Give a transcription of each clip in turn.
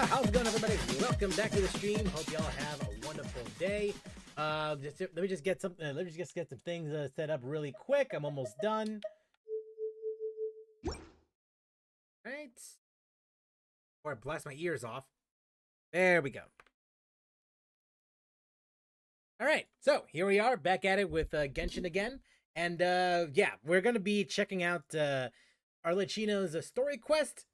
How's it going, everybody? Welcome back to the stream. Hope y'all have a wonderful day. Let me just get some things set up really quick. I'm almost done. All right. Or I blast my ears off. There we go. All right, so here we are back at it with Genshin again, and yeah, we're gonna be checking out Arlecchino's story quest.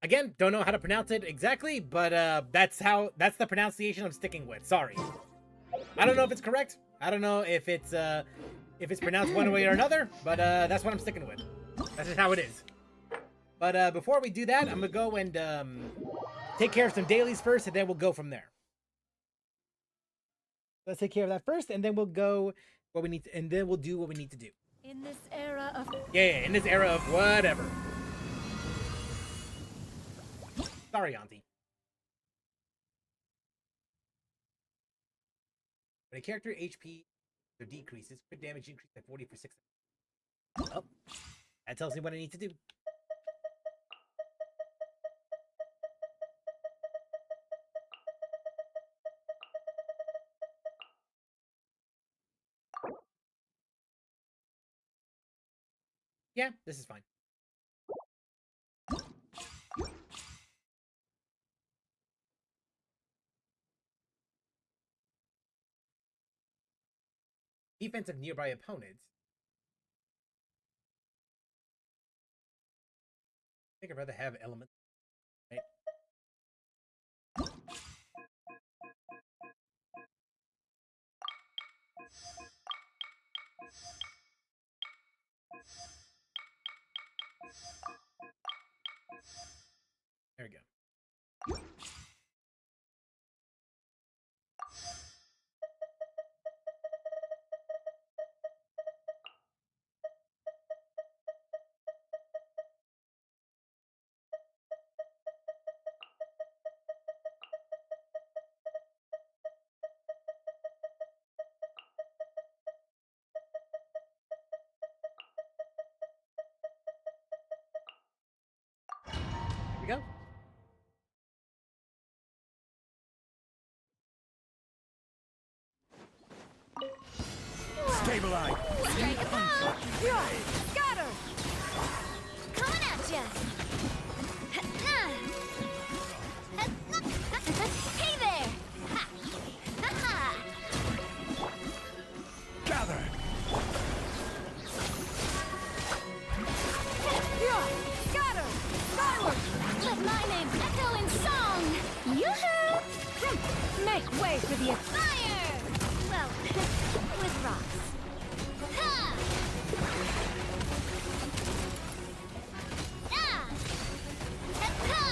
Again, don't know how to pronounce it exactly, but that's the pronunciation I'm sticking with. Sorry. I don't know if it's correct. I don't know if it's pronounced one way or another, but that's what I'm sticking with. That's just how it is. But before we do that, I'm gonna go and take care of some dailies first, and then we'll go from there. Let's take care of that first, and then we'll go what we need to, and then we'll do what we need to do. In this era of in this era of whatever. Sorry, Auntie. When a character HP decreases, crit damage increases by 40 for 6 seconds. Oh, that tells me what I need to do. Yeah, this is fine. Defense of nearby opponents. I think I'd rather have elements. Right? There we go. There we go. Stabilize! strike a pose! Scatter! Coming at ya! Hey there! Gather! Scatter! Skyward! Let my name echo in song! Yoo-hoo! Make way for the fire! Well, with rocks. Ha! Ah! Ha!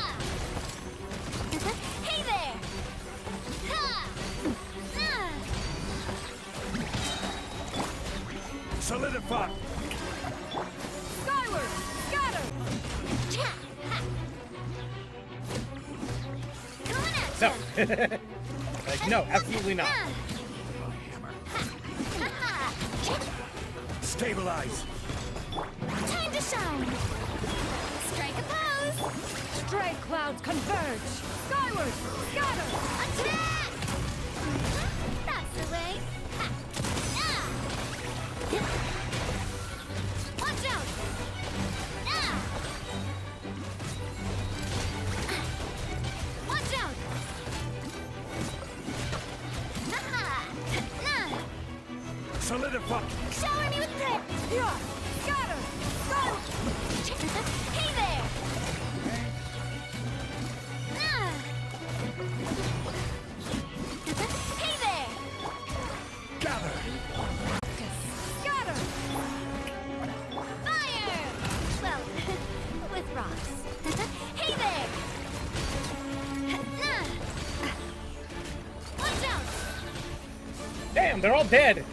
Hey there! Ha! Ah! Solidify! Skyward! Scatter! Cha! Ha! Coming at So, ya! like, no, absolutely not. Stabilize! Time to shine! Strike a pose! Stray clouds converge! Skyward! Scatter! Attack! That's the way! Ha! Ah! Solidify! Shower me with prayer! Yeah! Scatter! Go! Hey there! Ah. Hey there! Gather! Scatter! Fire! Well, with rocks. Hey there! Watch out! Damn, they're all dead.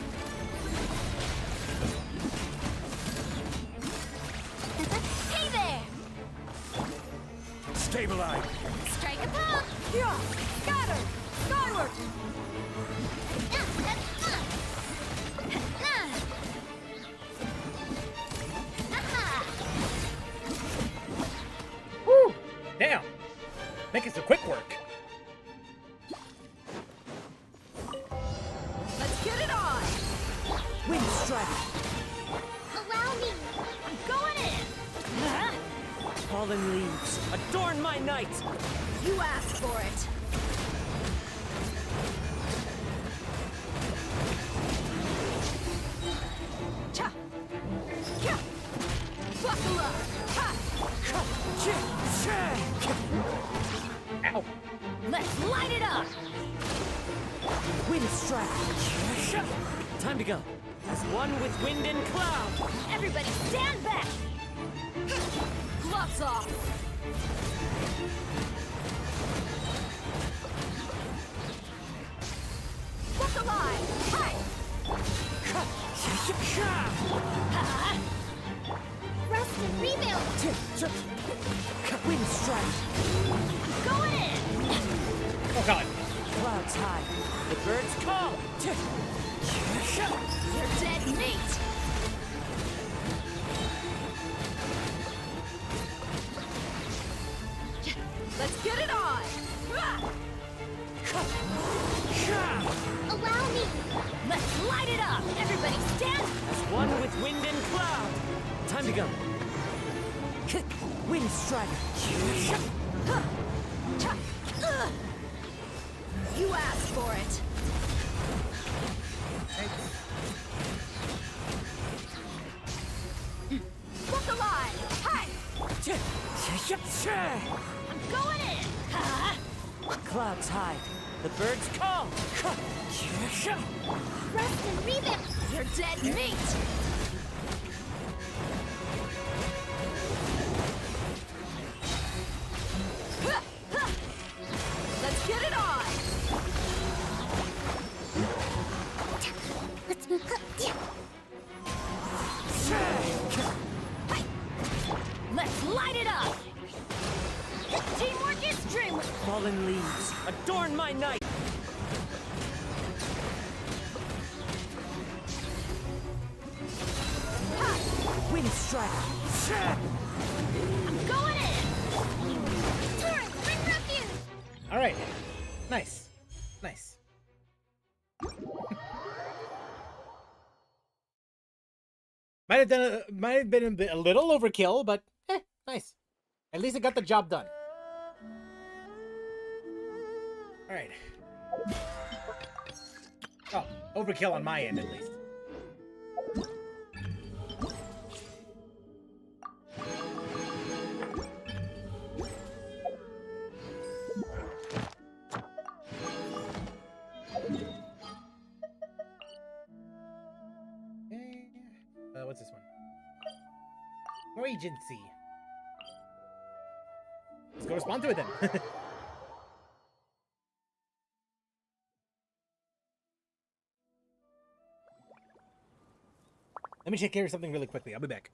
Hey there! Stabilize! Strike a pop! Yeah! Scatter! Skyward! Woo! Damn. Making some quick work. Let's get it on! Wind strike! Allow me! I'm going in! Fallen leaves, adorn my night! You asked for it! Cha! Kya! Buckle up! Ha! Ow. Let's light it up! Wind strike! Time to go. As one with wind and cloud! Everybody stand back! Gloves off! Look alive! Hi! Ha! Rest and rebuild! Wind strike! Going in! Oh god. Clouds high. The birds call! You're dead meat! Let's get it on! Allow me! Let's light it up! Everybody stand! As one with wind and cloud! Time to go. Wind strike! You asked for it! Look alive! Hi! I'm going in! Ha! Clouds high. The birds call! Rest and rebuild! You're dead meat! Let's get it on! Let's move up. Hi. Let's light it up! Teamwork is dreamwork! Fallen leaves, adorn my night! Ha! Wind strike! I'm going in! Turret, bring refuge! Alright. Nice. Nice. Might have been a little overkill, but nice. At least it got the job done. Alright. Oh, overkill on my end at least. What's this one? More agency. Let's go respond to it then. Let me take care of something really quickly. I'll be back.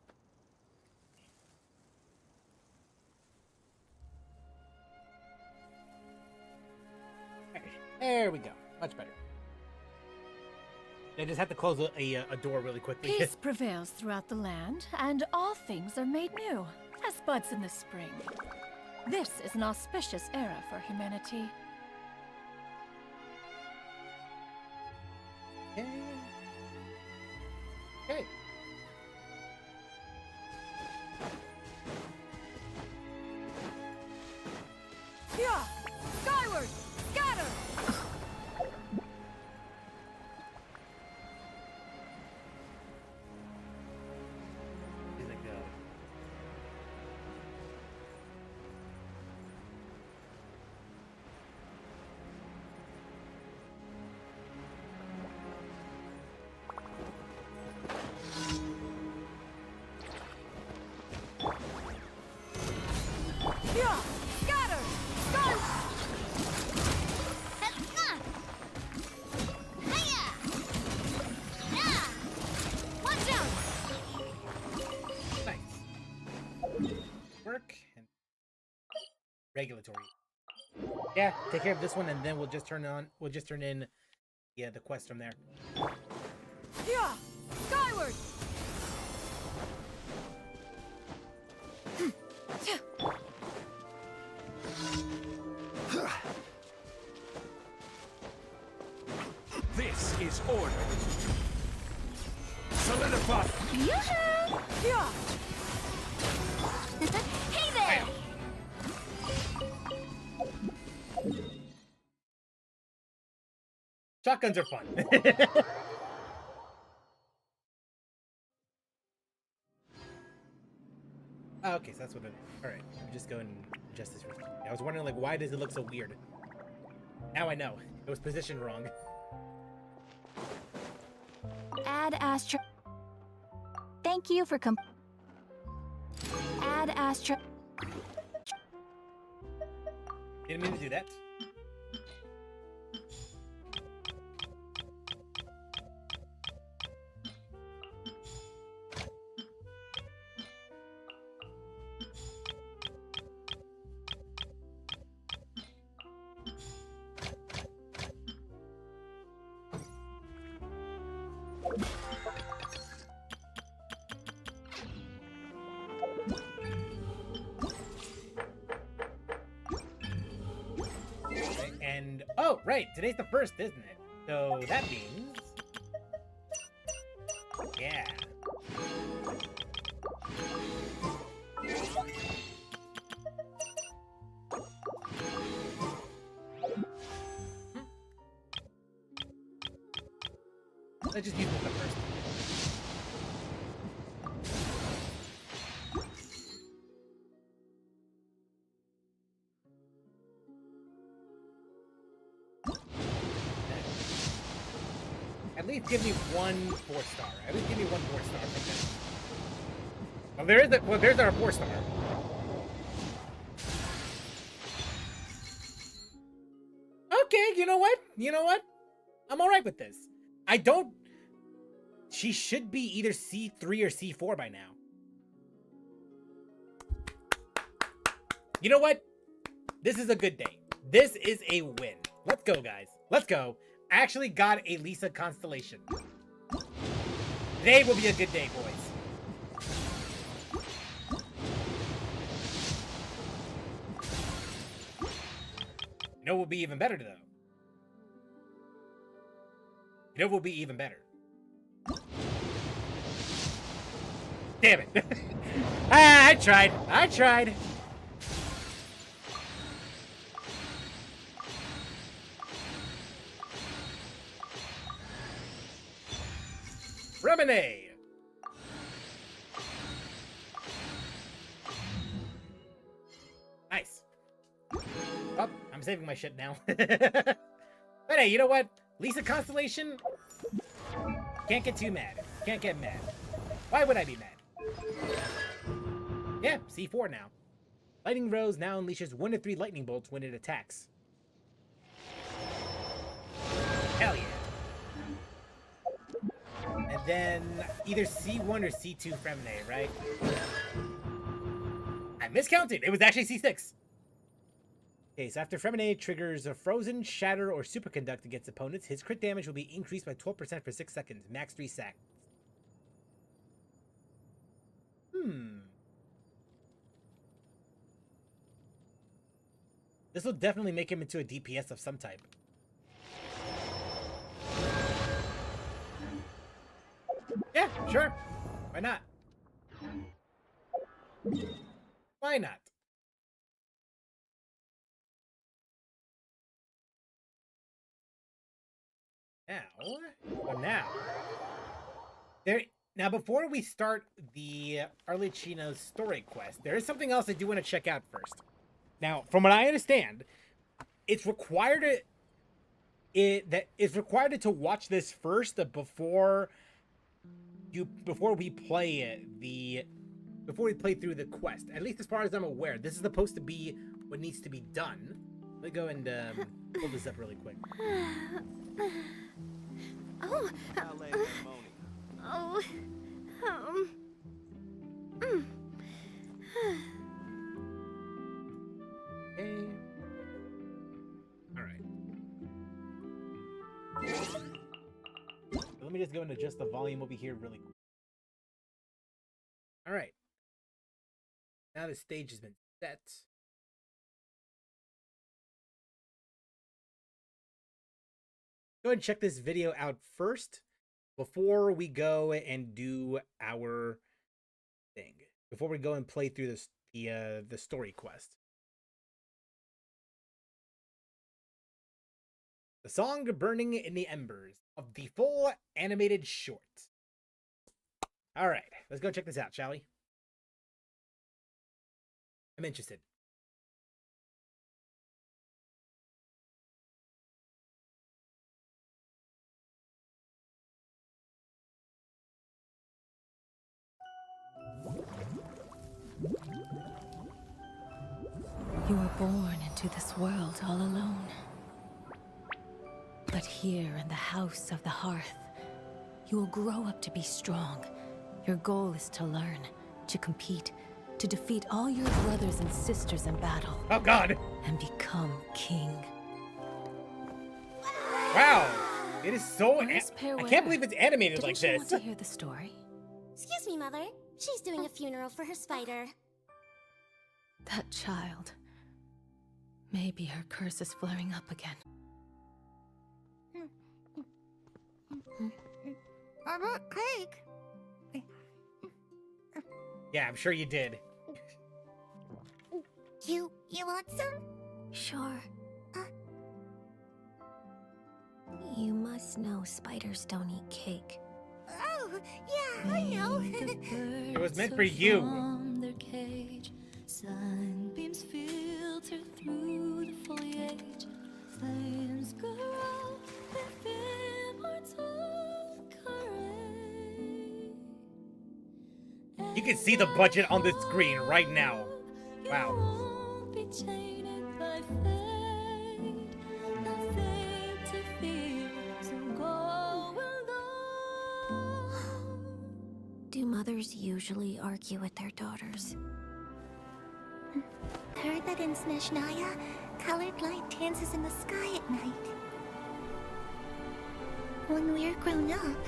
There we go. Much better. I just have to close a door really quickly. Peace prevails throughout the land, and all things are made new, as buds in the spring. This is an auspicious era for humanity. Okay. Okay. Yeah! Skyward! Scatter! regulatory. Yeah, take care of this one, and then we'll just turn in, yeah, the quest from there. Yeah! Skyward! This is order. Solidify. Yoo-hoo! Yeah! Hey there! Shotguns are fun. Oh, okay, so that's what it. All right, let me just go and adjust this. I was wondering, like, why does it look so weird? Now I know. It was positioned wrong. Add Astra. Thank you for Add Astra. Didn't mean to do that. And oh, right, today's the 1st, isn't it? So that means, yeah. Let's just use the 1st. At least give me one 4-star. At least give me one 4-star from this. Well, there's our 4-star. Okay, you know what? You know what? I'm alright with this. I don't... She should be either C3 or C4 by now. You know what? This is a good day. This is a win. Let's go, guys. Let's go. I actually got a Lisa constellation. Today will be a good day, boys. You know what will be even better, though? You know what will be even better? Damn it. I tried. I tried. Remine! Nice. Oh, I'm saving my shit now. But hey, you know what? Lisa Constellation? Can't get too mad. Can't get mad. Why would I be mad? Yeah, C4 now. Lightning Rose now unleashes 1 to 3 lightning bolts when it attacks. Hell yeah. And then either C1 or C2 Fremine, right? I miscounted. It was actually C6. Okay, so after Fremine triggers a Frozen, Shatter, or Superconduct against opponents, his crit damage will be increased by 12% for 6 seconds, max 3 seconds. This will definitely make him into a DPS of some type. Yeah, sure. Why not? Why not? Now before we start the Arlecchino story quest, there is something else I do want to check out first. Now, from what I understand, it's required to watch this first before we play through the quest. At least as far as I'm aware, this is supposed to be what needs to be done. Let me go and pull this up really quick. Oh. Oh. Okay. let me just go and adjust the volume over here really quick. All right. Now the stage has been set. Go ahead and check this video out first before we go and do our thing. Before we go and play through this the story quest. The song Burning in the Embers of the full animated short. All right, let's go check this out, shall we? I'm interested. You were born into this world all alone. But here in the house of the hearth, you will grow up to be strong. Your goal is to learn, to compete, to defeat all your brothers and sisters in battle. Oh God! And become king. Wow! It is so... Where's I can't believe it's animated like Didn't you this. want to hear the story? Excuse me, Mother. She's doing a funeral for her spider. That child. Maybe her curse is flaring up again. I want cake. Yeah, I'm sure you did. You want some? Sure. You must know spiders don't eat cake. Oh, yeah, I know. It was meant for you. From their cage, sunbeams filter through the foliage. Flames grow with immortal courage. You can see the budget on the screen right now. Wow. Won't be chained by fate. Nothing to fear, so go alone. Do mothers usually argue with their daughters? Heard that in Snezhnaya, colored light dances in the sky at night. When we're grown up,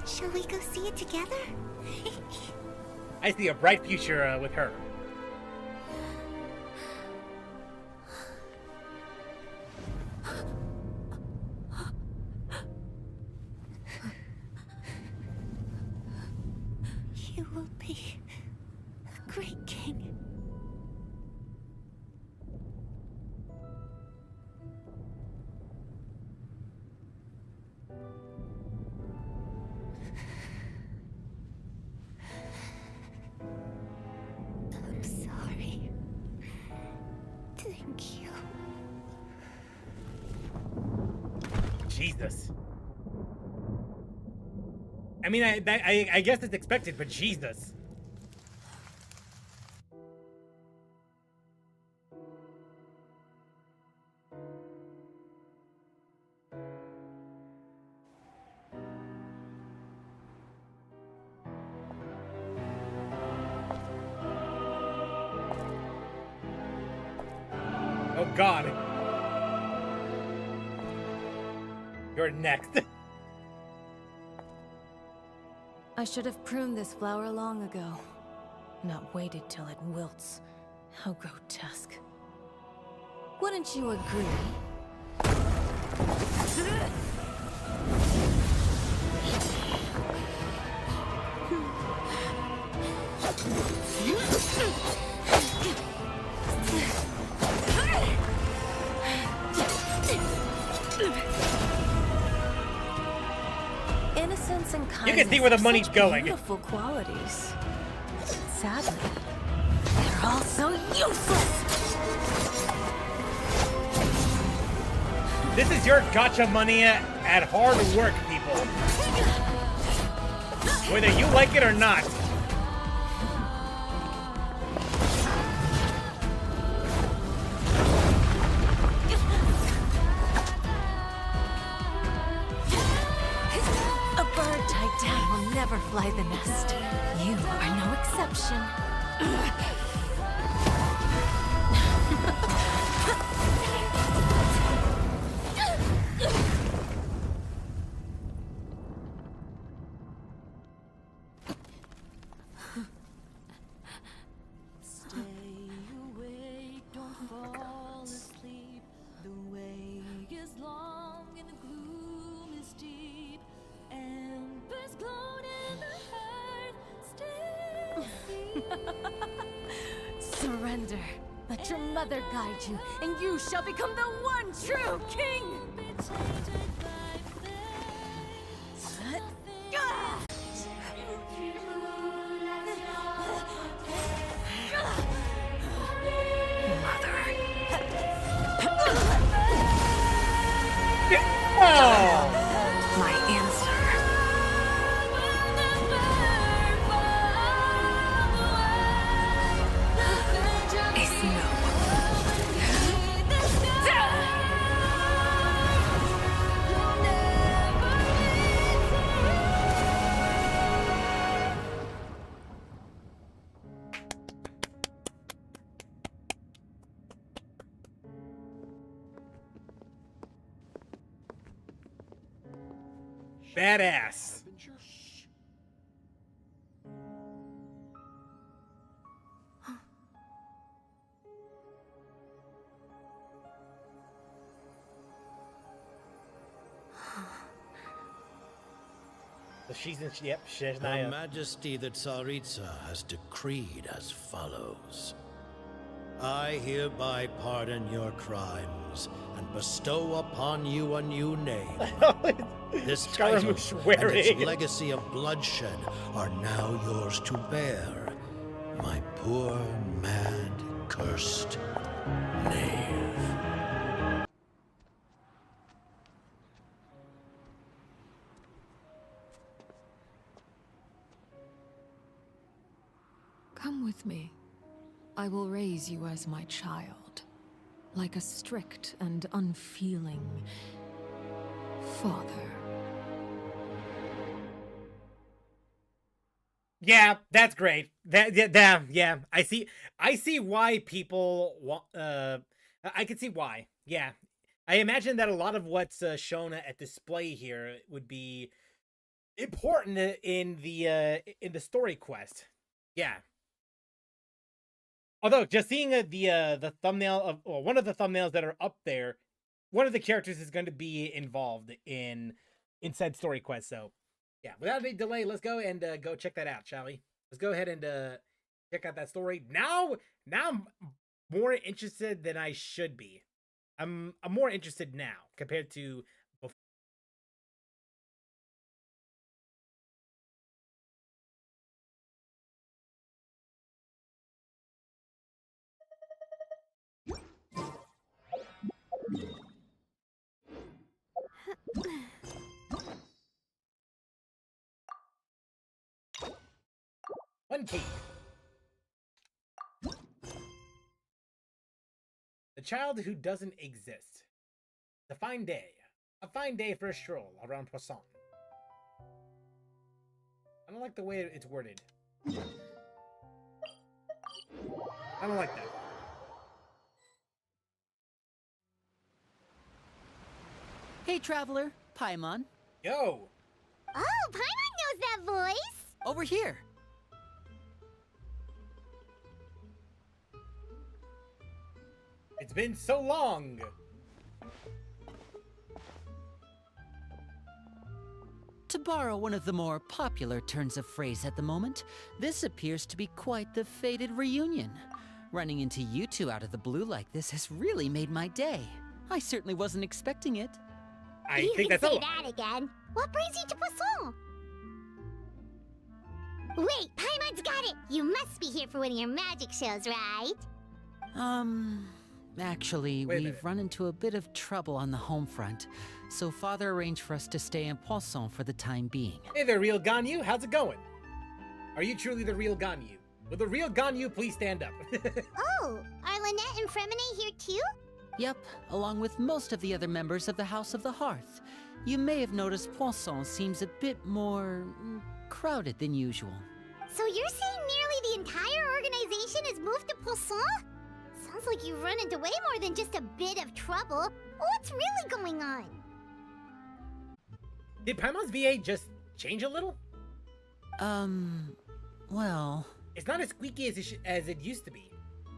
shall we go see it together? I see a bright future with her. You will be a great king. I'm sorry. Thank you. Jesus. I mean, I guess it's expected, but Jesus. Oh God. You're next. I should have pruned this flower long ago. Not waited till it wilts. How grotesque. Wouldn't you agree? Innocence and kindness. You can see where the are money's such going. Beautiful qualities. Sadly, they're all so useless. This is your gotcha money at hard work, people. Whether you like it or not. A bird tied down will never fly the nest. You are no exception. Surrender. Let your mother guide you, and you shall become the one true king! My answer. Is no. Badass. So she's in. Yep, she's Her not. Majesty the Tsaritsa has decreed as follows. I hereby pardon your crimes and bestow upon you a new name. This title and its legacy of bloodshed are now yours to bear, my poor, mad, cursed knave. Come with me. I will raise you as my child, like a strict and unfeeling father. Yeah, that's great. Yeah. I see why people want. I can see why. Yeah, I imagine that a lot of what's shown at display here would be important in the story quest. Yeah. Although just seeing the thumbnail of one of the thumbnails that are up there, one of the characters is going to be involved in said story quest. So yeah, without any delay, let's go and go check that out, shall we? Let's go ahead and check out that story. Now I'm more interested than I should be. I'm more interested now compared to before. One key. The child who doesn't exist. It's a fine day. A fine day for a stroll around Poisson. I don't like the way it's worded. I don't like that. Hey, traveler. Paimon. Yo! Oh, Paimon knows that voice! Over here. It's been so long! To borrow one of the more popular turns of phrase at the moment, this appears to be quite the fated reunion. Running into you two out of the blue like this has really made my day. I certainly wasn't expecting it. I You think can that's say all. that again. What brings you to Poisson? Wait, Paimon's got it! You must be here for one of your magic shows, right? Actually, Wait a we've minute. run into a bit of trouble on the home front, so Father arranged for us to stay in Poisson for the time being. Hey there, real Ganyu. How's it going? Are you truly the real Ganyu? Will the real Ganyu please stand up? Oh, are Lynette and Fremine here too? Yep, along with most of the other members of the House of the Hearth. You may have noticed Poisson seems a bit more crowded than usual. So you're saying nearly the entire organization has moved to Poisson? Sounds like you've run into way more than just a bit of trouble. What's really going on? Did Paimon's VA just change a little? Well... It's not as squeaky as it used to be.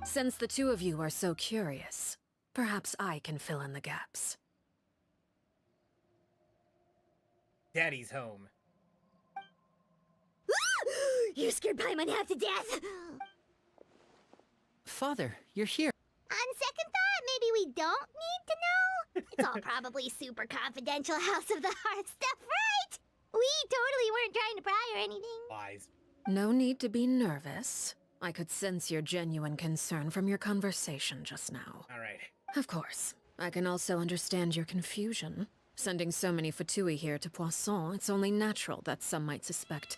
Since the two of you are so curious, perhaps I can fill in the gaps. Daddy's home. You scared Paimon half to death. Father, you're here. On second thought, maybe we don't need to know. It's all probably super confidential House of the Hearth stuff, right? We totally weren't trying to pry or anything. Lies. No need to be nervous. I could sense your genuine concern from your conversation just now. All right. Of course. I can also understand your confusion. Sending so many Fatui here to Poisson, it's only natural that some might suspect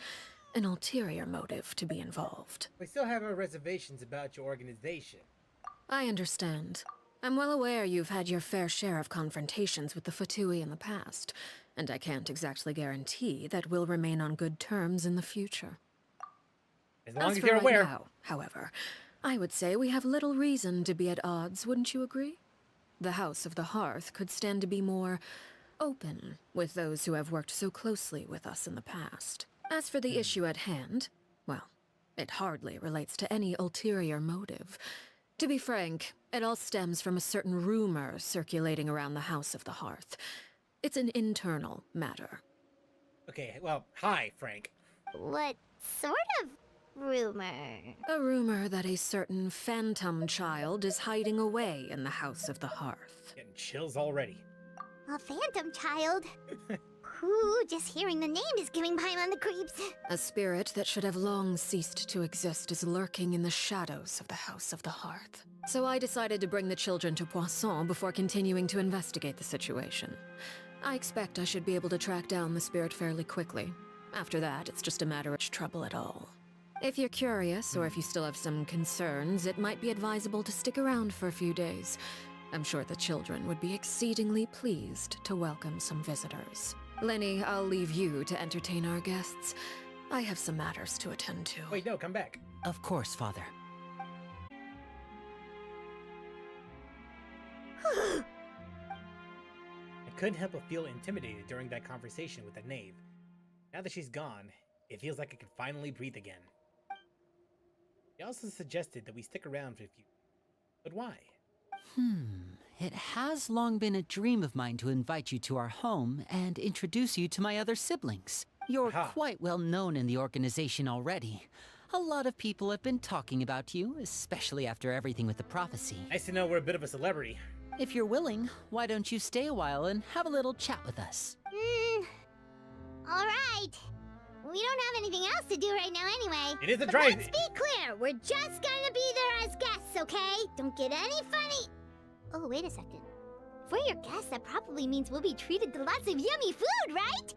an ulterior motive to be involved. We still have our reservations about your organization. I understand. I'm well aware you've had your fair share of confrontations with the Fatui in the past, and I can't exactly guarantee that we'll remain on good terms in the future. As long as for you're right aware. now, however, I would say we have little reason to be at odds, wouldn't you agree? The House of the Hearth could stand to be more open with those who have worked so closely with us in the past. As for the issue at hand, well, it hardly relates to any ulterior motive. To be frank, it all stems from a certain rumor circulating around the House of the Hearth. It's an internal matter. Okay, well, hi, Frank. What sort of rumor? A rumor that a certain phantom child is hiding away in the House of the Hearth. Getting chills already. A phantom child? Ooh, just hearing the name is giving Paimon the creeps. A spirit that should have long ceased to exist is lurking in the shadows of the House of the Hearth. So I decided to bring the children to Poisson before continuing to investigate the situation. I expect I should be able to track down the spirit fairly quickly. After that, it's just a matter of trouble at all. If you're curious, or if you still have some concerns, it might be advisable to stick around for a few days. I'm sure the children would be exceedingly pleased to welcome some visitors. Lenny, I'll leave you to entertain our guests. I have some matters to attend to. Wait, no, come back. Of course, Father. I couldn't help but feel intimidated during that conversation with the knave. Now that she's gone, it feels like I can finally breathe again. She also suggested that we stick around for a few. But why? It has long been a dream of mine to invite you to our home and introduce you to my other siblings. You're Aha. quite well known in the organization already. A lot of people have been talking about you, especially after everything with the prophecy. Nice to know we're a bit of a celebrity. If you're willing, why don't you stay a while and have a little chat with us? Alright. We don't have anything else to do right now anyway. It is a But drive. let's be clear, we're just gonna be there as guests, okay? Don't get any funny. Oh, wait a second. If we're your guests, that probably means we'll be treated to lots of yummy food, right?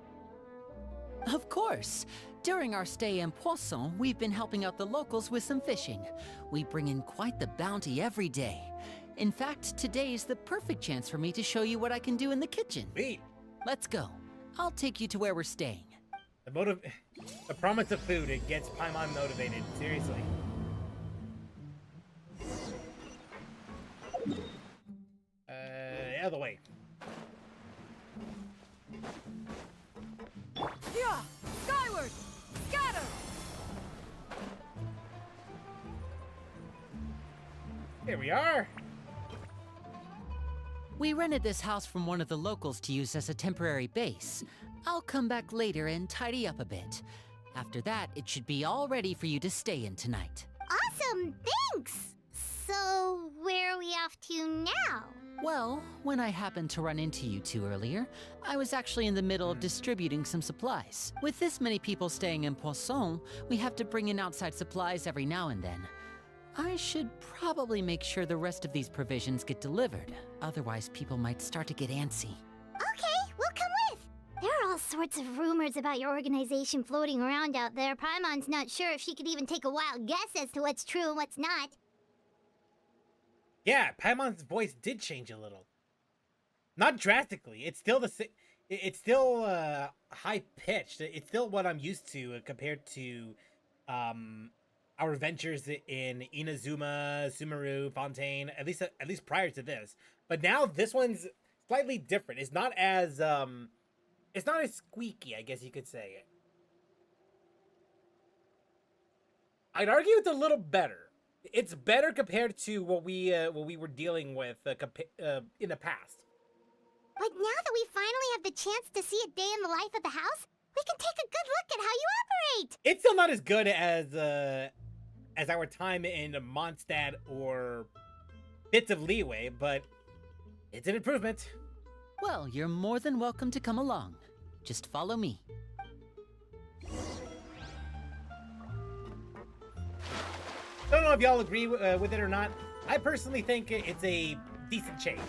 Of course. During our stay in Poisson, we've been helping out the locals with some fishing. We bring in quite the bounty every day. In fact, today is the perfect chance for me to show you what I can do in the kitchen. Wait, Let's go. I'll take you to where we're staying. the promise of food, it gets Paimon motivated. Seriously. Out of the way. Yeah! Skyward! Scatter! Here we are. We rented this house from one of the locals to use as a temporary base. I'll come back later and tidy up a bit. After that, it should be all ready for you to stay in tonight. Awesome, thanks! So, where are we off to now? Well, when I happened to run into you two earlier, I was actually in the middle of distributing some supplies. With this many people staying in Poisson, we have to bring in outside supplies every now and then. I should probably make sure the rest of these provisions get delivered. Otherwise, people might start to get antsy. Okay, we'll come with. There are all sorts of rumors about your organization floating around out there. Paimon's not sure if she could even take a wild guess as to what's true and what's not. Yeah, Paimon's voice did change a little. Not drastically. It's still the same. It's still high pitched. It's still what I'm used to compared to our ventures in Inazuma, Sumeru, Fontaine. At least prior to this. But now this one's slightly different. It's not as squeaky, I guess you could say. I'd argue it's a little better. It's better compared to what we were dealing with in the past. But now that we finally have the chance to see a day in the life of the house, we We can take a good look at how you operate. It's still not as good as our time in Mondstadt or Bits of Leeway, but it's an improvement. Well, you're more than welcome to come along. Just follow me. Don't know if y'all agree with it or not. I personally think it's a decent change.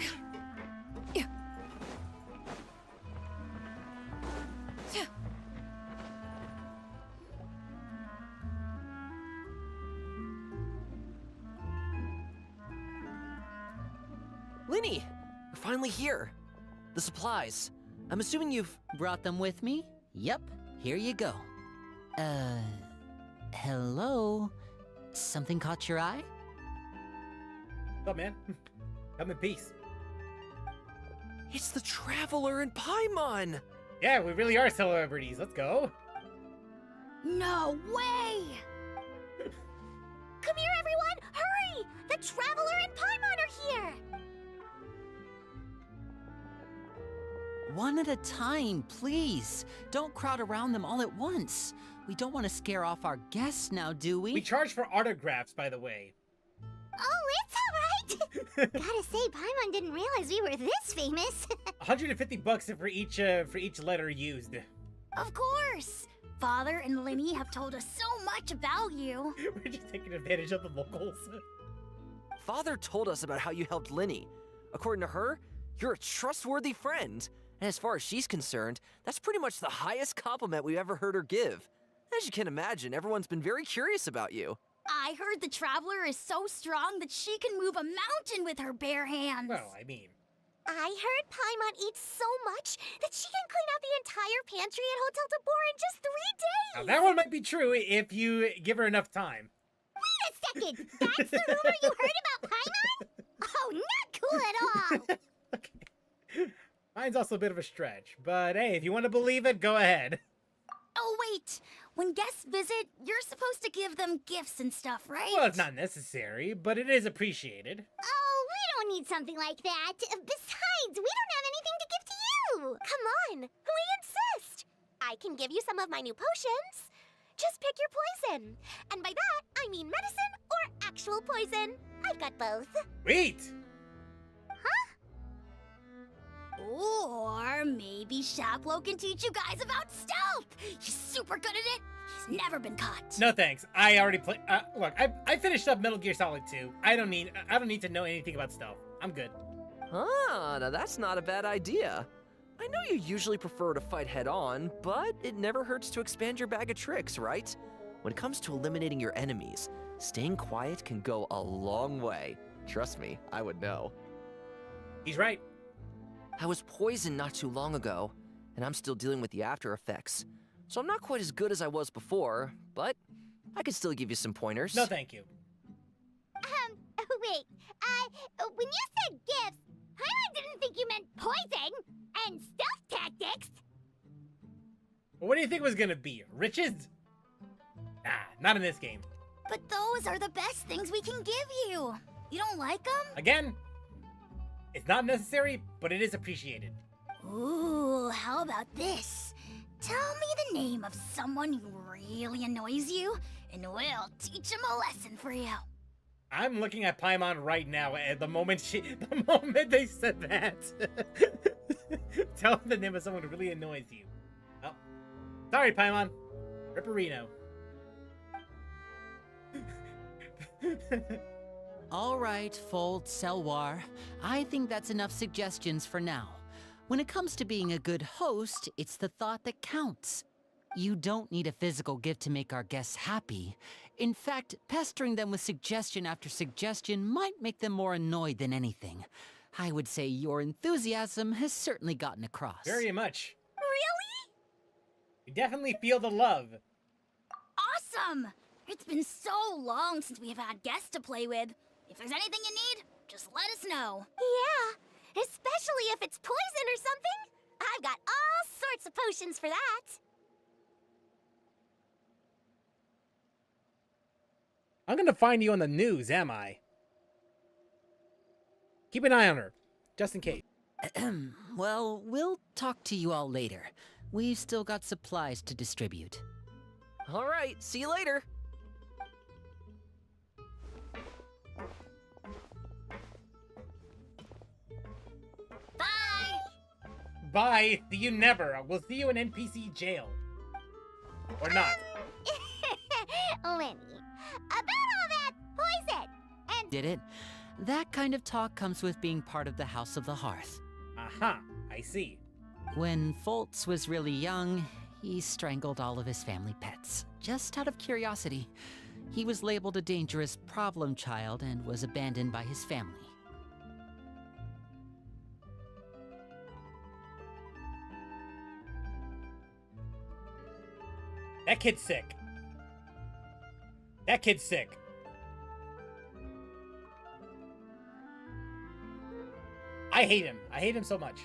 Linny, we're finally here. The supplies. I'm assuming you've... Brought them with me? Yep, here you go. Hello? Something caught your eye? What's up, man? Come in peace. It's the Traveler and Paimon! Yeah, we really are celebrities. Let's go. No way! Come here, everyone! Hurry! The Traveler and Paimon are here! One at a time, please. Don't crowd around them all at once. We don't want to scare off our guests now, do we? We charge for autographs, by the way. Oh, it's alright! Gotta say, Paimon didn't realize we were this famous. 150 bucks for each letter used. Of course! Father and Linny have told us so much about you. We're just taking advantage of the locals. Father told us about how you helped Linny. According to her, you're a trustworthy friend. And as far as she's concerned, that's pretty much the highest compliment we've ever heard her give. As you can imagine, everyone's been very curious about you. I heard the Traveler is so strong that she can move a mountain with her bare hands. Well, I mean... I heard Paimon eats so much that she can clean out the entire pantry at Hotel de Boer in just 3 days! Now, that one might be true if you give her enough time. Wait a second! That's the rumor you heard about Paimon? Oh, not cool at all! Okay. Mine's also a bit of a stretch, but hey, if you want to believe it, go ahead. Oh, wait! When guests visit, you're supposed to give them gifts and stuff, right? Well, it's not necessary, but it is appreciated. Oh, we don't need something like that. Besides, we don't have anything to give to you. Come on, we insist. I can give you some of my new potions. Just pick your poison. And by that, I mean medicine or actual poison. I've got both. Sweet! Or maybe Shaplo can teach you guys about stealth. He's super good at it. He's never been caught. No thanks. I already played. Look, I finished up Metal Gear Solid 2. I don't need to know anything about stealth. I'm good. Ah, now that's not a bad idea. I know you usually prefer to fight head-on, but it never hurts to expand your bag of tricks, right? When it comes to eliminating your enemies, staying quiet can go a long way. Trust me, I would know. He's right. I was poisoned not too long ago, and I'm still dealing with the after effects. So I'm not quite as good as I was before, but I could still give you some pointers. No, thank you. Wait, when you said gifts, I didn't think you meant poison and stealth tactics. Well, what do you think it was gonna be? Riches? Nah, not in this game. But those are the best things we can give you. You don't like them? Again, it's not necessary, but it is appreciated. Ooh, how about this? Tell me the name of someone who really annoys you, and we'll teach him a lesson for you. I'm looking at Paimon right now at the moment they said that. Tell them the name of someone who really annoys you. Oh. Sorry, Paimon. Ripperino. All right, Fold Selwar. I think that's enough suggestions for now. When it comes to being a good host, it's the thought that counts. You don't need a physical gift to make our guests happy. In fact, pestering them with suggestion after suggestion might make them more annoyed than anything. I would say your enthusiasm has certainly gotten across. Very much. Really? We definitely feel the love. Awesome! It's been so long since we have had guests to play with. If there's anything you need, just let us know. Yeah, especially if it's poison or something. I've got all sorts of potions for that. I'm gonna find you on the news, am I? Keep an eye on her, just in case. Well, we'll talk to you all later. We've still got supplies to distribute. All right, see you later. Bye! Bye. See you never. We'll see you in NPC jail. Or not. Lenny, about all that poison and Did it? That kind of talk comes with being part of the House of the Hearth. Aha. I see. When Foltz was really young, he strangled all of his family pets, just out of curiosity. He was labeled a dangerous problem child and was abandoned by his family. That kid's sick. That kid's sick. I hate him. I hate him so much.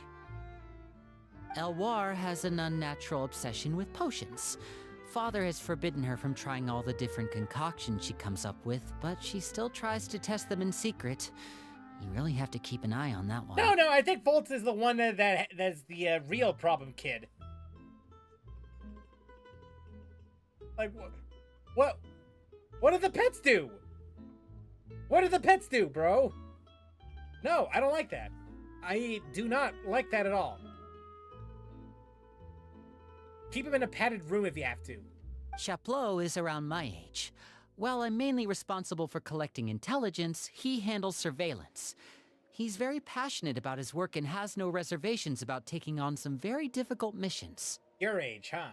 Elwar has an unnatural obsession with potions. Father has forbidden her from trying all the different concoctions she comes up with, but she still tries to test them in secret. You really have to keep an eye on that one. No, I think Foltz is the one that's the real problem kid. Like, what do the pets do? What do the pets do, bro? No, I don't like that. I do not like that at all. Keep him in a padded room if you have to. Chaplot is around my age. While I'm mainly responsible for collecting intelligence, he handles surveillance. He's very passionate about his work and has no reservations about taking on some very difficult missions. Your age, huh?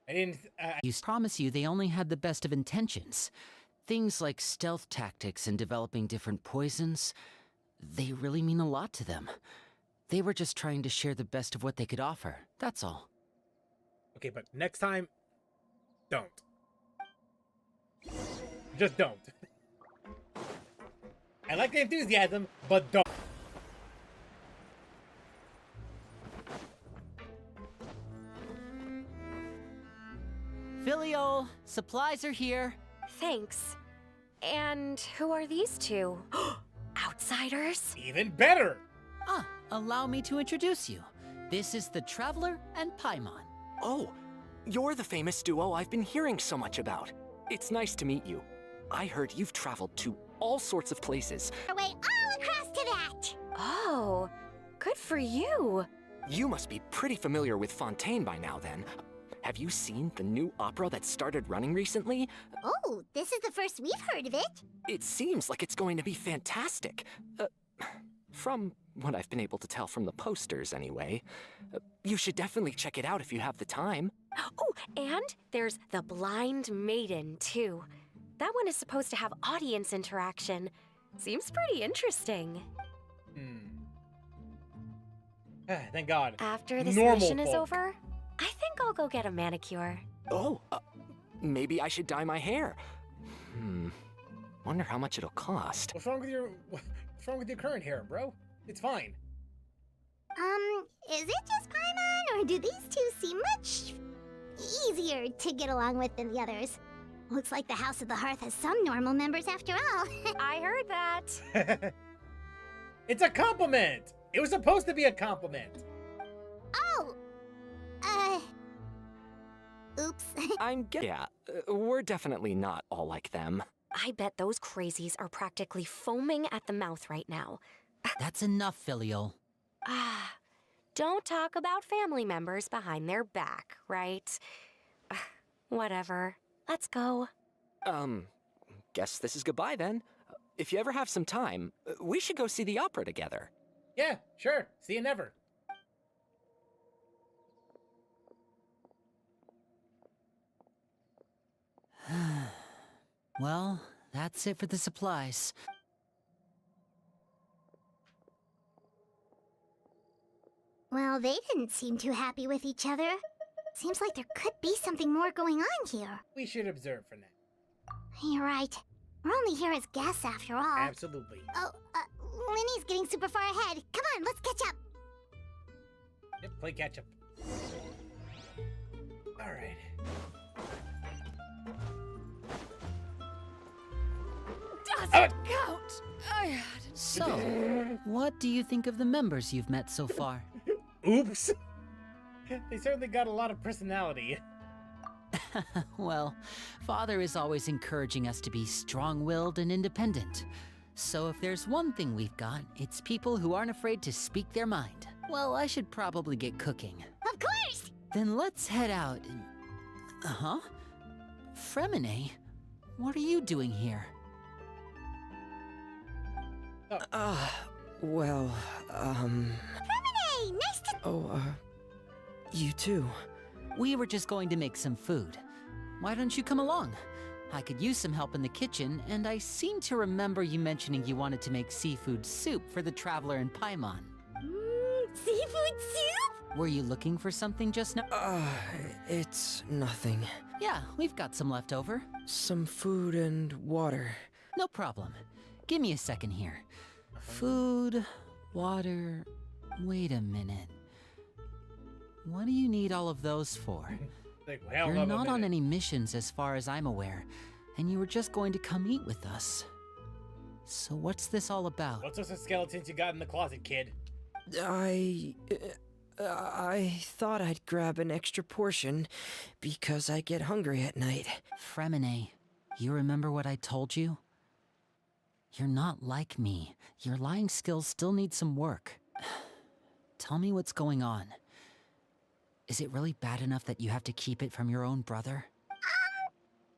I didn't... I promise you they only had the best of intentions. Things like stealth tactics and developing different poisons, they really mean a lot to them. They were just trying to share the best of what they could offer, that's all. Okay, but next time, don't. Just don't. I like the enthusiasm, but don't. Filial, supplies are here. Thanks. And who are these two? Outsiders? Even better! Allow me to introduce you. This is the Traveler and Paimon. Oh, you're the famous duo I've been hearing so much about. It's nice to meet you. I heard you've traveled to all sorts of places. our way all across to that. Oh, good for you. You must be pretty familiar with Fontaine by now, then. Have you seen the new opera that started running recently? Oh, this is the first we've heard of it. It seems like it's going to be fantastic. From what I've been able to tell from the posters, anyway. You should definitely check it out if you have the time. Oh, and there's The Blind Maiden, too. That one is supposed to have audience interaction. Seems pretty interesting. Thank God. After this Normal mission is folk. over, I think I'll go get a manicure. Oh, maybe I should dye my hair. Wonder how much it'll cost. What's wrong with your current hair, bro? It's fine. Is it just Paimon, or do these two seem much easier to get along with than the others? Looks like the House of the Hearth has some normal members after all. I heard that. It's a compliment! It was supposed to be a compliment. Oh! Oops. Yeah, we're definitely not all like them. I bet those crazies are practically foaming at the mouth right now. That's enough, Filial. Don't talk about family members behind their back, right? Whatever. Let's go. Guess this is goodbye then. If you ever have some time, we should go see the opera together. Yeah, sure. See you never. Well, that's it for the supplies. Well, they didn't seem too happy with each other. Seems like there could be something more going on here. We should observe for now. You're right. We're only here as guests after all. Absolutely. Oh, Lenny's getting super far ahead. Come on, let's catch up. Yep, play catch up. Alright. Doesn't count! So, what do you think of the members you've met so far? Oops! They certainly got a lot of personality. Well, Father is always encouraging us to be strong-willed and independent. So if there's one thing we've got, it's people who aren't afraid to speak their mind. Well, I should probably get cooking. Of course! Then let's head out. Uh-huh. Fremine, what are you doing here? Well, Hey, nice to... Oh, you too. We were just going to make some food. Why don't you come along? I could use some help in the kitchen, and I seem to remember you mentioning you wanted to make seafood soup for the traveler in Paimon. Seafood soup? Were you looking for something just now? It's nothing. Yeah, we've got some left over. Some food and water. No problem. Give me a second here. Food, water... Wait a minute. What do you need all of those for? Like, hell, You're no, not on minute. any missions as far as I'm aware, and you were just going to come eat with us. So what's this all about? What's those skeletons you got in the closet, kid? I thought I'd grab an extra portion because I get hungry at night. Fremine, you remember what I told you? You're not like me. Your lying skills still need some work. Tell me what's going on. Is it really bad enough that you have to keep it from your own brother?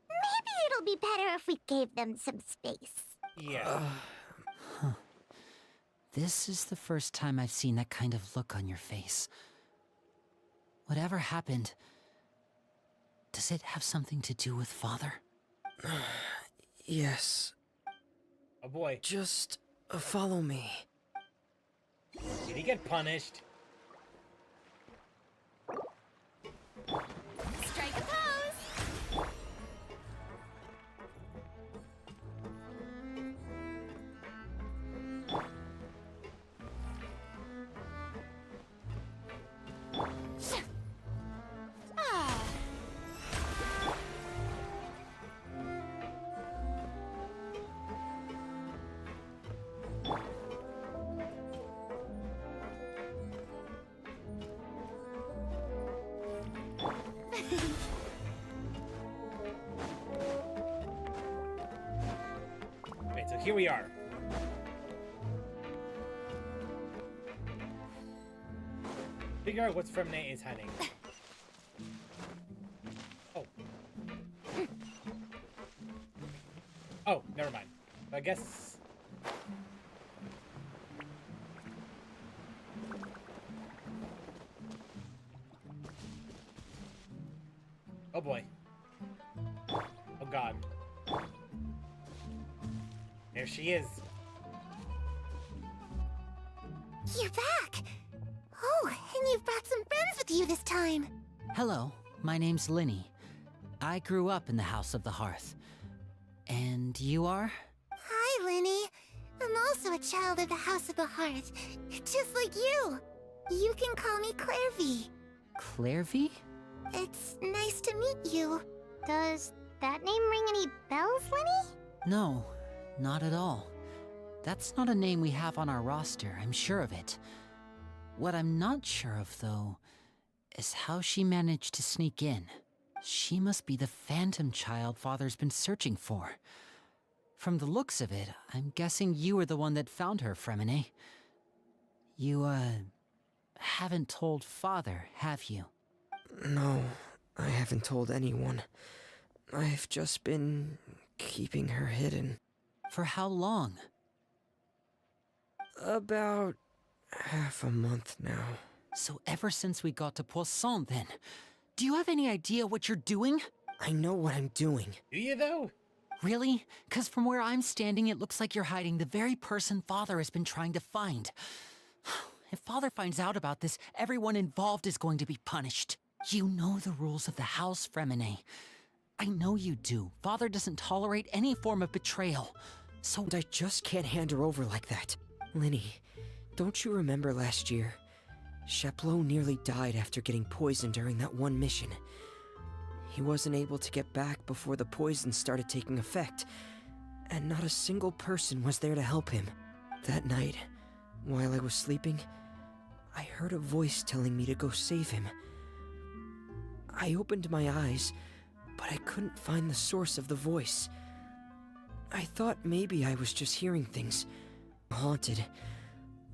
Maybe it'll be better if we gave them some space. Yeah. This is the first time I've seen that kind of look on your face. Whatever happened, does it have something to do with Father? Yes. Oh boy. Just follow me. Did he get punished? Strike a pose! Ah. Wait, so here we are. Figure out what's Fremine is hiding. Oh. Oh, never mind. I guess... Oh boy. Oh god. There she is. You're back! Oh, and you've brought some friends with you this time. Hello, my name's Linny. I grew up in the House of the Hearth. And you are? Hi, Linny. I'm also a child of the House of the Hearth, just like you. You can call me Clairvy. Clairvy? It's nice to meet you. Does that name ring any bells, Linny? No, not at all. That's not a name we have on our roster, I'm sure of it. What I'm not sure of, though, is how she managed to sneak in. She must be the phantom child Father's been searching for. From the looks of it, I'm guessing you were the one that found her, Fremine. You, haven't told Father, have you? No, I haven't told anyone. I've just been keeping her hidden. For how long? About half a month now. So ever since we got to Poisson, then. Do you have any idea what you're doing? I know what I'm doing. Do you though? Really? 'Cause from where I'm standing, it looks like you're hiding the very person Father has been trying to find. If Father finds out about this, everyone involved is going to be punished. You know the rules of the house, Fremine. I know you do. Father doesn't tolerate any form of betrayal. So And I just can't hand her over like that. Linny, don't you remember last year? Chaplot nearly died after getting poisoned during that one mission. He wasn't able to get back before the poison started taking effect, and not a single person was there to help him. That night, while I was sleeping, I heard a voice telling me to go save him. I opened my eyes, but I couldn't find the source of the voice. I thought maybe I was just hearing things. Haunted.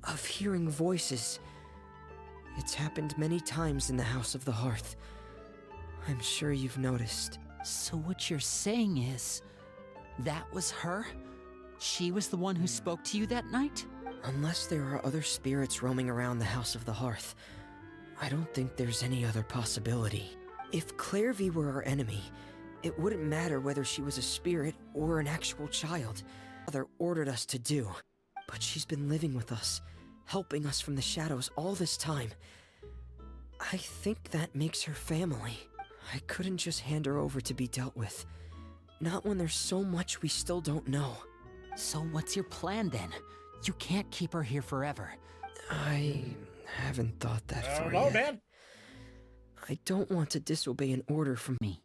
Of hearing voices. It's happened many times in the House of the Hearth. I'm sure you've noticed. So what you're saying is, that was her? She was the one who spoke to you that night? Unless there are other spirits roaming around the House of the Hearth, I don't think there's any other possibility. If Clairvy were our enemy, it wouldn't matter whether she was a spirit or an actual child. Mother ordered us to do. But she's been living with us, helping us from the shadows all this time. I think that makes her family. I couldn't just hand her over to be dealt with. Not when there's so much we still don't know. So what's your plan then? You can't keep her here forever. I haven't thought that far no, yet. man. I don't want to disobey an order from Me.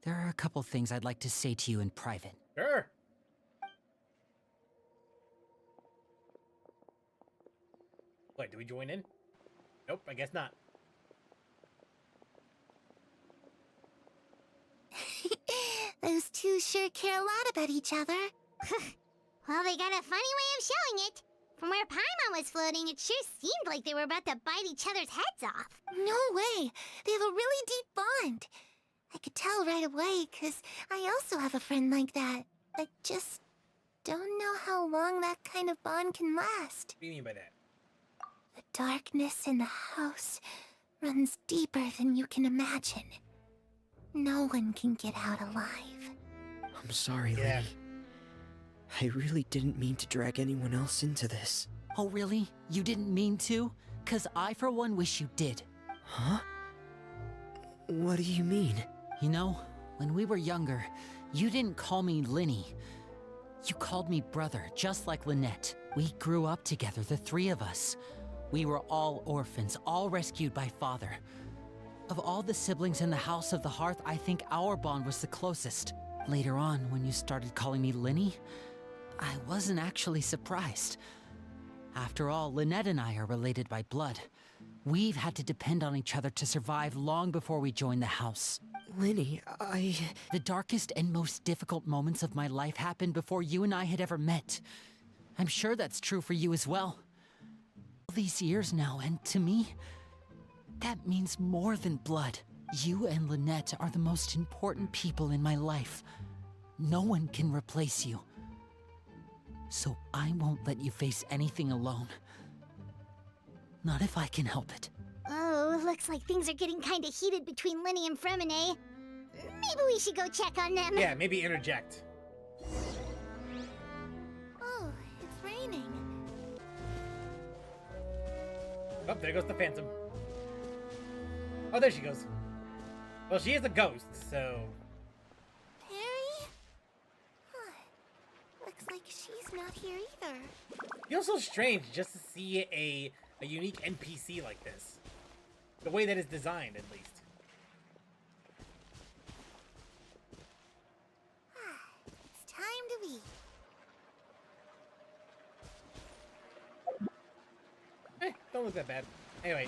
There are a couple things I'd like to say to you in private. Sure. Wait, do we join in? Nope, I guess not. Those two sure care a lot about each other. Well, they got a funny way of showing it. From where Paimon was floating, it sure seemed like they were about to bite each other's heads off. No way. They have a really deep bond. I could tell right away, because I also have a friend like that. I just don't know how long that kind of bond can last. What do you mean by that? The darkness in the house runs deeper than you can imagine. No one can get out alive. I'm sorry, Yeah. lady. I really didn't mean to drag anyone else into this. Oh really? You didn't mean to? 'Cause I for one wish you did. Huh? What do you mean? You know, when we were younger, you didn't call me Linny. You called me brother, just like Lynette. We grew up together, the three of us. We were all orphans, all rescued by father. Of all the siblings in the House of the Hearth, I think our bond was the closest. Later on, when you started calling me Linny, I wasn't actually surprised. After all, Lynette and I are related by blood. We've had to depend on each other to survive long before we joined the house. Linny, The darkest and most difficult moments of my life happened before you and I had ever met. I'm sure that's true for you as well. All these years now, and to me, that means more than blood. You and Lynette are the most important people in my life. No one can replace you. So I won't let you face anything alone. Not if I can help it. Oh, looks like things are getting kind of heated between Linny and Fremine. Maybe we should go check on them. Yeah, maybe interject. Oh, it's raining. Oh, there goes the Phantom. Oh, there she goes. Well, she is a ghost, so... Perry? Huh. Looks like she's not here either. Feels so strange just to see a unique NPC like this. The way that it's designed, at least. It's time to eat. Don't look that bad. Anyway,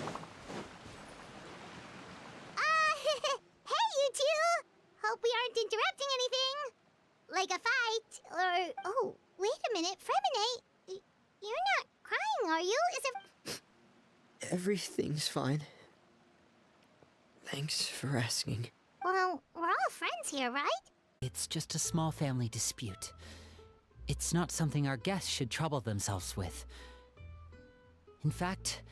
Hey, you two! Hope we aren't interrupting anything. Like a fight, or... Oh, wait a minute, Fremine. You're not crying, are you? Is it... everything's fine. Thanks for asking. Well, we're all friends here, right? It's just a small family dispute. It's not something our guests should trouble themselves with. In fact,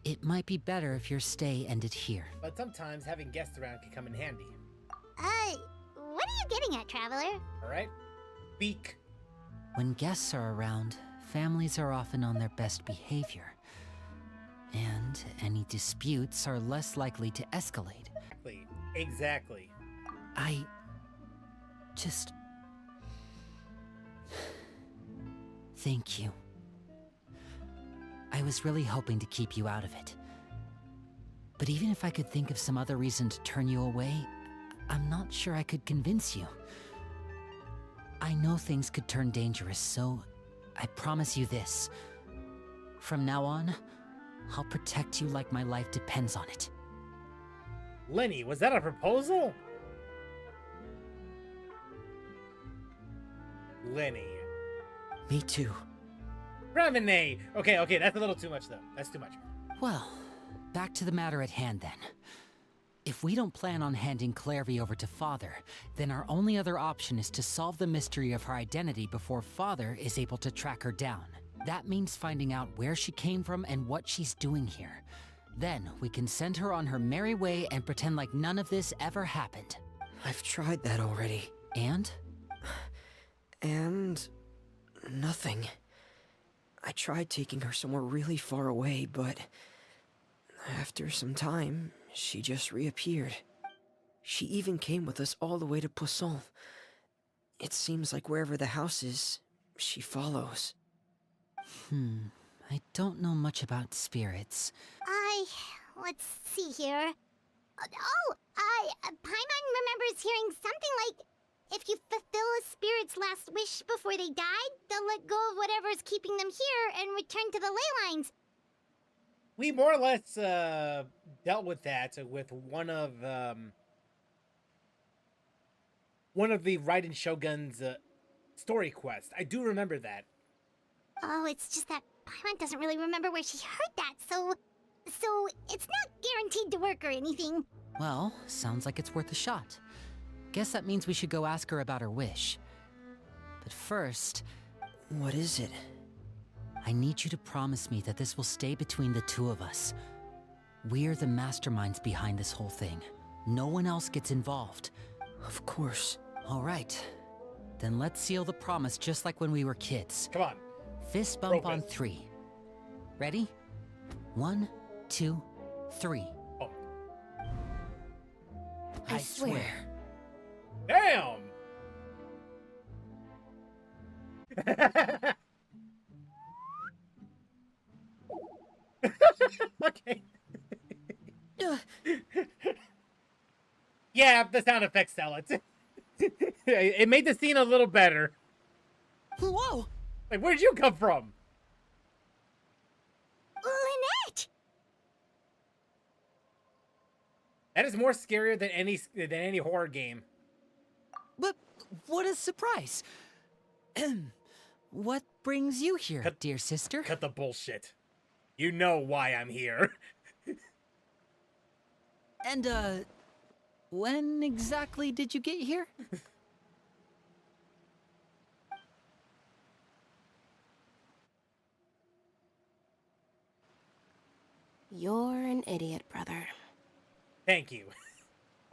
it might be better if your stay ended here. but sometimes having guests around can come in handy. What are you getting at, Traveler? Alright? Speak. When guests are around, families are often on their best behavior. And any disputes are less likely to escalate. Exactly. I just... Thank you. I was really hoping to keep you out of it. But even if I could think of some other reason to turn you away, I'm not sure I could convince you. I know things could turn dangerous, so I promise you this. From now on, I'll protect you like my life depends on it. Lenny, was that a proposal? Lenny. Me too. Revenue. Okay, that's a little too much, though. That's too much. Well, back to the matter at hand then. If we don't plan on handing Clairvy over to Father, then our only other option is to solve the mystery of her identity before Father is able to track her down. That means finding out where she came from and what she's doing here. Then we can send her on her merry way and pretend like none of this ever happened. I've tried that already. And? And... nothing. I tried taking her somewhere really far away, but... after some time, she just reappeared. She even came with us all the way to Poisson. It seems like wherever the house is, she follows. I don't know much about spirits. Let's see here. Paimon remembers hearing something like, if you fulfill a spirit's last wish before they died, they'll let go of whatever's keeping them here and return to the ley lines. We more or less dealt with that with one of the Raiden Shogun's story quests. I do remember that. Oh, it's just that Paimon doesn't really remember where she heard that, so it's not guaranteed to work or anything. Well, sounds like it's worth a shot. Guess that means we should go ask her about her wish. But first... What is it? I need you to promise me that this will stay between the two of us. We're the masterminds behind this whole thing. No one else gets involved. Of course. All right. Then let's seal the promise just like when we were kids. Come on. Fist bump on 3. Ready? 1, 2, 3. Oh. I swear. Damn! Okay. Yeah, the sound effects sell it. It made the scene a little better. Whoa! Like, where'd you come from? Lynette! That is more scarier than any horror game. But what a surprise! What brings you here, dear sister? Cut the bullshit. You know why I'm here. And, when exactly did you get here? You're an idiot, brother. Thank you.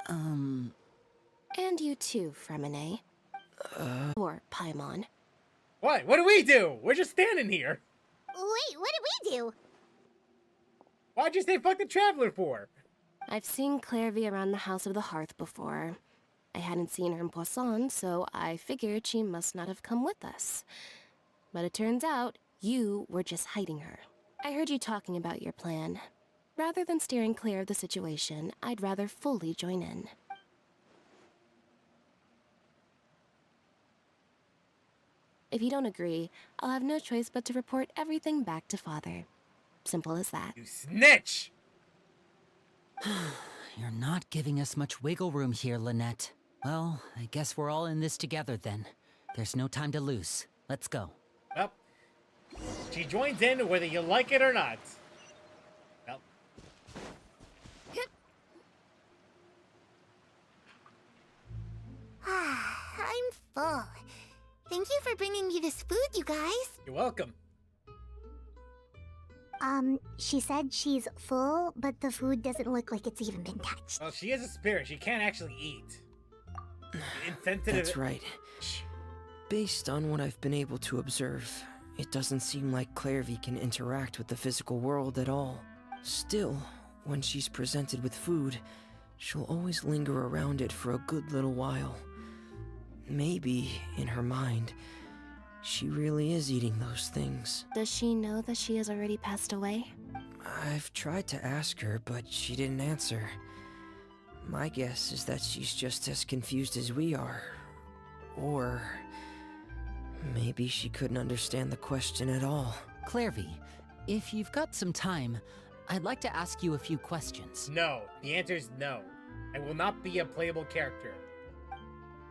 And you too, Fremine. Or Paimon. What? What do we do? We're just standing here. Wait, what did we do? Why'd you say fuck the traveler for? I've seen Clairvy around the House of the Hearth before. I hadn't seen her in Poisson, so I figured she must not have come with us. But it turns out, you were just hiding her. I heard you talking about your plan. Rather than steering clear of the situation, I'd rather fully join in. If you don't agree, I'll have no choice but to report everything back to Father. Simple as that. You snitch! You're not giving us much wiggle room here, Lynette. Well, I guess we're all in this together then. There's no time to lose. Let's go. Well, she joins in whether you like it or not. Well. I'm full. Thank you for bringing me this food, you guys. You're welcome. She said she's full, but the food doesn't look like it's even been touched. Well, she is a spirit. She can't actually eat. Insensitive. That's right. Based on what I've been able to observe, it doesn't seem like Clairvy can interact with the physical world at all. Still, when she's presented with food, she'll always linger around it for a good little while. Maybe, in her mind, she really is eating those things. Does she know that she has already passed away? I've tried to ask her, but she didn't answer. My guess is that she's just as confused as we are. Or... maybe she couldn't understand the question at all. Clairvy, if you've got some time, I'd like to ask you a few questions. No. The answer is no. I will not be a playable character.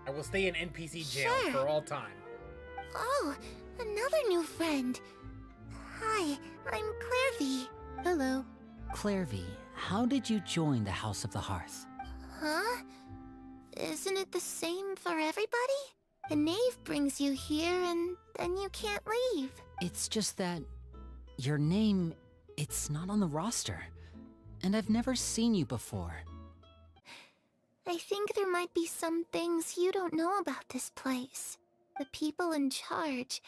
I will stay in NPC jail Sure. for all time. Oh, another new friend. Hi, I'm Clairvy. Hello. Clairvy, how did you join the House of the Hearth? Huh? Isn't it the same for everybody? A knave brings you here and then you can't leave. It's just that your name, it's not on the roster. And I've never seen you before. I think there might be some things you don't know about this place. The people in charge,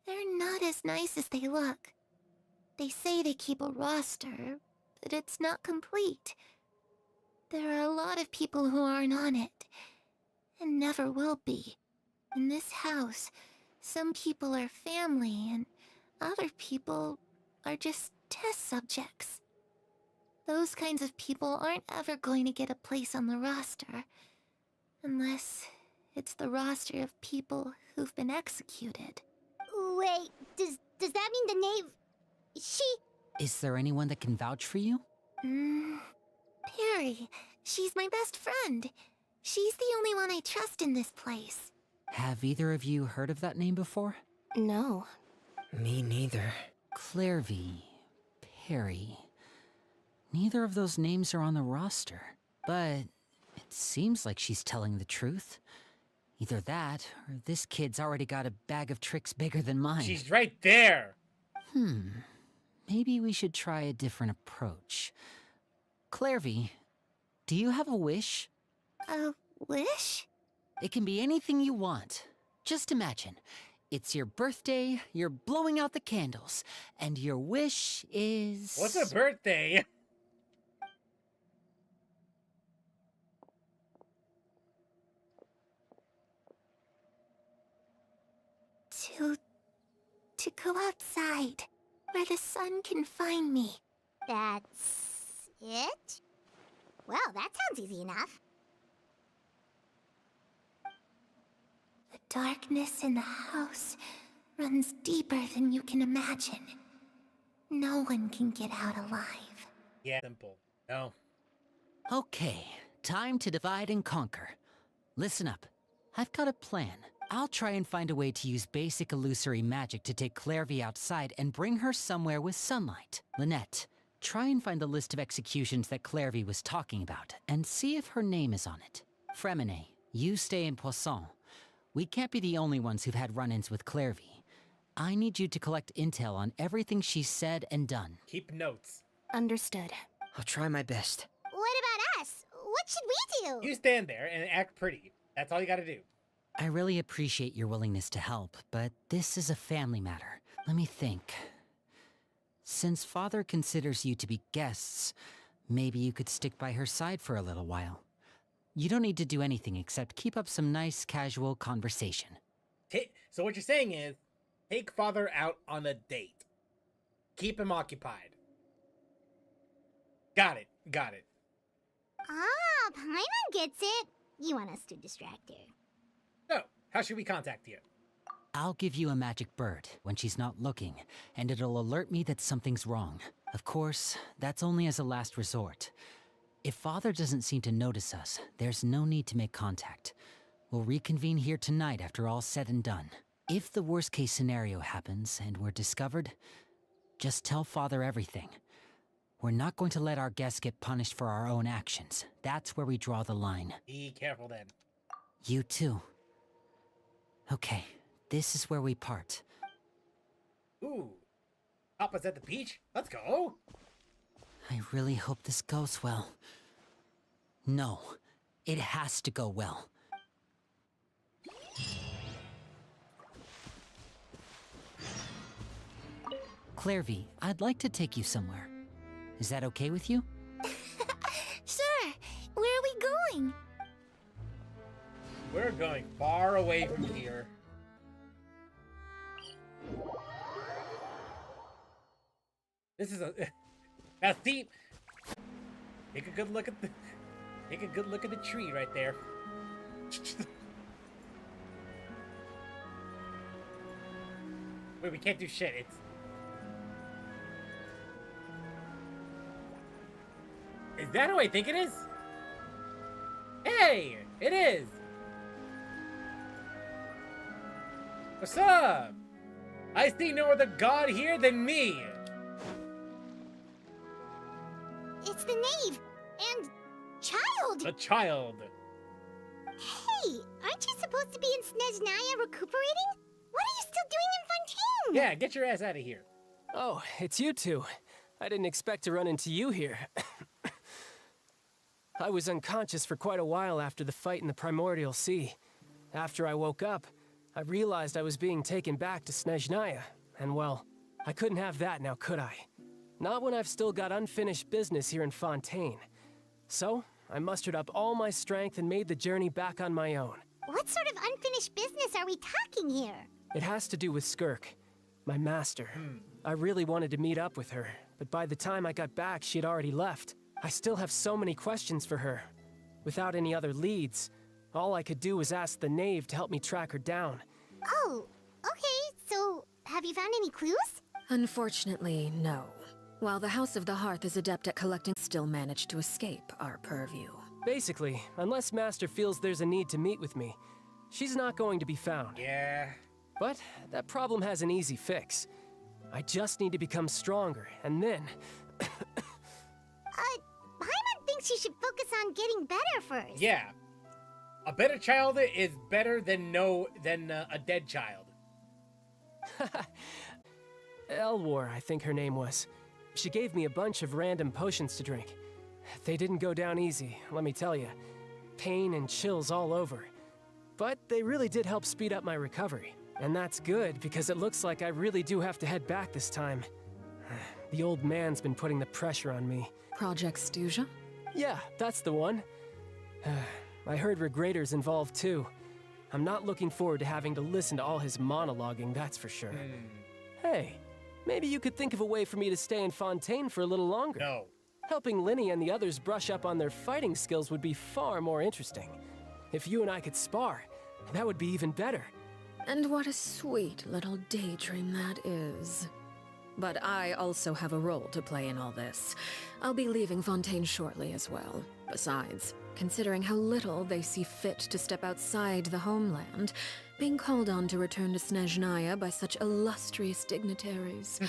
they're not as nice as they look. They say they keep a roster, but it's not complete. There are a lot of people who aren't on it, and never will be. In this house, some people are family, and other people are just test subjects. Those kinds of people aren't ever going to get a place on the roster, unless it's the roster of people who've been executed. Wait, does that mean the knave... Is there anyone that can vouch for you? Perry. She's my best friend. She's the only one I trust in this place. Have either of you heard of that name before? No. Me neither. Clairvy, Perry. Neither of those names are on the roster, but it seems like she's telling the truth. Either that, or this kid's already got a bag of tricks bigger than mine. She's right there. Maybe we should try a different approach. Clairvy, do you have a wish? A wish? It can be anything you want. Just imagine. It's your birthday, you're blowing out the candles, and your wish is... What's a birthday? To go outside, where the sun can find me. That's... it? Well, that sounds easy enough. The darkness in the house runs deeper than you can imagine. No one can get out alive. Yeah, simple. No. Okay, time to divide and conquer. Listen up. I've got a plan. I'll try and find a way to use basic illusory magic to take Clairvy outside and bring her somewhere with sunlight. Lynette, try and find the list of executions that Clairvy was talking about, and see if her name is on it. Fremine, you stay in Poisson. We can't be the only ones who've had run-ins with Clairvy. I need you to collect intel on everything she's said and done. Keep notes. Understood. I'll try my best. What about us? What should we do? You stand there and act pretty. That's all you gotta do. I really appreciate your willingness to help, but this is a family matter. Let me think. Since Father considers you to be guests, maybe you could stick by her side for a little while. You don't need to do anything except keep up some nice, casual conversation. So what you're saying is, take Father out on a date. Keep him occupied. Got it. Got it. Ah, Paimon gets it. You want us to distract her. So, how should we contact you? I'll give you a magic bird when she's not looking, and it'll alert me that something's wrong. Of course, that's only as a last resort. If Father doesn't seem to notice us, there's no need to make contact. We'll reconvene here tonight after all's said and done. If the worst-case scenario happens and we're discovered, just tell Father everything. We're not going to let our guests get punished for our own actions. That's where we draw the line. Be careful then. You too. Okay, this is where we part. Ooh. Papa's at the beach? Let's go. I really hope this goes well. No, it has to go well. Clairvy, I'd like to take you somewhere. Is that okay with you? Sure. Where are we going? We're going far away from here. This is a... Now see... Take a good look at the... Take a good look at the tree right there. Wait, we can't do shit. It's... Is that who I think it is? Hey! It is! What's up? I see no other god here than me! It's the knave and child. The child. Hey, aren't you supposed to be in Snezhnaya recuperating? What are you still doing in Fontaine? Yeah, get your ass out of here. Oh, it's you two. I didn't expect to run into you here. I was unconscious for quite a while after the fight in the Primordial Sea. After I woke up, I realized I was being taken back to Snezhnaya, and well, I couldn't have that now, could I? Not when I've still got unfinished business here in Fontaine. So, I mustered up all my strength and made the journey back on my own. What sort of unfinished business are we talking here? It has to do with Skirk, my master. I really wanted to meet up with her, but by the time I got back, she had already left. I still have so many questions for her. Without any other leads, all I could do was ask the knave to help me track her down. Oh, okay, so have you found any clues? Unfortunately, no. While the House of the Hearth is adept at collecting, still managed to escape our purview. Basically, unless Master feels there's a need to meet with me, she's not going to be found. Yeah. But that problem has an easy fix. I just need to become stronger, and then... Paimon thinks you should focus on getting better first. Yeah. A better child is better than a dead child. Elwar, I think her name was. She gave me a bunch of random potions to drink. They didn't go down easy, let me tell you. Pain and chills all over. But they really did help speed up my recovery. And that's good, because it looks like I really do have to head back this time. The old man's been putting the pressure on me. Project Stuja? Yeah, that's the one. I heard Regrator's involved too. I'm not looking forward to having to listen to all his monologuing, that's for sure. Hey, maybe you could think of a way for me to stay in Fontaine for a little longer. No. Helping Linny and the others brush up on their fighting skills would be far more interesting. If you and I could spar, that would be even better. And what a sweet little daydream that is. But I also have a role to play in all this. I'll be leaving Fontaine shortly as well. Besides, considering how little they see fit to step outside the homeland, being called on to return to Snezhnaya by such illustrious dignitaries.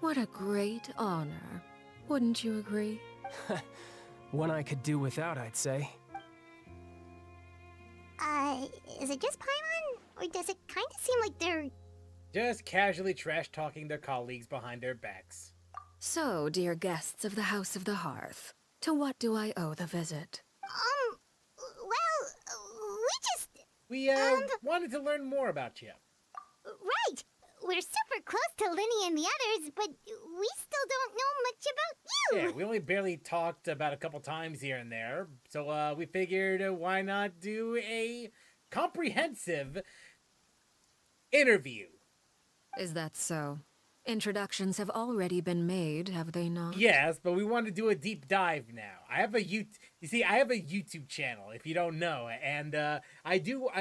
What a great honor. Wouldn't you agree? One I could do without, I'd say. Is it just Paimon? Or does it kind of seem like they're... Just casually trash-talking their colleagues behind their backs. So, dear guests of the House of the Hearth, to what do I owe the visit? Well, We, wanted to learn more about you. Right! We're super close to Linny and the others, but we still don't know much about you! Yeah, we only barely talked about a couple times here and there, so, we figured why not do a comprehensive interview. Is that so? Introductions have already been made, have they not? Yes, but we want to do a deep dive now. I have a YouTube channel, if you don't know, and I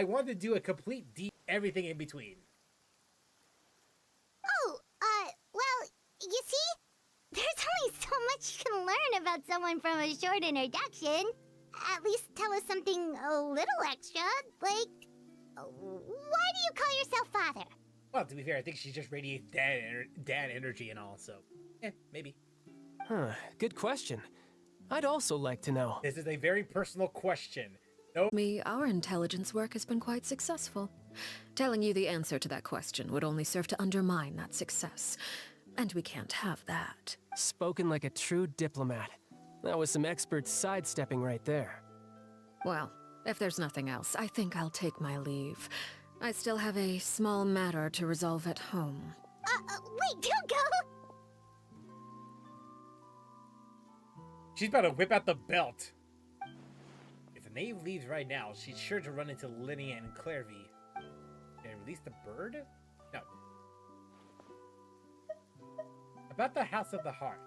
want to do a complete deep everything in between. Oh, well, you see, there's only so much you can learn about someone from a short introduction. At least tell us something a little extra, like, why do you call yourself father? Well, to be fair, I think she just radiates dad energy and all, so, maybe. Huh, good question. I'd also like to know. This is a very personal question. Nope. Our intelligence work has been quite successful. Telling you the answer to that question would only serve to undermine that success. And we can't have that. Spoken like a true diplomat. That was some expert sidestepping right there. Well, if there's nothing else, I think I'll take my leave. I still have a small matter to resolve at home. Wait, don't go! She's about to whip out the belt. If the knave leaves right now, she's sure to run into Linny and Clairvy. Did I release the bird? No. About the House of the Hearth.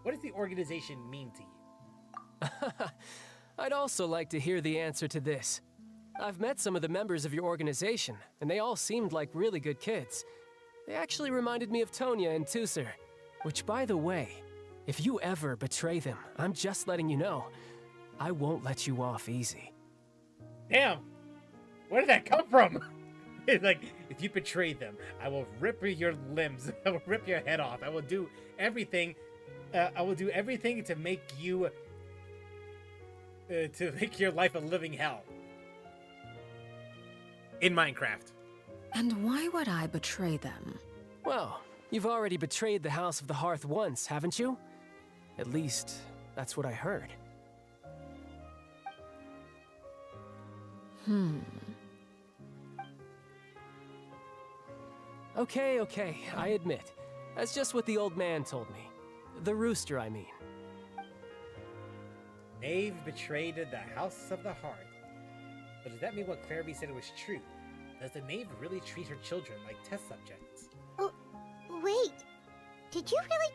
What does the organization mean to you? I'd also like to hear the answer to this. I've met some of the members of your organization, and they all seemed like really good kids. They actually reminded me of Tonya and Tusser, which, by the way, if you ever betray them, I'm just letting you know, I won't let you off easy. Damn, where did that come from? It's like, if you betray them, I will rip your limbs. I will rip your head off. I will do everything. I will do everything to make you, to make your life a living hell. In Minecraft. And why would I betray them? Well, you've already betrayed the House of the Hearth once, haven't you? At least, that's what I heard. Okay, I admit. That's just what the old man told me. The rooster, I mean. Knave betrayed the House of the Hearth. But does that mean what Clarabee said was true? Does the knave really treat her children like test subjects? Oh, wait. Did you really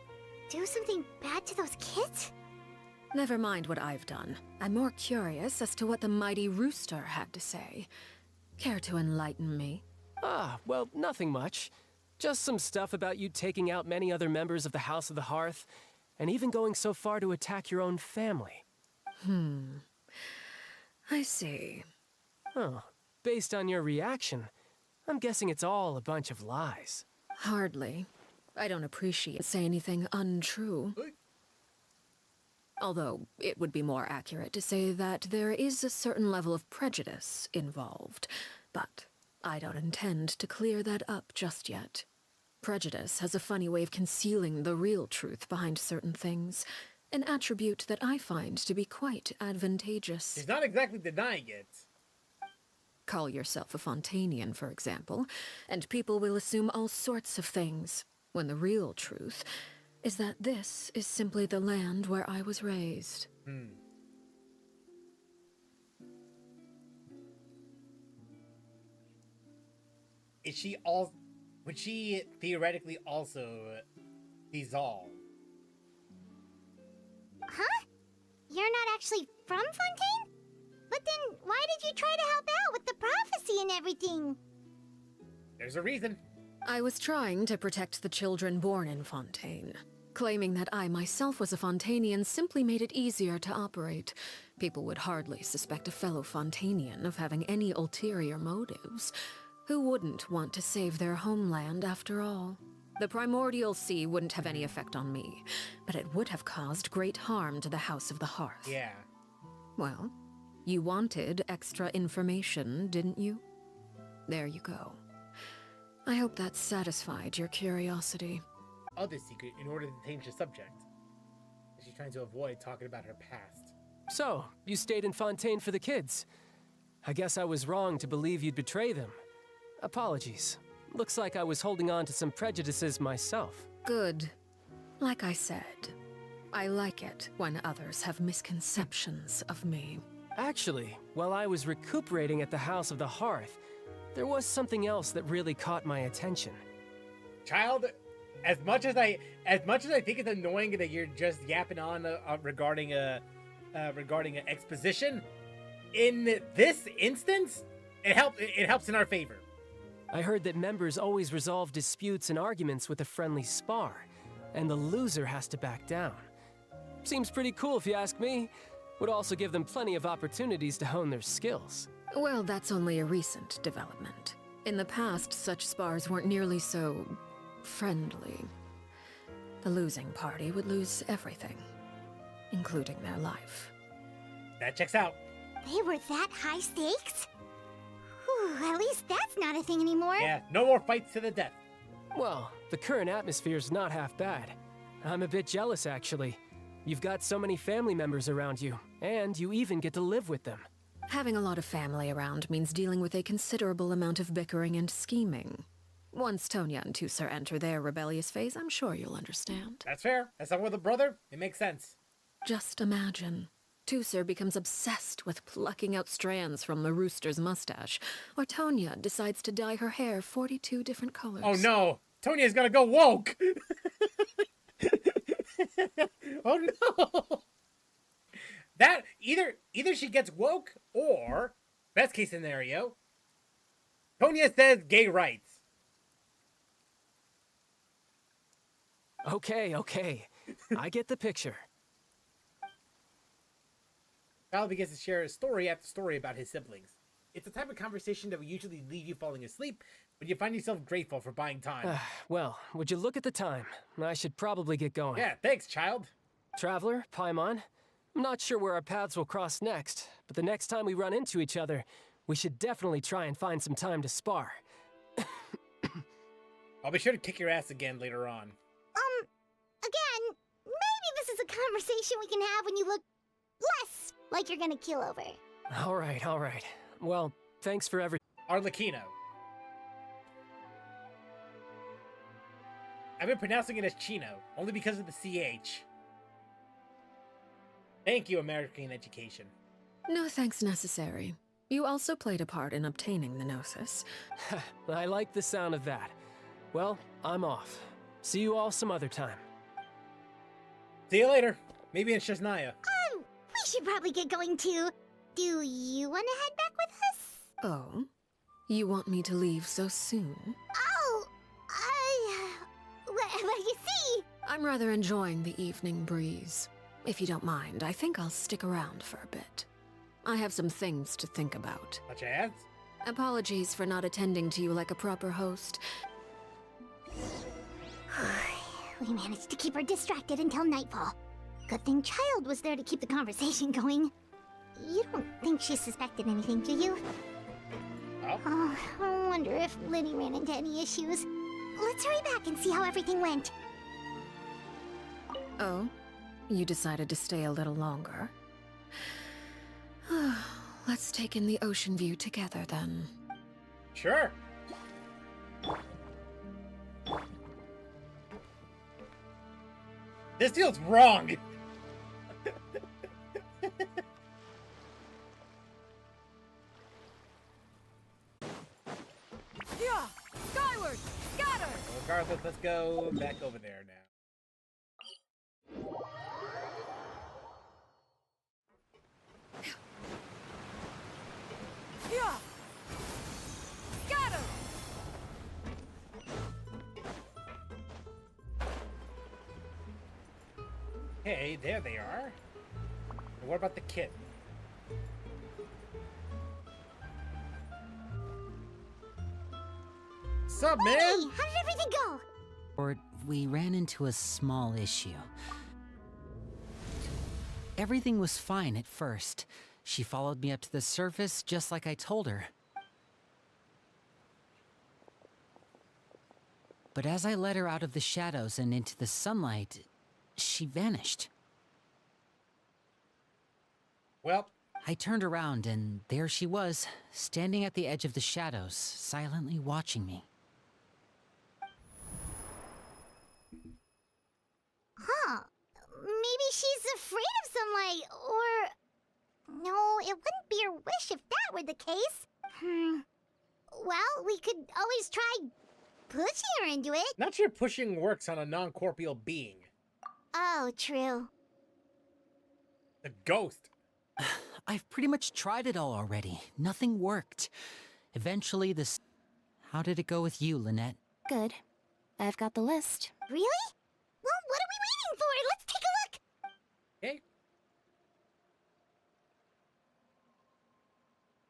do something bad to those kids? Never mind what I've done. I'm more curious as to what the mighty rooster had to say. Care to enlighten me? Ah, well, nothing much. Just some stuff about you taking out many other members of the House of the Hearth, and even going so far to attack your own family. I see. Oh, based on your reaction, I'm guessing it's all a bunch of lies. Hardly. I don't appreciate say anything untrue. Although, it would be more accurate to say that there is a certain level of prejudice involved. But I don't intend to clear that up just yet. Prejudice has a funny way of concealing the real truth behind certain things, an attribute that I find to be quite advantageous. She's not exactly denying it. Call yourself a Fontanian, for example, and people will assume all sorts of things, when the real truth is that this is simply the land where I was raised. Is she all? Would she theoretically also dissolve? Huh? You're not actually from Fontaine? But then, why did you try to help out with the prophecy and everything? There's a reason. I was trying to protect the children born in Fontaine. Claiming that I myself was a Fontanian simply made it easier to operate. People would hardly suspect a fellow Fontanian of having any ulterior motives. Who wouldn't want to save their homeland after all? The primordial sea wouldn't have any effect on me, but it would have caused great harm to the House of the Hearth. Yeah. Well, you wanted extra information, didn't you? There you go. I hope that satisfied your curiosity. Other secret in order to change the subject. She's trying to avoid talking about her past. So, you stayed in Fontaine for the kids. I guess I was wrong to believe you'd betray them. Apologies. Looks like I was holding on to some prejudices myself. Good. Like I said, I like it when others have misconceptions of me. Actually, while I was recuperating at the House of the Hearth, there was something else that really caught my attention. Child, as much as I think it's annoying that you're just yapping on regarding a exposition, in this instance, it helps in our favor. I heard that members always resolve disputes and arguments with a friendly spar, and the loser has to back down. Seems pretty cool if you ask me. Would also give them plenty of opportunities to hone their skills. Well, that's only a recent development. In the past, such spars weren't nearly so friendly. The losing party would lose everything, including their life. That checks out. They were that high stakes? Whew, at least that's not a thing anymore. Yeah, no more fights to the death. Well, the current atmosphere's not half bad. I'm a bit jealous, actually. You've got so many family members around you, and you even get to live with them. Having a lot of family around means dealing with a considerable amount of bickering and scheming. Once Tonya and Tusar enter their rebellious phase, I'm sure you'll understand. That's fair. As someone with a brother, it makes sense. Just imagine. Tusar becomes obsessed with plucking out strands from the rooster's mustache, or Tonya decides to dye her hair 42 different colors. Oh no! Tonya's gonna go woke! Oh no! That, either she gets woke, or, best case scenario, Tonya says gay rights. Okay. I get the picture. Kyle begins to share story after story about his siblings. It's the type of conversation that would usually leave you falling asleep, but you find yourself grateful for buying time. Well, would you look at the time? I should probably get going. Yeah, thanks, child. Traveler, Paimon, I'm not sure where our paths will cross next, but the next time we run into each other, we should definitely try and find some time to spar. I'll be sure to kick your ass again later on. Again, maybe this is a conversation we can have when you look less like you're gonna keel over. All right. Well, thanks for everything. Arlecchino. I've been pronouncing it as Chino, only because of the CH. Thank you, American education. No thanks necessary. You also played a part in obtaining the Gnosis. I like the sound of that. Well, I'm off. See you all some other time. See you later. Maybe in Shesnaya. We should probably get going too. Do you want to head back with us? Oh? You want me to leave so soon? Oh, well, you see... I'm rather enjoying the evening breeze. If you don't mind, I think I'll stick around for a bit. I have some things to think about. Such as? Apologies for not attending to you like a proper host. We managed to keep her distracted until nightfall. Good thing Child was there to keep the conversation going. You don't think she suspected anything, do you? Oh? I wonder if Liddy ran into any issues. Let's hurry back and see how everything went. Oh? You decided to stay a little longer? Let's take in the ocean view together, then. Sure. This feels wrong. Yeah! Skyward! Scatter! Regardless, let's go back over there now. Yeah! Scatter! Hey, there they are. And what about the kid? Sup, man? Hey, how did everything go? Or we ran into a small issue. Everything was fine at first. She followed me up to the surface just like I told her. But as I led her out of the shadows and into the sunlight, she vanished. Well, I turned around and there she was, standing at the edge of the shadows, silently watching me. Huh. Maybe she's afraid of sunlight, or... No, it wouldn't be her wish if that were the case. Well, we could always try pushing her into it. not sure pushing works on a non-corporeal being. Oh, true. The ghost. I've pretty much tried it all already. Nothing worked. Eventually, this... How did it go with you, Lynette? Good. I've got the list. Really? Well, what are we waiting for? Let's take a look! Okay.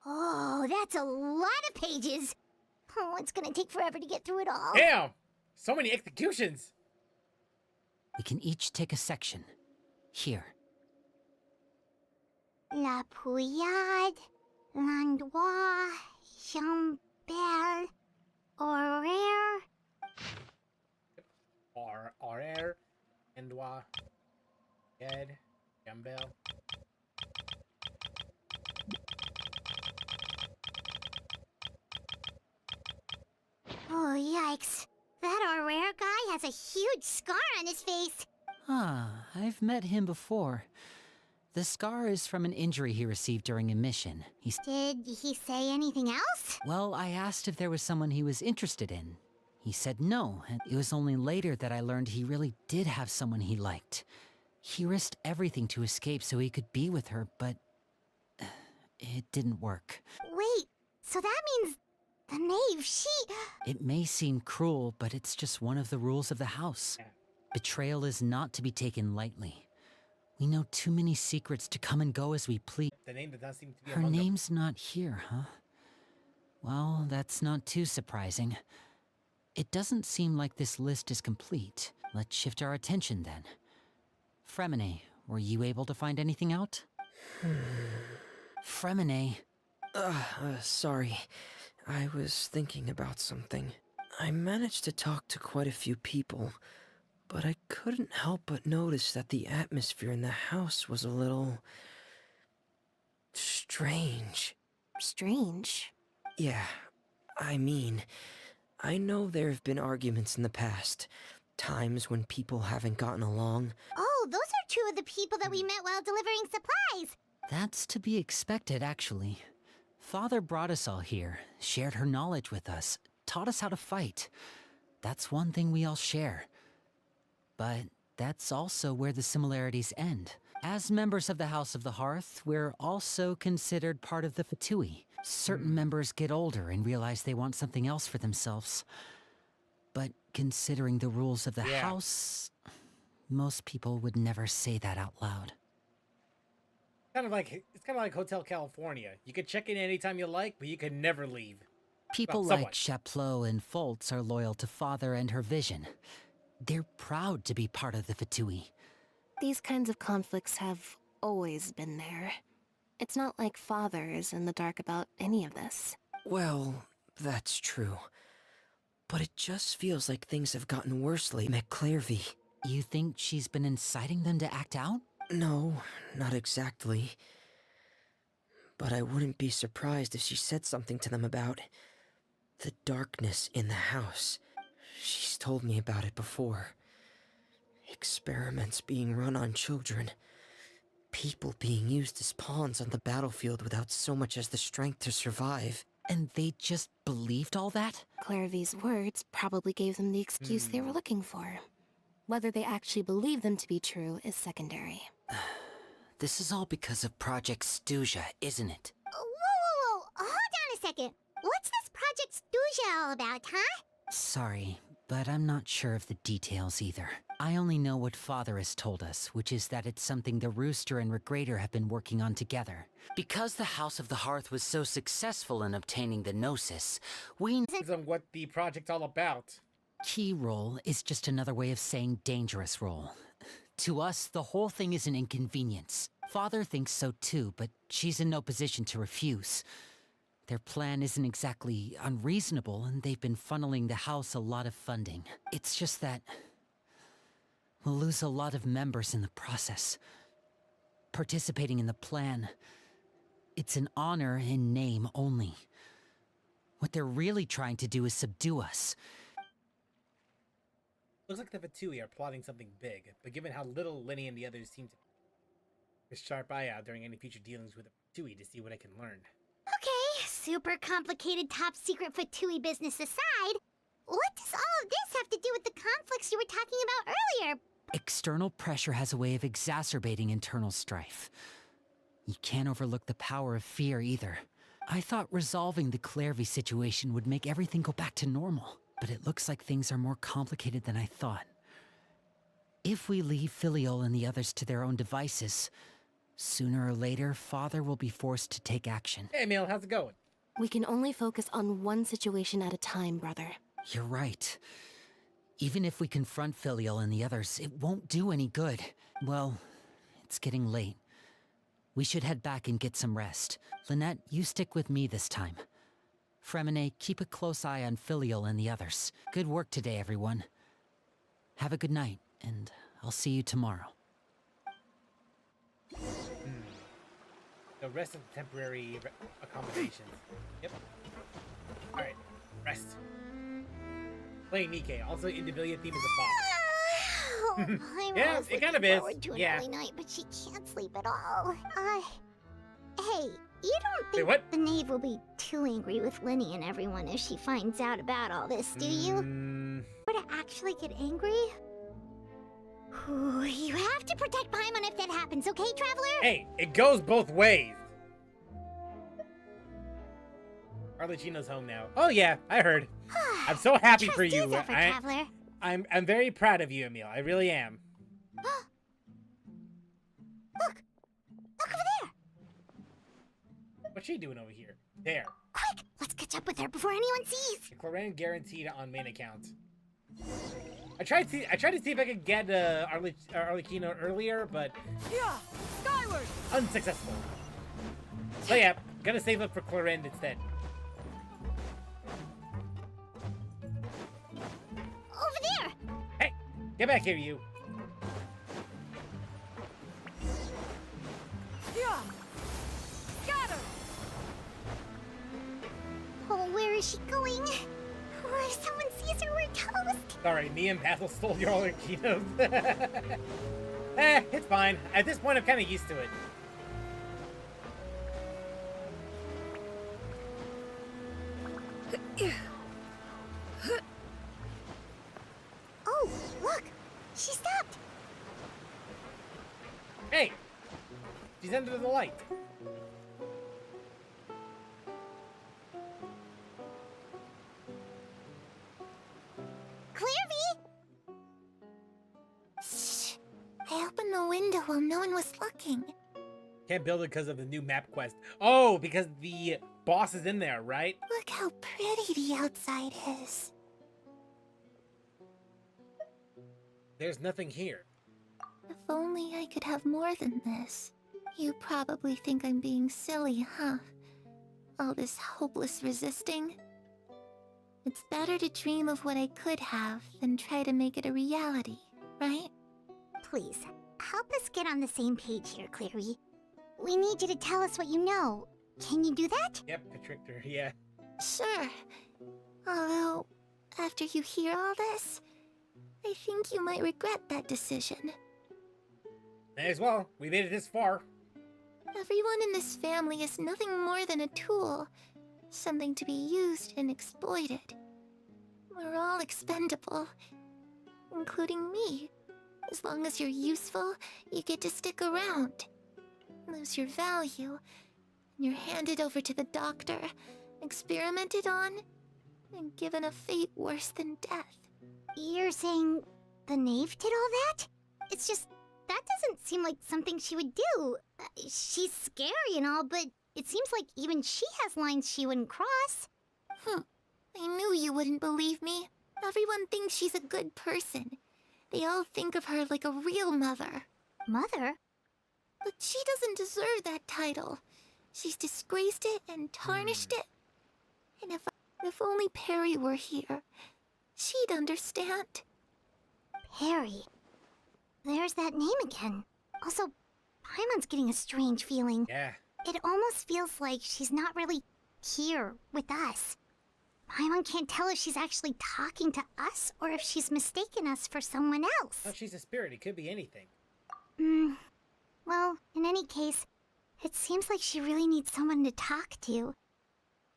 Oh, that's a lot of pages. Oh, it's gonna take forever to get through it all. Damn! So many executions! We can each take a section. Here. La Pouillade, L'Endroit, Chambel, Horaire. Air, Endwa, Ed, Gambel. Oh, yikes. That Horaire guy has a huge scar on his face. Ah, I've met him before. The scar is from an injury he received during a mission. Did he say anything else? Well, I asked if there was someone he was interested in. He said no, and it was only later that I learned he really did have someone he liked. He risked everything to escape so he could be with her, but... it didn't work. Wait, so that means the knave, she... It may seem cruel, but it's just one of the rules of the house. Betrayal is not to be taken lightly. We know too many secrets to come and go as we please. The name does not seem to be Her among them. name's not here, huh? Well, that's not too surprising. It doesn't seem like this list is complete. Let's shift our attention then. Fremine, were you able to find anything out? Fremine. Sorry. I was thinking about something. I managed to talk to quite a few people, but I couldn't help but notice that the atmosphere in the house was a little... strange. Strange. Yeah, I mean, I know there have been arguments in the past, times when people haven't gotten along. Oh, those are two of the people that we met while delivering supplies. That's to be expected, actually. Father brought us all here, shared her knowledge with us, taught us how to fight. That's one thing we all share. But that's also where the similarities end. As members of the House of the Hearth, we're also considered part of the Fatui. Certain members get older and realize they want something else for themselves. But considering the rules of the house, most people would never say that out loud. It's kind of like Hotel California. You can check in anytime you like, but you can never leave. People like Chaplot and Foltz are loyal to Father and her vision. They're proud to be part of the Fatui. These kinds of conflicts have always been there. It's not like Father is in the dark about any of this. Well, that's true. But it just feels like things have gotten worse lately at Clairvy. You think she's been inciting them to act out? No, not exactly. But I wouldn't be surprised if she said something to them about the darkness in the house. She's told me about it before. Experiments being run on children. People being used as pawns on the battlefield without so much as the strength to survive. And they just believed all that? Clairvy's words probably gave them the excuse they were looking for. Whether they actually believe them to be true is secondary. This is all because of Project Stuja, isn't it? Whoa. Hold on a second. What's this Project Stuja all about, huh? Sorry, but I'm not sure of the details either. I only know what Father has told us, which is that it's something the Rooster and Regrader have been working on together. Because the House of the Hearth was so successful in obtaining the Gnosis, we know what the project's all about. Key role is just another way of saying dangerous role. To us, the whole thing is an inconvenience. Father thinks so too, but she's in no position to refuse. Their plan isn't exactly unreasonable, and they've been funneling the house a lot of funding. It's just that we'll lose a lot of members in the process. Participating in the plan, it's an honor in name only. What they're really trying to do is subdue us. Looks like the Fatui are plotting something big, but given how little Lenny and the others seem to keep a sharp eye out during any future dealings with the Fatui to see what I can learn. Okay, super complicated top secret Fatui business aside, what does all of this have to do with the conflicts you were talking about earlier? External pressure has a way of exacerbating internal strife. You can't overlook the power of fear either. I thought resolving the Clairvy situation would make everything go back to normal, but it looks like things are more complicated than I thought. If we leave Filiol and the others to their own devices, sooner or later, Father will be forced to take action. Hey, Emil, how's it going? We can only focus on one situation at a time, brother. You're right. Even if we confront Filiol and the others, it won't do any good. Well, it's getting late. We should head back and get some rest. Lynette, you stick with me this time. Fremine, keep a close eye on Filiol and the others. Good work today, everyone. Have a good night, and I'll see you tomorrow. The rest of the temporary accommodations. Yep. Alright, rest. Playing Nikke, also Indivilia theme is a bop. I'm Yeah, always it kind looking of is. forward to an Yeah. early night, but she can't sleep at all. Hey, you don't think what? the knave will be too angry with Lenny and everyone if she finds out about all this, do you? Or to actually get angry? Ooh, you have to protect Paimon if that happens, okay, Traveler? Hey, it goes both ways. Arlecchino's home now. Oh yeah, I heard. I'm so happy for you. Trustees effort, Traveler. I'm very proud of you, Emil. I really am. Look over there. What's she doing over here? There. Quick, let's catch up with her before anyone sees. Claren guaranteed on main account. I tried to see if I could get Arlecchino earlier, but Yeah, skyward. unsuccessful. So yeah, gonna save up for Claren instead. Over there! Hey, get back here, you. Yeah, scatter. Oh, where is she going? Oh, if someone sees her, we're toast. Sorry, me and Basil stole your Arlecchino. It's fine. At this point, I'm kind of used to it. Oh, look! She stopped! Hey, she's under the light. Clairvy! Shh! I opened the window while no one was looking. Can't build it because of the new map quest. Oh, because the boss is in there, right? Look how pretty the outside is. There's nothing here. If only I could have more than this. You probably think I'm being silly, huh? All this hopeless resisting? It's better to dream of what I could have than try to make it a reality, right? Please, help us get on the same page here, Clary. We need you to tell us what you know. Can you do that? Yep, I tricked her, yeah. Sure. Although, after you hear all this, I think you might regret that decision. May as well. We made it this far. Everyone in this family is nothing more than a tool. Something to be used and exploited. We're all expendable. Including me. As long as you're useful, you get to stick around. Lose your value, and you're handed over to the doctor, experimented on, and given a fate worse than death. You're saying the knave did all that? It's just, that doesn't seem like something she would do. She's scary and all, but it seems like even she has lines she wouldn't cross. I knew you wouldn't believe me. Everyone thinks she's a good person. They all think of her like a real mother. Mother? But she doesn't deserve that title. She's disgraced it and tarnished it. And if only Perry were here, she'd understand. Perry. There's that name again. Also, Paimon's getting a strange feeling. Yeah. It almost feels like she's not really here with us. Paimon can't tell if she's actually talking to us or if she's mistaken us for someone else. Oh, she's a spirit. It could be anything. Well, in any case, it seems like she really needs someone to talk to.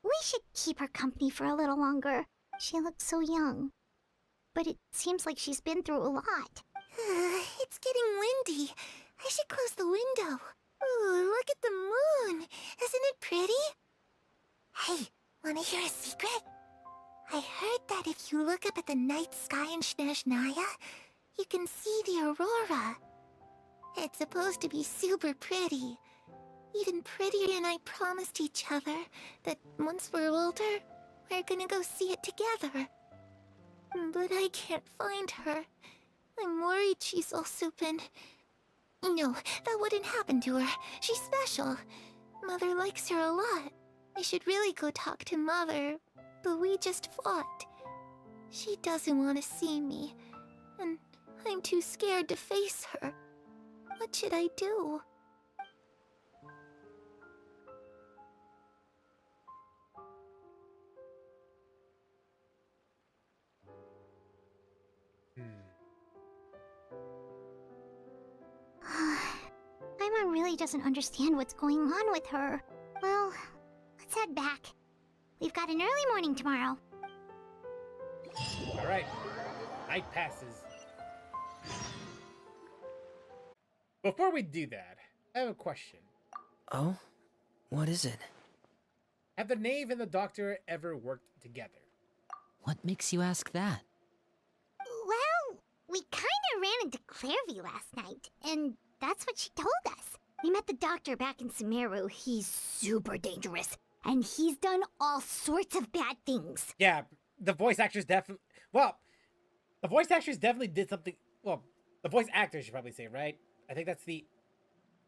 We should keep her company for a little longer. She looks so young. But it seems like she's been through a lot. It's getting windy. I should close the window. Ooh, look at the moon. Isn't it pretty? Hey, wanna hear a secret? I heard that if you look up at the night sky in Snezhnaya, you can see the aurora. It's supposed to be super pretty. Even prettier than I promised each other that once we're older, we're gonna go see it together. But I can't find her. I'm worried she's also been... No, that wouldn't happen to her. She's special. Mother likes her a lot. I should really go talk to Mother, but we just fought. She doesn't want to see me, and I'm too scared to face her. What should I do? Paimon really doesn't understand what's going on with her. Well, let's head back. We've got an early morning tomorrow. Alright. Night passes. Before we do that, I have a question. Oh? What is it? Have the knave and the doctor ever worked together? What makes you ask that? Well, we kinda ran into Clairvy last night, and that's what she told us. We met the doctor back in Sumeru. He's super dangerous. and he's done all sorts of bad things. Yeah, the voice actors definitely. Well, the voice actors definitely did something. Well, the voice actors should probably say, right? I think that's the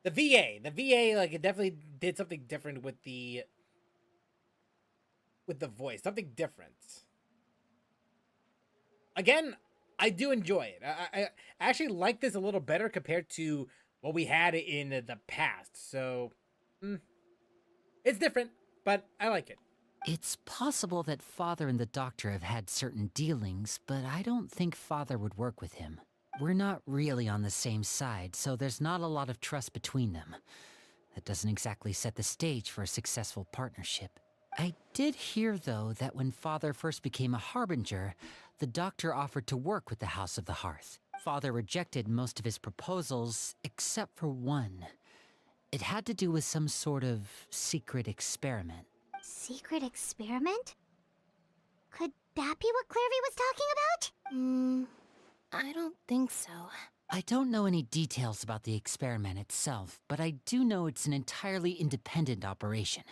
VA. The VA, like, it definitely did something different with the voice. Something different. Again, I do enjoy it. I actually like this a little better compared to what we had in the past. So, it's different, but I like it. It's possible that Father and the Doctor have had certain dealings, but I don't think Father would work with him. We're not really on the same side, so there's not a lot of trust between them. That doesn't exactly set the stage for a successful partnership. I did hear, though, that when Father first became a Harbinger, the Doctor offered to work with the House of the Hearth. Father rejected most of his proposals, except for one. It had to do with some sort of secret experiment. Secret experiment? Could that be what Clairvy was talking about? I don't think so. I don't know any details about the experiment itself, but I do know it's an entirely independent operation.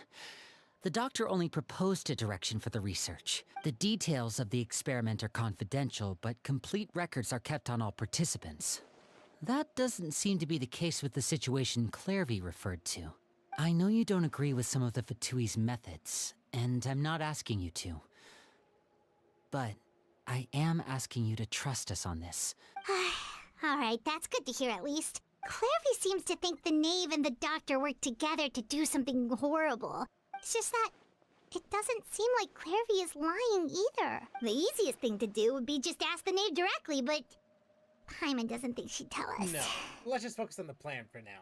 The Doctor only proposed a direction for the research. The details of the experiment are confidential, but complete records are kept on all participants. That doesn't seem to be the case with the situation Clairvy referred to. I know you don't agree with some of the Fatui's methods, and I'm not asking you to. But I am asking you to trust us on this. Alright, that's good to hear at least. Clairvy seems to think the Knave and the Doctor worked together to do something horrible. It's just that it doesn't seem like Clairvy is lying either. The easiest thing to do would be just ask the Knave directly, but Paimon doesn't think she'd tell us. No, let's just focus on the plan for now.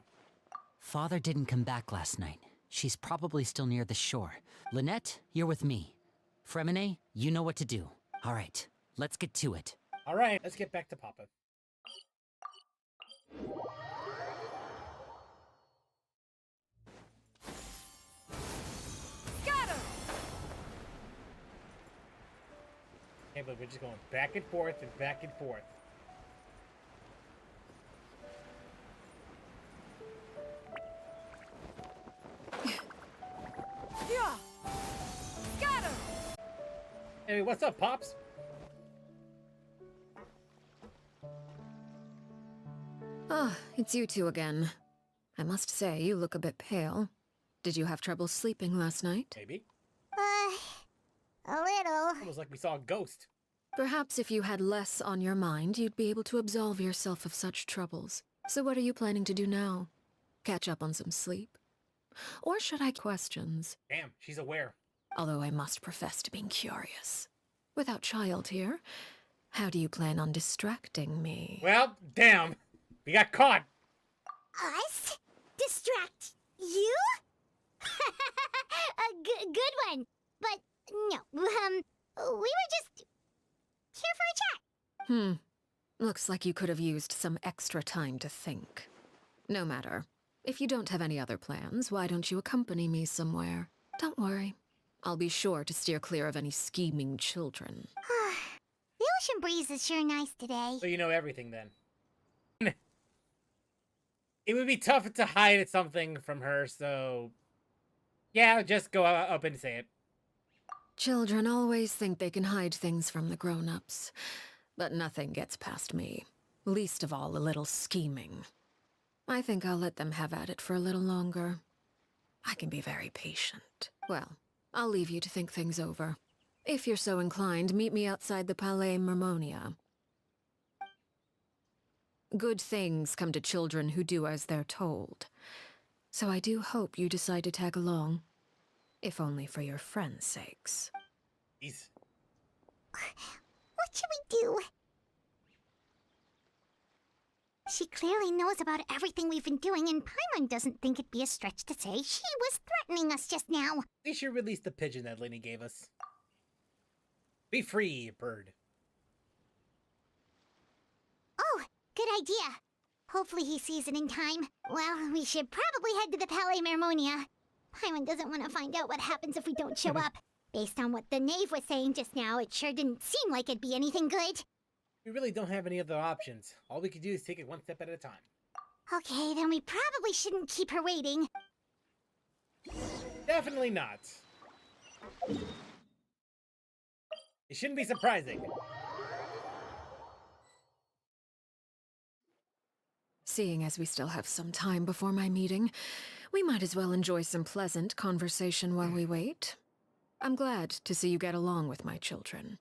Father didn't come back last night. She's probably still near the shore. Lynette, you're with me. Fremine, you know what to do. All right, let's get to it. All right, let's get back to Papa. Okay, but we're just going back and forth and back and forth. Hey, what's up, Pops? Ah, it's you two again. I must say, you look a bit pale. Did you have trouble sleeping last night? Maybe. A little. Almost like we saw a ghost. Perhaps if you had less on your mind, you'd be able to absolve yourself of such troubles. So what are you planning to do now? Catch up on some sleep? Or should I questions? Damn, she's aware. Although I must profess to being curious. Without child here, how do you plan on distracting me? Well, damn. We got caught. Us? Distract you? Good one. But no, we were just here for a chat. Looks like you could have used some extra time to think. No matter. If you don't have any other plans, why don't you accompany me somewhere? Don't worry. I'll be sure to steer clear of any scheming children. The ocean breeze is sure nice today. So you know everything then. It would be tough to hide something from her, so yeah, just go up and say it. Children always think they can hide things from the grown-ups. But nothing gets past me. Least of all a little scheming. I think I'll let them have at it for a little longer. I can be very patient. Well, I'll leave you to think things over. If you're so inclined, meet me outside the Palais Mermonia. Good things come to children who do as they're told. So I do hope you decide to tag along. If only for your friends' sakes. Jeez. What should we do? She clearly knows about everything we've been doing, and Paimon doesn't think it'd be a stretch to say she was threatening us just now. They should release the pigeon that Lenny gave us. Be free, bird. Oh, good idea. Hopefully he sees it in time. Well, we should probably head to the Palais Mermonia. Paimon doesn't want to find out what happens if we don't show up. Based on what the Knave was saying just now, it sure didn't seem like it'd be anything good. We really don't have any other options. All we can do is take it one step at a time. Okay, then we probably shouldn't keep her waiting. Definitely not. It shouldn't be surprising. Seeing as we still have some time before my meeting, we might as well enjoy some pleasant conversation while we wait. I'm glad to see you get along with my children.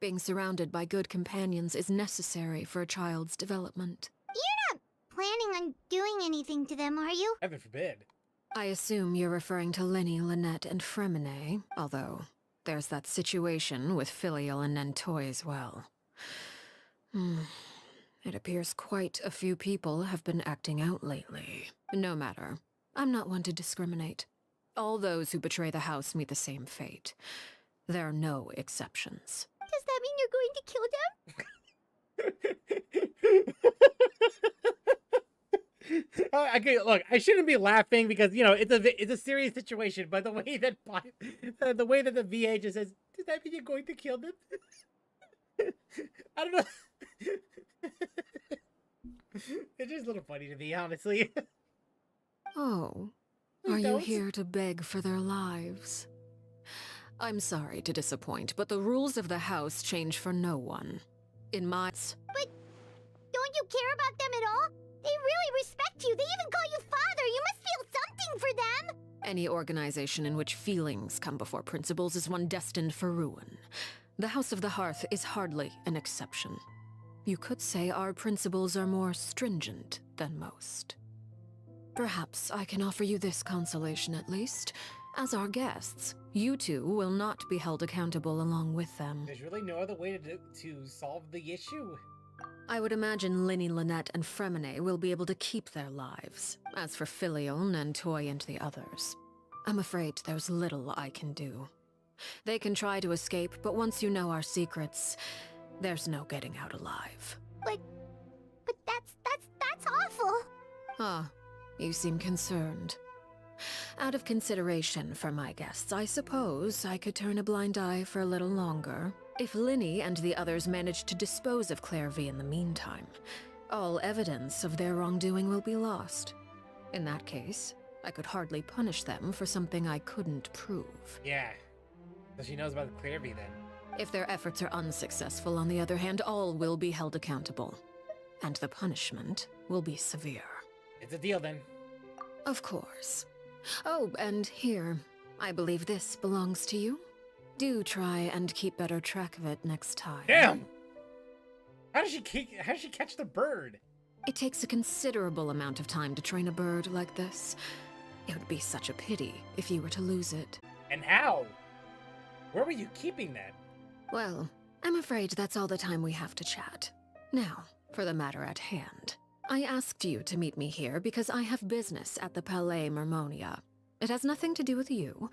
Being surrounded by good companions is necessary for a child's development. You're not planning on doing anything to them, are you? Heaven forbid. I assume you're referring to Lenny, Lynette, and Fremine, although there's that situation with Filial and Nentoy as well. It appears quite a few people have been acting out lately. No matter. I'm not one to discriminate. All those who betray the house meet the same fate. There are no exceptions. Does that mean you're going to kill them? Okay, look, I shouldn't be laughing because it's a serious situation. But the way that the VA just says, "Does that mean you're going to kill them?" I don't know. It's just a little funny to me, honestly. Oh, are you here to beg for their lives? I'm sorry to disappoint, but the rules of the house change for no one. In my... But don't you care about them at all? They really respect you. They even call you father. You must feel something for them. Any organization in which feelings come before principles is one destined for ruin. The House of the Hearth is hardly an exception. You could say our principles are more stringent than most. Perhaps I can offer you this consolation at least. As our guests, you two will not be held accountable along with them. There's really no other way to solve the issue. I would imagine Linny, Lynette, and Fremine will be able to keep their lives. As for Filial, Nentoy, and the others, I'm afraid there's little I can do. They can try to escape, but once you know our secrets, there's no getting out alive. But that's awful. Ah, you seem concerned. Out of consideration for my guests, I suppose I could turn a blind eye for a little longer. If Linny and the others manage to dispose of Clairvy in the meantime, all evidence of their wrongdoing will be lost. In that case, I could hardly punish them for something I couldn't prove. Yeah. So she knows about the Clairvy then. If their efforts are unsuccessful, on the other hand, all will be held accountable. And the punishment will be severe. It's a deal then. Of course. Oh, and here, I believe this belongs to you. Do try and keep better track of it next time. Damn! How does she catch the bird? It takes a considerable amount of time to train a bird like this. It would be such a pity if you were to lose it. And how? Where were you keeping that? Well, I'm afraid that's all the time we have to chat. Now, for the matter at hand. I asked you to meet me here because I have business at the Palais Mermonia. It has nothing to do with you,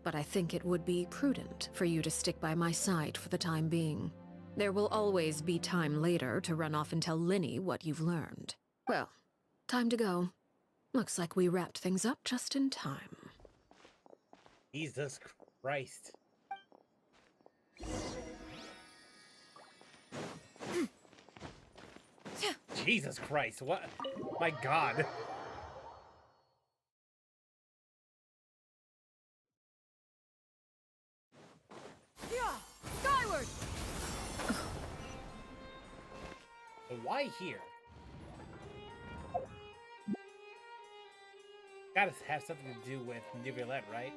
but I think it would be prudent for you to stick by my side for the time being. There will always be time later to run off and tell Linny what you've learned. Well, time to go. Looks like we wrapped things up just in time. Jesus Christ. Jesus Christ, what? My God. Skyward! But why here? Gotta have something to do with Nicolette, right?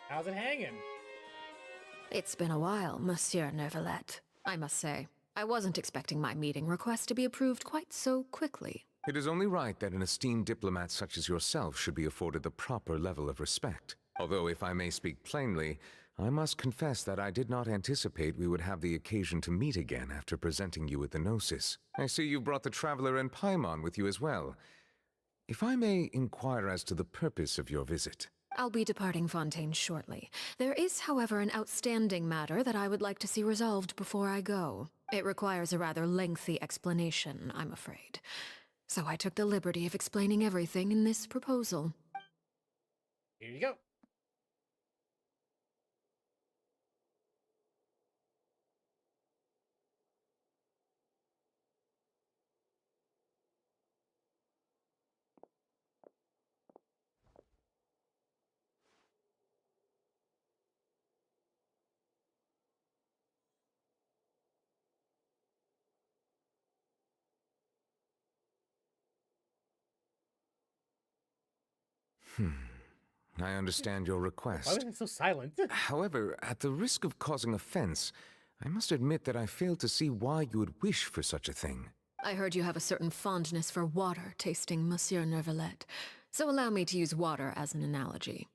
How's it hanging? It's been a while, Monsieur Neuvillette, I must say. I wasn't expecting my meeting request to be approved quite so quickly. It is only right that an esteemed diplomat such as yourself should be afforded the proper level of respect. Although, if I may speak plainly, I must confess that I did not anticipate we would have the occasion to meet again after presenting you with the Gnosis. I see you brought the Traveler and Paimon with you as well. If I may inquire as to the purpose of your visit. I'll be departing Fontaine shortly. There is, however, an outstanding matter that I would like to see resolved before I go. It requires a rather lengthy explanation, I'm afraid. So I took the liberty of explaining everything in this proposal. Here you go. I understand your Why request. was it so silent? However, at the risk of causing offense, I must admit that I fail to see why you would wish for such a thing. I heard you have a certain fondness for water tasting, Monsieur Nervalet, so allow me to use water as an analogy.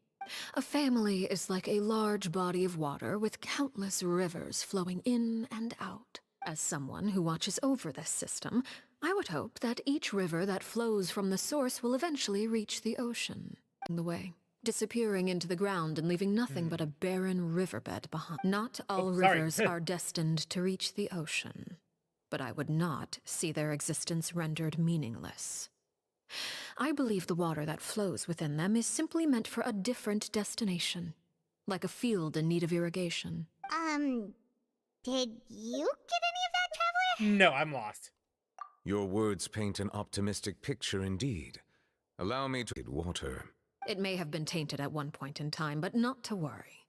A family is like a large body of water with countless rivers flowing in and out. As someone who watches over this system, I would hope that each river that flows from the source will eventually reach the ocean. The way, disappearing into the ground and leaving nothing but a barren riverbed behind. Not all rivers are destined to reach the ocean, but I would not see their existence rendered meaningless. I believe the water that flows within them is simply meant for a different destination, like a field in need of irrigation. Did you get any of that, Traveler? No, I'm lost. Your words paint an optimistic picture indeed. Allow me to get water. It may have been tainted at one point in time, but not to worry.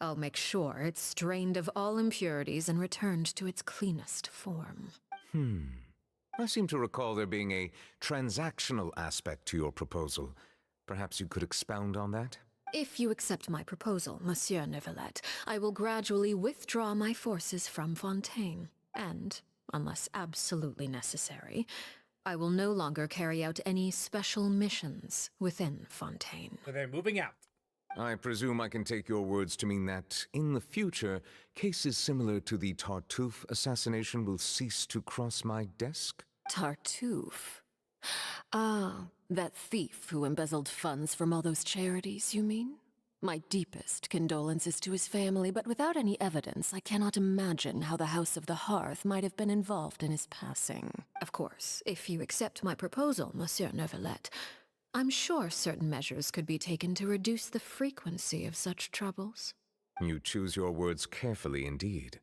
I'll make sure it's strained of all impurities and returned to its cleanest form. I seem to recall there being a transactional aspect to your proposal. Perhaps you could expound on that? If you accept my proposal, Monsieur Nervalet, I will gradually withdraw my forces from Fontaine, and, unless absolutely necessary, I will no longer carry out any special missions within Fontaine. So they're moving out. I presume I can take your words to mean that, in the future, cases similar to the Tartuffe assassination will cease to cross my desk? Tartuffe? Ah, that thief who embezzled funds from all those charities, you mean? My deepest condolences to his family, but without any evidence, I cannot imagine how the House of the Hearth might have been involved in his passing. Of course, if you accept my proposal, Monsieur Nervalet, I'm sure certain measures could be taken to reduce the frequency of such troubles. You choose your words carefully indeed.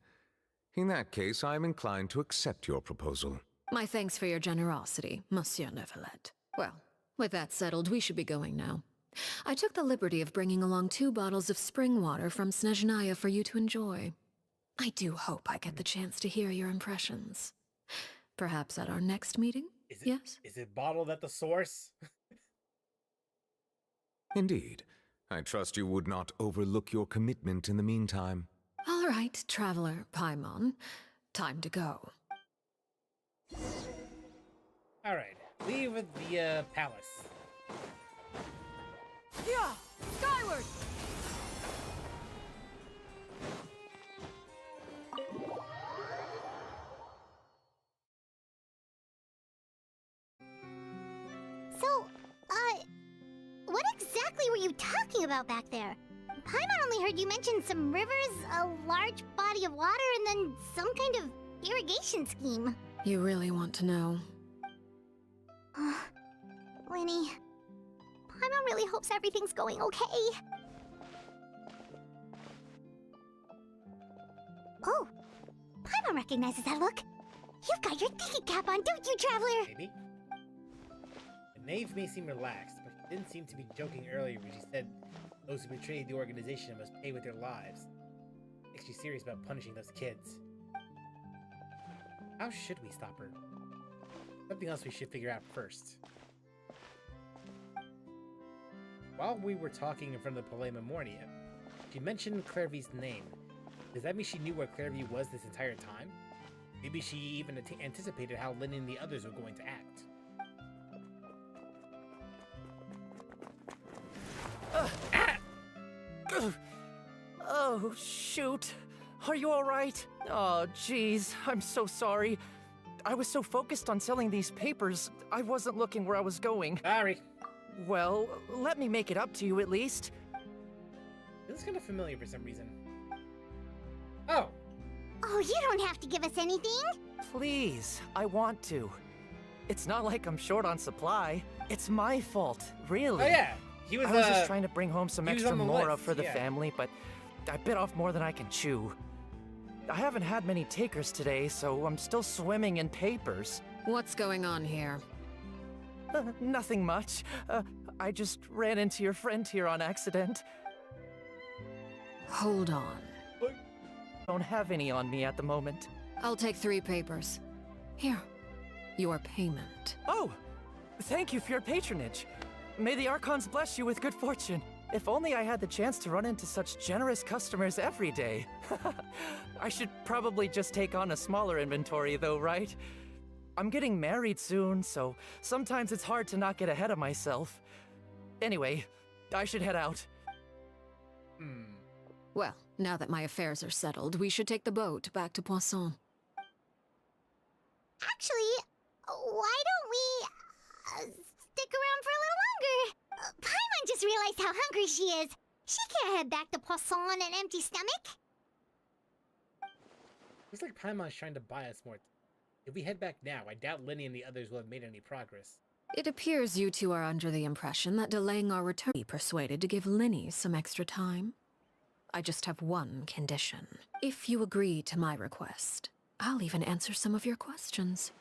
In that case, I am inclined to accept your proposal. My thanks for your generosity, Monsieur Nervalet. Well, with that settled, we should be going now. I took the liberty of bringing along 2 bottles of spring water from Snezhnaya for you to enjoy. I do hope I get the chance to hear your impressions. Perhaps at our next meeting? Yes? Is it bottled at the source? Indeed. I trust you would not overlook your commitment in the meantime. All right, Traveler Paimon. Time to go. All right, leave the palace. Yeah! Skyward! So, what exactly were you talking about back there? Paimon only heard you mention some rivers, a large body of water, and then some kind of irrigation scheme. You really want to know? Winnie, Paimon really hopes everything's going okay. Oh, Paimon recognizes that look. You've got your thinking cap on, don't you, Traveler? Maybe. The knave may seem relaxed, but she didn't seem to be joking earlier when she said those who betrayed the organization must pay with their lives. Makes you serious about punishing those kids. How should we stop her? Something else we should figure out first. While we were talking in front of the Palais Memornia, she mentioned Clairvy's name. Does that mean she knew where Clairvy was this entire time? Maybe she even anticipated how Lynn and the others were going to act. Oh, shoot. Are you alright? Oh, jeez. I'm so sorry. I was so focused on selling these papers, I wasn't looking where I was going. Sorry. Well, let me make it up to you at least. This is kind of familiar for some reason. Oh. Oh, you don't have to give us anything. Please, I want to. It's not like I'm short on supply. It's my fault, really. Oh yeah, he was. I was just trying to bring home some he was extra on the mora list, for the yeah. family, but I bit off more than I can chew. I haven't had many takers today, so I'm still swimming in papers. What's going on here? Nothing much. I just ran into your friend here on accident. Hold on. Don't have any on me at the moment. I'll take 3 papers. Here, your payment. Oh, thank you for your patronage. May the Archons bless you with good fortune. If only I had the chance to run into such generous customers every day. I should probably just take on a smaller inventory though, right? I'm getting married soon, so sometimes it's hard to not get ahead of myself. Anyway, I should head out. Well, now that my affairs are settled, we should take the boat back to Poisson. Actually, why don't we stick around for a little longer? Paimon just realized how hungry she is. She can't head back to Poisson on an empty stomach. Looks like Paimon's trying to buy us more. If we head back now, I doubt Lenny and the others will have made any progress. It appears you two are under the impression that delaying our return be persuaded to give Linny some extra time. I just have one condition. If you agree to my request, I'll even answer some of your questions.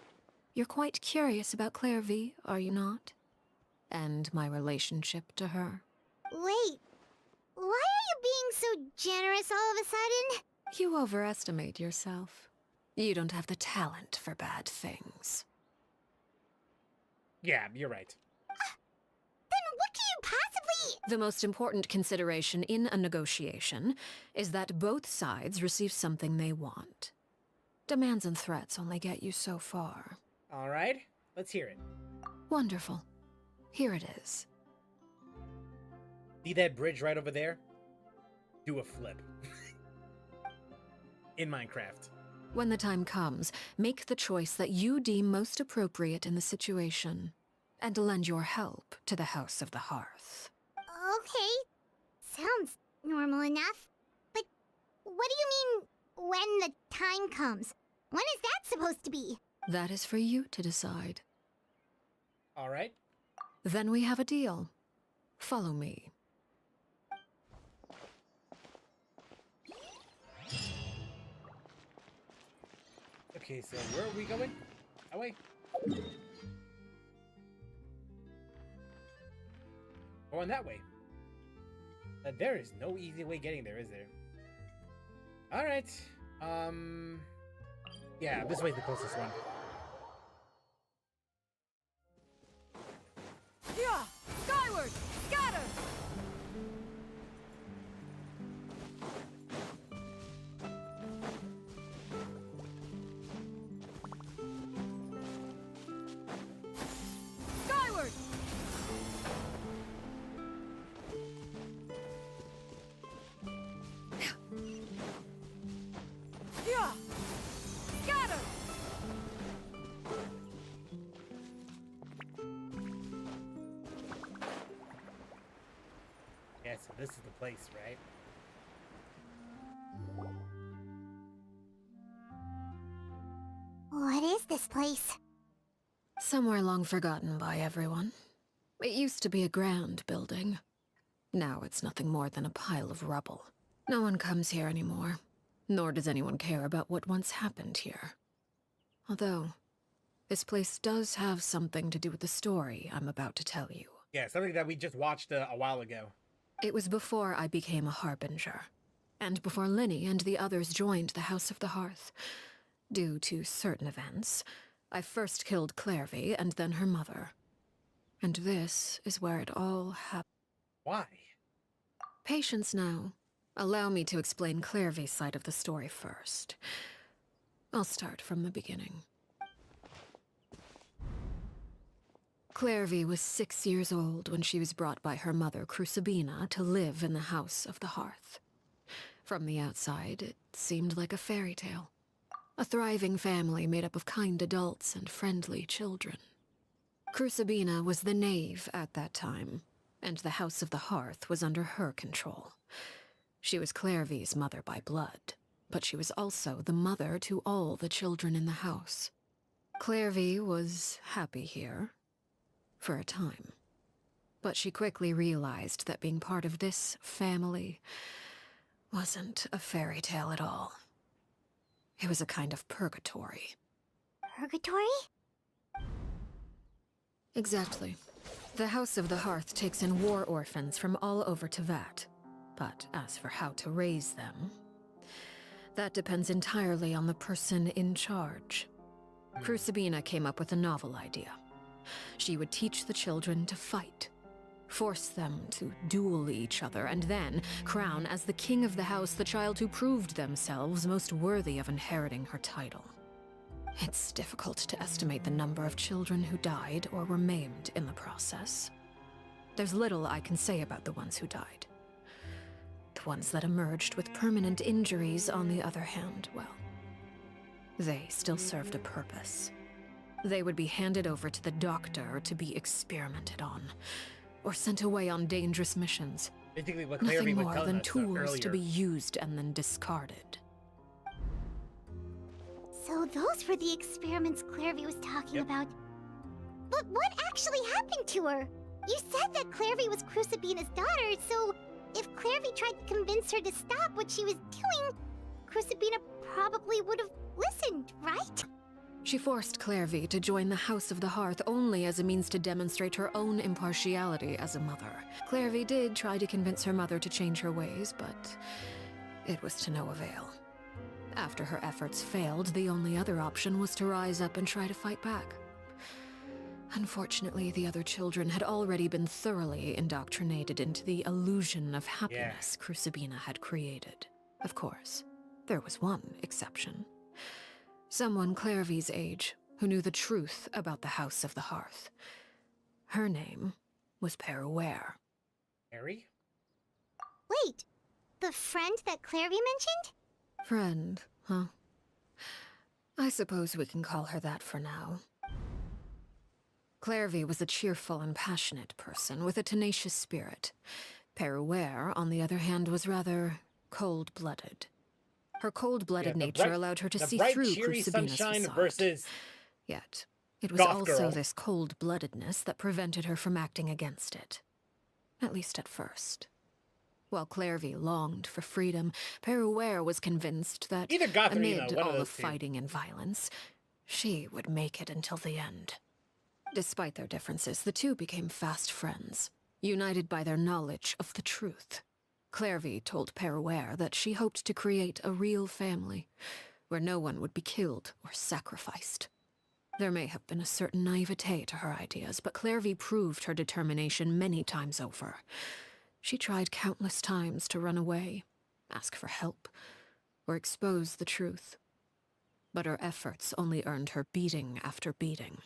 You're quite curious about Clairvy, are you not? And my relationship to her. Wait, why are you being so generous all of a sudden? You overestimate yourself. You don't have the talent for bad things. Yeah, you're right. Then what can you possibly... The most important consideration in a negotiation is that both sides receive something they want. Demands and threats only get you so far. All right, let's hear it. Wonderful. Here it is. See that bridge right over there? Do a flip. In Minecraft. When the time comes, make the choice that you deem most appropriate in the situation, and lend your help to the House of the Hearth. Okay, sounds normal enough. But what do you mean, when the time comes? When is that supposed to be? That is for you to decide. All right. Then we have a deal. Follow me. Okay, so where are we going? That way? Going that way. There is no easy way getting there, is there? Alright. Yeah, this way's the closest one. Yeah! Skyward! Scatter! Skyward! Yeah! Scatter! Yeah, so this is the place, right? What is this place? Somewhere long forgotten by everyone. It used to be a grand building. Now it's nothing more than a pile of rubble. No one comes here anymore, nor does anyone care about what once happened here. Although, this place does have something to do with the story I'm about to tell you. Yeah, something that we just watched a while ago. It was before I became a Harbinger, and before Linny and the others joined the House of the Hearth. Due to certain events, I first killed Clairvy and then her mother. And this is where it all happened. Why? Patience now. Allow me to explain Clairvy's side of the story first. I'll start from the beginning. Clairvy was 6 years old when she was brought by her mother, Crucibina, to live in the House of the Hearth. From the outside, it seemed like a fairy tale. A thriving family made up of kind adults and friendly children. Crucibina was the knave at that time, and the House of the Hearth was under her control. She was Clairvy's mother by blood, but she was also the mother to all the children in the house. Clairvy was happy here, for a time. But she quickly realized that being part of this family wasn't a fairy tale at all. It was a kind of purgatory. Purgatory? Exactly. The House of the Hearth takes in war orphans from all over Tevat. But as for how to raise them, that depends entirely on the person in charge. Crucibina came up with a novel idea. She would teach the children to fight, force them to duel each other, and then crown as the king of the house the child who proved themselves most worthy of inheriting her title. It's difficult to estimate the number of children who died or were maimed in the process. There's little I can say about the ones who died. The ones that emerged with permanent injuries, on the other hand, well, they still served a purpose. They would be handed over to the doctor to be experimented on, or sent away on dangerous missions. Basically, what Nothing Clarity was more telling than us tools earlier. to be used and then discarded. So those were the experiments Clairvy was talking about. But what actually happened to her? You said that Clairvy was Crucibina's daughter, so if Clairvy tried to convince her to stop what she was doing, Crucibina probably would have listened, right? She forced Clairvy to join the House of the Hearth only as a means to demonstrate her own impartiality as a mother. Clairvy did try to convince her mother to change her ways, but it was to no avail. After her efforts failed, the only other option was to rise up and try to fight back. Unfortunately, the other children had already been thoroughly indoctrinated into the illusion of happiness Crucibina had created. Of course, there was one exception. Someone Clairvy's age, who knew the truth about the House of the Hearth. Her name was Peruere. Harry? Wait, the friend that Clairvy mentioned? Friend, huh? I suppose we can call her that for now. Clairvy was a cheerful and passionate person with a tenacious spirit. Peruere, on the other hand, was rather cold-blooded. Her cold-blooded nature allowed her to see through Crucibina's facade. Versus Yet, it was Goth also girl. this cold-bloodedness that prevented her from acting against it. At least at first. While Clairvy longed for freedom, Peruere was convinced that, Either Goth or Emo, amid one of all the those two. fighting and violence, she would make it until the end. Despite their differences, the two became fast friends, united by their knowledge of the truth. Clairvy told Peruere that she hoped to create a real family, where no one would be killed or sacrificed. There may have been a certain naivete to her ideas, but Clairvy proved her determination many times over. She tried countless times to run away, ask for help, or expose the truth. But her efforts only earned her beating after beating.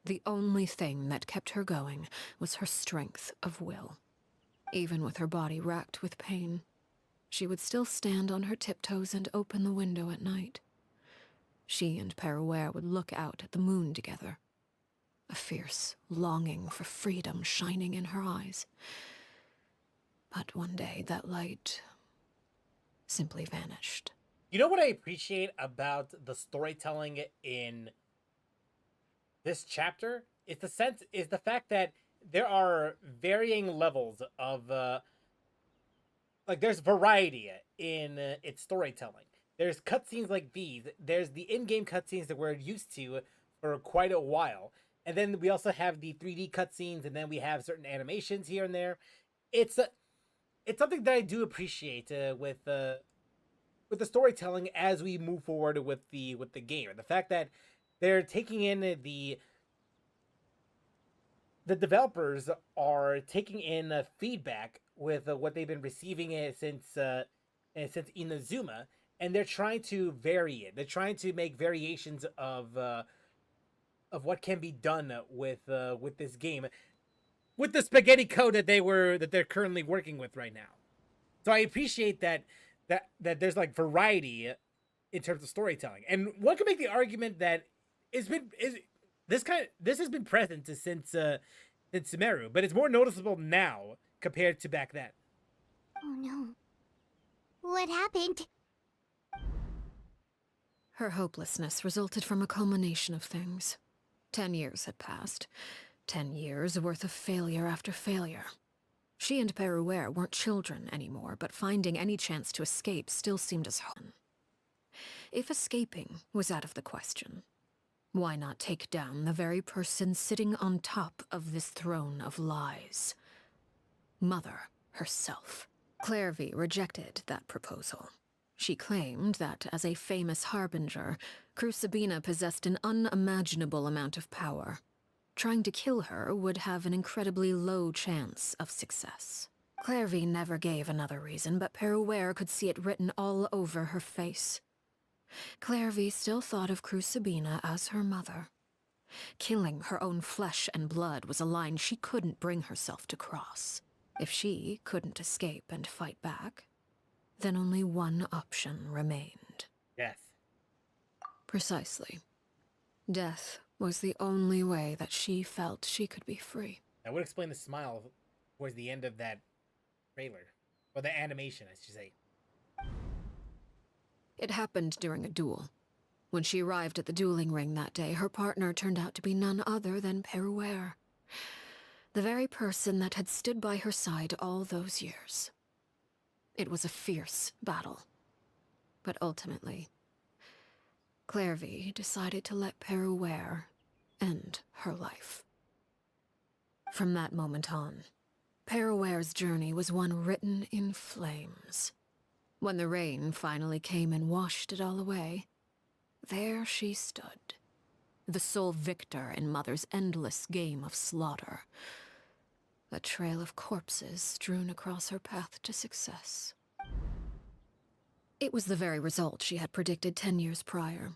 The only thing that kept her going was her strength of will. Even with her body racked with pain, she would still stand on her tiptoes and open the window at night. She and Peruere would look out at the moon together, a fierce longing for freedom shining in her eyes. But one day that light simply vanished. You know what I appreciate about the storytelling in this chapter is the fact that there are varying levels of there's variety in its storytelling. There's cutscenes like these. There's the in-game cutscenes that we're used to for quite a while, and then we also have the 3D cutscenes, and then we have certain animations here and there. It's something that I do appreciate with the storytelling as we move forward with the game. The fact that they're taking in the developers are taking in feedback with what they've been receiving since Inazuma, and they're trying to vary it. They're trying to make variations of what can be done with this game, with the spaghetti code that they're currently working with right now. So I appreciate that there's like variety in terms of storytelling, and one could make the argument that this has been present since Sumeru, but it's more noticeable now compared to back then. Oh no. What happened? Her hopelessness resulted from a culmination of things. 10 years had passed. 10 years worth of failure after failure. She and Peruere weren't children anymore, but finding any chance to escape still seemed as hard. If escaping was out of the question, why not take down the very person sitting on top of this throne of lies? Mother herself. Clairvy rejected that proposal. She claimed that, as a famous harbinger, Crucibina possessed an unimaginable amount of power, trying to kill her would have an incredibly low chance of success. Clairvy never gave another reason, but Perouere could see it written all over her face. Clairvy still thought of Crucibina as her mother. Killing her own flesh and blood was a line she couldn't bring herself to cross. If she couldn't escape and fight back, then only one option remained. Death. Precisely. Death was the only way that she felt she could be free. That would explain the smile towards the end of that trailer. Or the animation, I should say. It happened during a duel. When she arrived at the dueling ring that day, her partner turned out to be none other than Perouere. The very person that had stood by her side all those years. It was a fierce battle. But ultimately, Clairvy decided to let Perouere end her life. From that moment on, Perouere's journey was one written in flames. When the rain finally came and washed it all away, there she stood, the sole victor in Mother's endless game of slaughter. A trail of corpses strewn across her path to success. It was the very result she had predicted 10 years prior.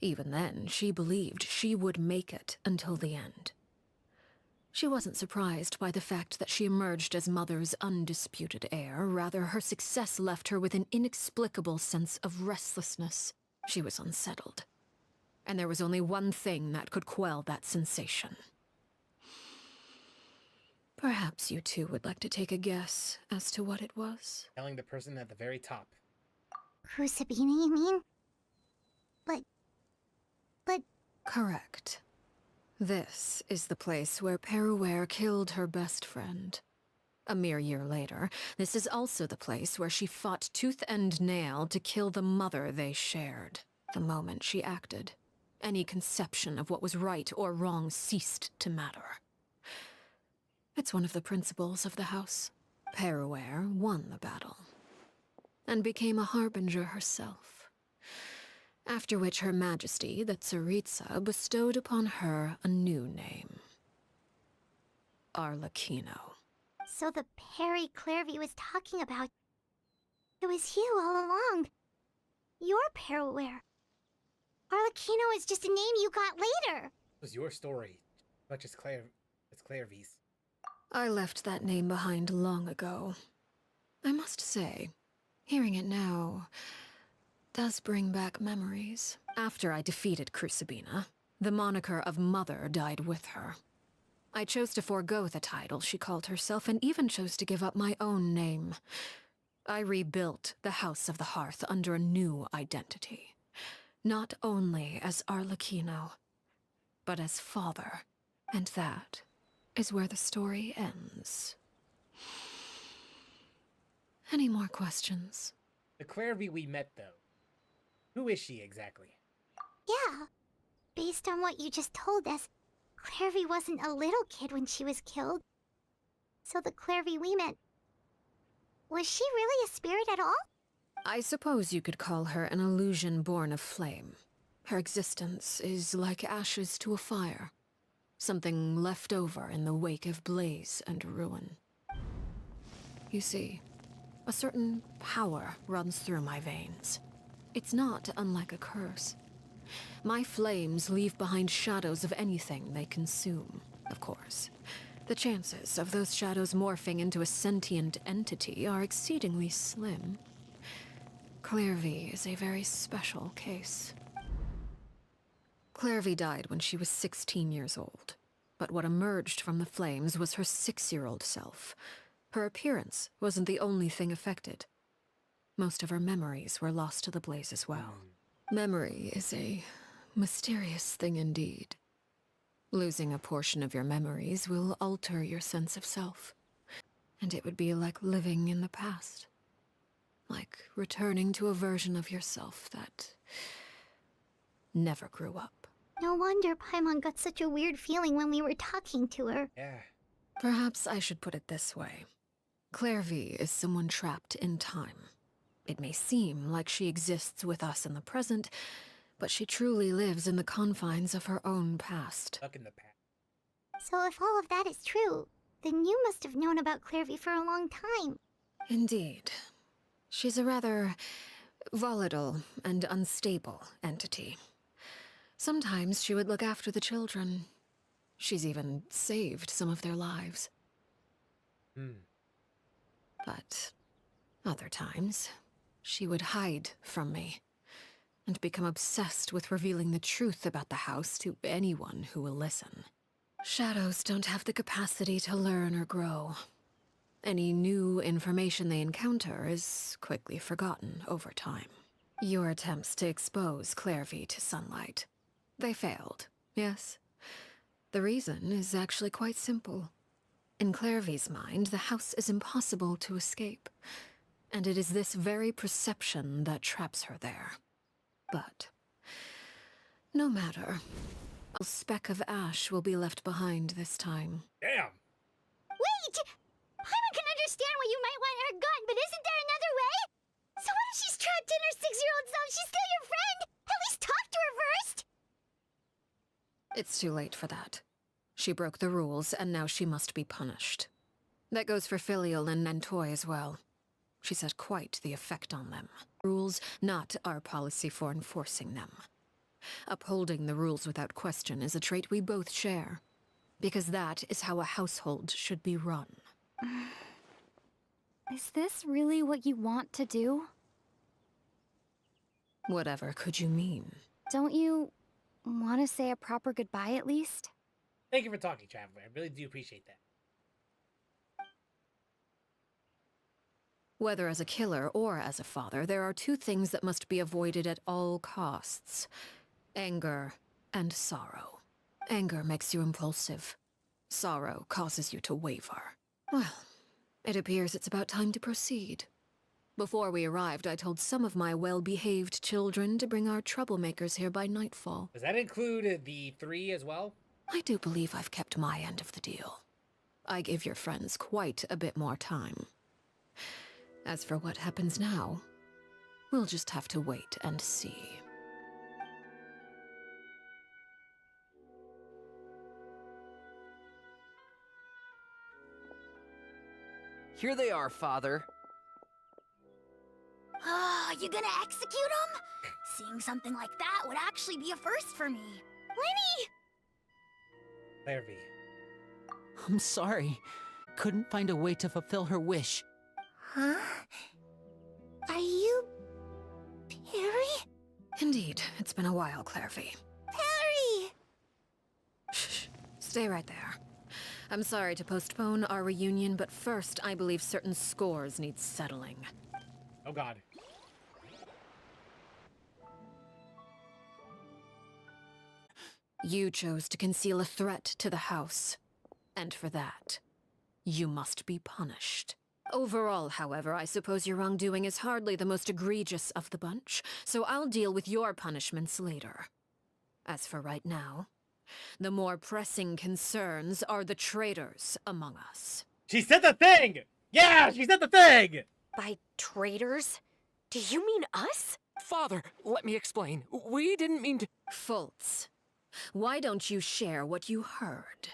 Even then, she believed she would make it until the end. She wasn't surprised by the fact that she emerged as Mother's undisputed heir. Rather, her success left her with an inexplicable sense of restlessness. She was unsettled. And there was only one thing that could quell that sensation. Perhaps you two would like to take a guess as to what it was? Telling the person at the very top. Crucibina, you mean? But... Correct. This is the place where Perouere killed her best friend. A mere year later, this is also the place where she fought tooth and nail to kill the mother they shared. The moment she acted, any conception of what was right or wrong ceased to matter. It's one of the principles of the house. Perouere won the battle, and became a harbinger herself. After which Her Majesty, the Tsaritsa, bestowed upon her a new name. Arlecchino. So the Perry Clairvy was talking about... It was you all along. You're Perouere. Arlecchino is just a name you got later. It was your story, much as Clairvy's. I left that name behind long ago. I must say, hearing it now does bring back memories. After I defeated Crucibina, the moniker of Mother died with her. I chose to forego the title she called herself, and even chose to give up my own name. I rebuilt the House of the Hearth under a new identity. Not only as Arlecchino, but as father. And that is where the story ends. Any more questions? The Clairvy we met, though. Who is she exactly? Yeah. Based on what you just told us, Clairvy wasn't a little kid when she was killed. So the Clairvy we met... Was she really a spirit at all? I suppose you could call her an illusion born of flame. Her existence is like ashes to a fire. Something left over in the wake of blaze and ruin. You see, a certain power runs through my veins. It's not unlike a curse. My flames leave behind shadows of anything they consume, of course. The chances of those shadows morphing into a sentient entity are exceedingly slim. Clairvy is a very special case. Clairvy died when she was 16 years old. But what emerged from the flames was her 6-year-old self. Her appearance wasn't the only thing affected. Most of her memories were lost to the blaze as well. Memory is a mysterious thing indeed. Losing a portion of your memories will alter your sense of self. And it would be like living in the past. Like returning to a version of yourself that never grew up. No wonder Paimon got such a weird feeling when we were talking to her. Yeah. Perhaps I should put it this way. Clairvy is someone trapped in time. It may seem like she exists with us in the present, but she truly lives in the confines of her own past. Stuck in the past. So if all of that is true, then you must have known about Clairvy for a long time. Indeed. She's a rather volatile and unstable entity. Sometimes she would look after the children. She's even saved some of their lives. But other times, she would hide from me and become obsessed with revealing the truth about the house to anyone who will listen. Shadows don't have the capacity to learn or grow. Any new information they encounter is quickly forgotten over time. Your attempts to expose Clairvy to sunlight. They failed, yes? The reason is actually quite simple. In Clairvy's mind, the house is impossible to escape, and it is this very perception that traps her there. But no matter. A speck of ash will be left behind this time. Damn! Wait! Paimon can understand why you might want her gone, but isn't there another way? So what if she's trapped in her 6-year-old self? She's still your friend! At least talk to her first! It's too late for that. She broke the rules, and now she must be punished. That goes for Filial and Nantoy as well. She's had quite the effect on them. Rules, not our policy for enforcing them. Upholding the rules without question is a trait we both share, because that is how a household should be run. Is this really what you want to do? Whatever could you mean? Don't you want to say a proper goodbye at least? Thank you for talking, Traveler. I really do appreciate that. Whether as a killer or as a father, there are two things that must be avoided at all costs. Anger and sorrow. Anger makes you impulsive. Sorrow causes you to waver. Well, it appears it's about time to proceed. Before we arrived, I told some of my well-behaved children to bring our troublemakers here by nightfall. Does that include the 3 as well? I do believe I've kept my end of the deal. I gave your friends quite a bit more time. As for what happens now, we'll just have to wait and see. Here they are, Father. Oh, you gonna execute him? Seeing something like that would actually be a first for me. Lenny! Clairvy. I'm sorry. Couldn't find a way to fulfill her wish. Huh? Are you... Perry? Indeed, it's been a while, Clairvy. Perry! Shh, stay right there. I'm sorry to postpone our reunion, but first I believe certain scores need settling. Oh god. You chose to conceal a threat to the house, and for that, you must be punished. Overall, however, I suppose your wrongdoing is hardly the most egregious of the bunch, so I'll deal with your punishments later. As for right now, the more pressing concerns are the traitors among us. She said the thing! Yeah, she said the thing! By traitors? Do you mean us? Father, let me explain. We didn't mean to... Fultz, why don't you share what you heard?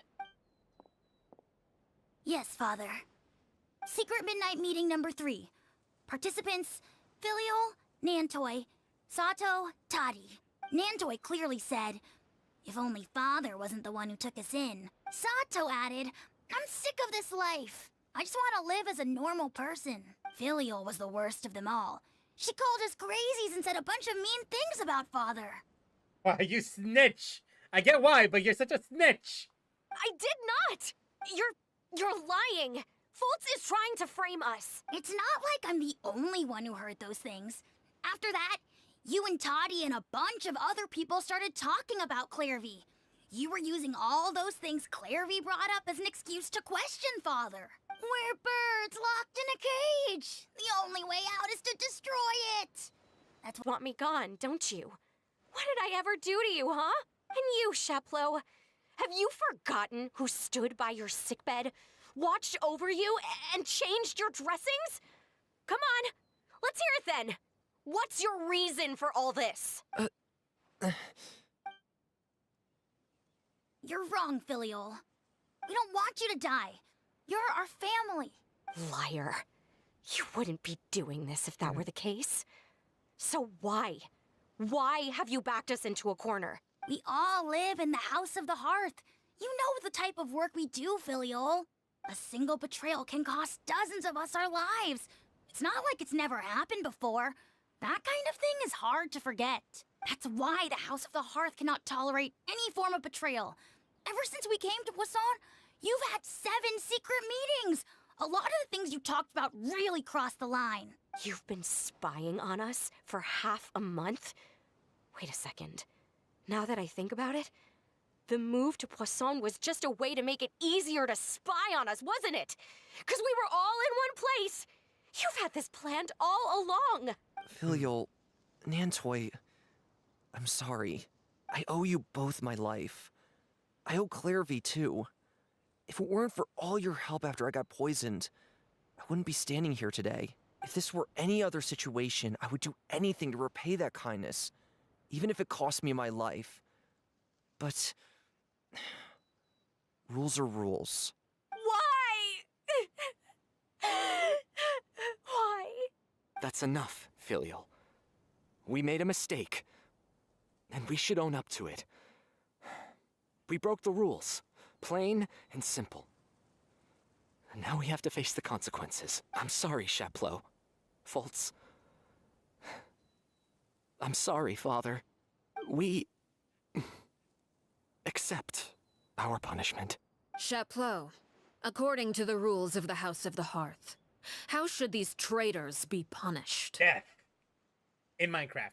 Yes, Father. Secret Midnight Meeting number 3. Participants, Filial, Nantoy, Sato, Toddy. Nantoy clearly said, if only Father wasn't the one who took us in. Sato added, I'm sick of this life. I just want to live as a normal person. Filial was the worst of them all. She called us crazies and said a bunch of mean things about Father. Why, you snitch! I get why, but you're such a snitch! I did not! You're lying! Fultz is trying to frame us. It's not like I'm the only one who heard those things. After that, you and Toddy and a bunch of other people started talking about Clairvy. You were using all those things Clairvy brought up as an excuse to question Father. We're birds locked in a cage. The only way out is to destroy it. That's want me gone, don't you? What did I ever do to you, huh? And you, Sheplo, have you forgotten who stood by your sickbed, watched over you, and changed your dressings? Come on, let's hear it then. What's your reason for all this? You're wrong, Filial. We don't want you to die. You're our family. Liar. You wouldn't be doing this if that were the case. So why? Why have you backed us into a corner? We all live in the House of the Hearth. You know the type of work we do, Filial. A single betrayal can cost dozens of us our lives. It's not like it's never happened before. That kind of thing is hard to forget. That's why the House of the Hearth cannot tolerate any form of betrayal. Ever since we came to Poisson, you've had 7 secret meetings. A lot of the things you talked about really crossed the line. You've been spying on us for half a month? Wait a second. Now that I think about it, the move to Poisson was just a way to make it easier to spy on us, wasn't it? Because we were all in one place. You've had this planned all along. Filial, Nantoy, I'm sorry. I owe you both my life. I owe Clairvy too. If it weren't for all your help after I got poisoned, I wouldn't be standing here today. If this were any other situation, I would do anything to repay that kindness, even if it cost me my life. But rules are rules. Why? Why? That's enough, Filial. We made a mistake, and we should own up to it. We broke the rules, plain and simple. And now we have to face the consequences. I'm sorry, Chaplot. Fultz. I'm sorry, Father. We accept our punishment. Chaplot, according to the rules of the House of the Hearth, how should these traitors be punished? Death. In Minecraft.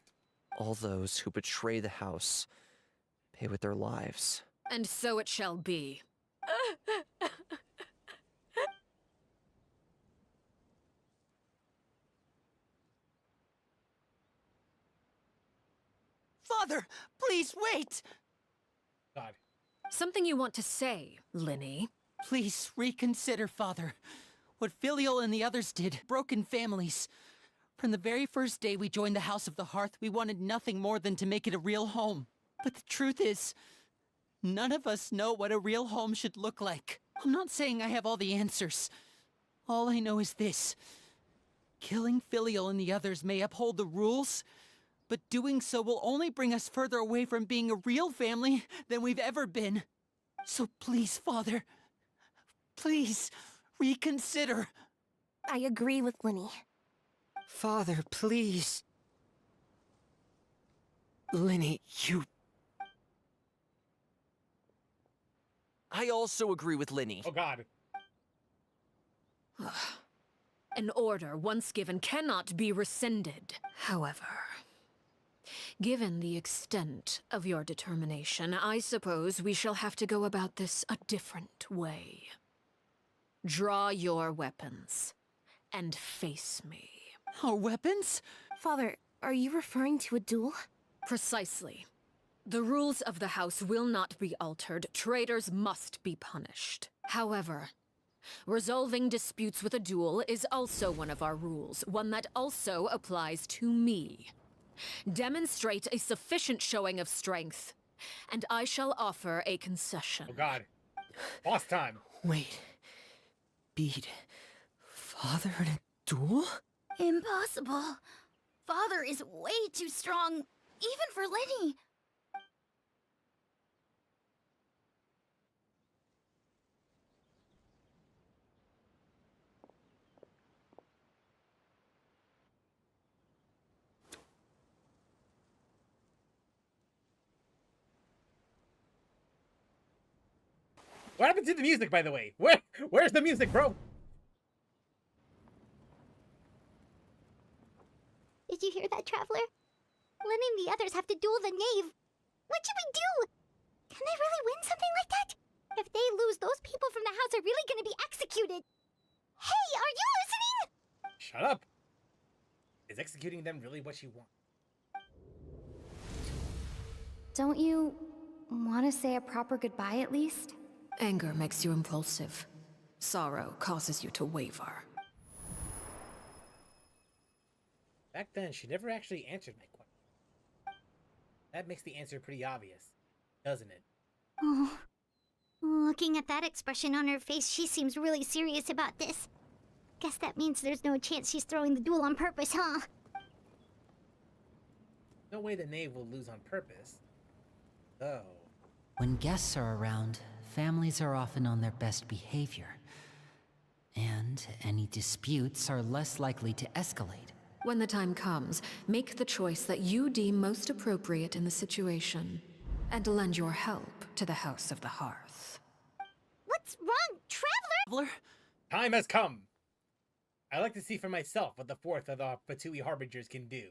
All those who betray the house pay with their lives. And so it shall be. Father, please wait! God. Something you want to say, Linny? Please reconsider, Father. What Filial and the others did, broken families. From the very first day we joined the House of the Hearth, we wanted nothing more than to make it a real home. But the truth is, none of us know what a real home should look like. I'm not saying I have all the answers. All I know is this. Killing Filial and the others may uphold the rules, but doing so will only bring us further away from being a real family than we've ever been. So please, Father, please reconsider. I agree with Linny. Father, please. Linny, you... I also agree with Linny. Oh, God. An order once given cannot be rescinded. However, given the extent of your determination, I suppose we shall have to go about this a different way. Draw your weapons and face me. Our weapons? Father, are you referring to a duel? Precisely. The rules of the house will not be altered. Traitors must be punished. However, resolving disputes with a duel is also one of our rules, one that also applies to me. Demonstrate a sufficient showing of strength, and I shall offer a concession. Oh, God. Boss time. Wait. Beat Father in a duel? Impossible. Father is way too strong, even for Linny. What happened to the music, by the way? Where's the music, bro? Did you hear that, Traveler? Linny and the others have to duel the knave. What should we do? Can they really win something like that? If they lose, those people from the house are really gonna be executed. Hey, are you listening? Shut up. Is executing them really what you want? Don't you want to say a proper goodbye at least? Anger makes you impulsive. Sorrow causes you to waver. Back then, she never actually answered my question. That makes the answer pretty obvious, doesn't it? Oh, Looking at that expression on her face, she seems really serious about this. Guess that means there's no chance she's throwing the duel on purpose, huh? No way the knave will lose on purpose. Though. When guests are around, families are often on their best behavior. And any disputes are less likely to escalate. When the time comes, make the choice that you deem most appropriate in the situation, and lend your help to the House of the Hearth. What's wrong, Traveler? Time has come! I like to see for myself what the fourth of the Fatui Harbingers can do.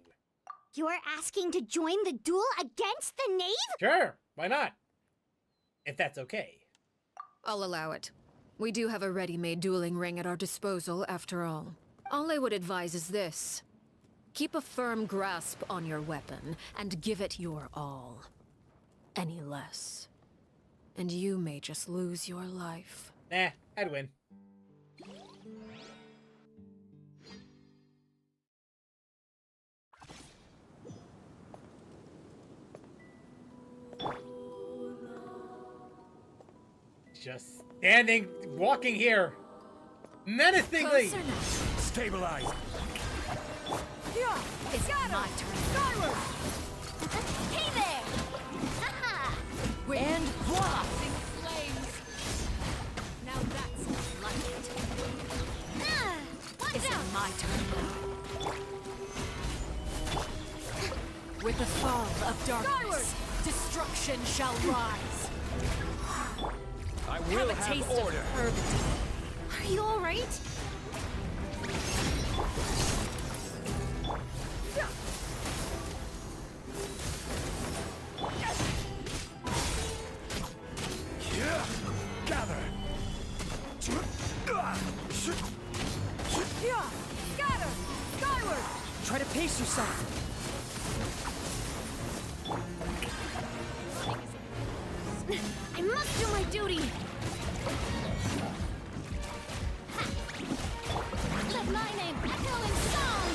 You're asking to join the duel against the knave? Sure, why not? If that's okay. I'll allow it. We do have a ready-made dueling ring at our disposal, after all. All I would advise is this. Keep a firm grasp on your weapon, and give it your all. Any less, and you may just lose your life. Nah, I'd win. Just standing, walking here, menacingly. Stabilize. It's my turn. Skyward! Hey there! Haha! And voila! Flames. Now that's like it. Watch It's out! my turn now. With the fall of darkness, destruction shall rise. I will Have a taste of fervor. Are you alright? Gather. Scatter! Skyward! Try to pace yourself. I must do my duty! Let my name echo in song!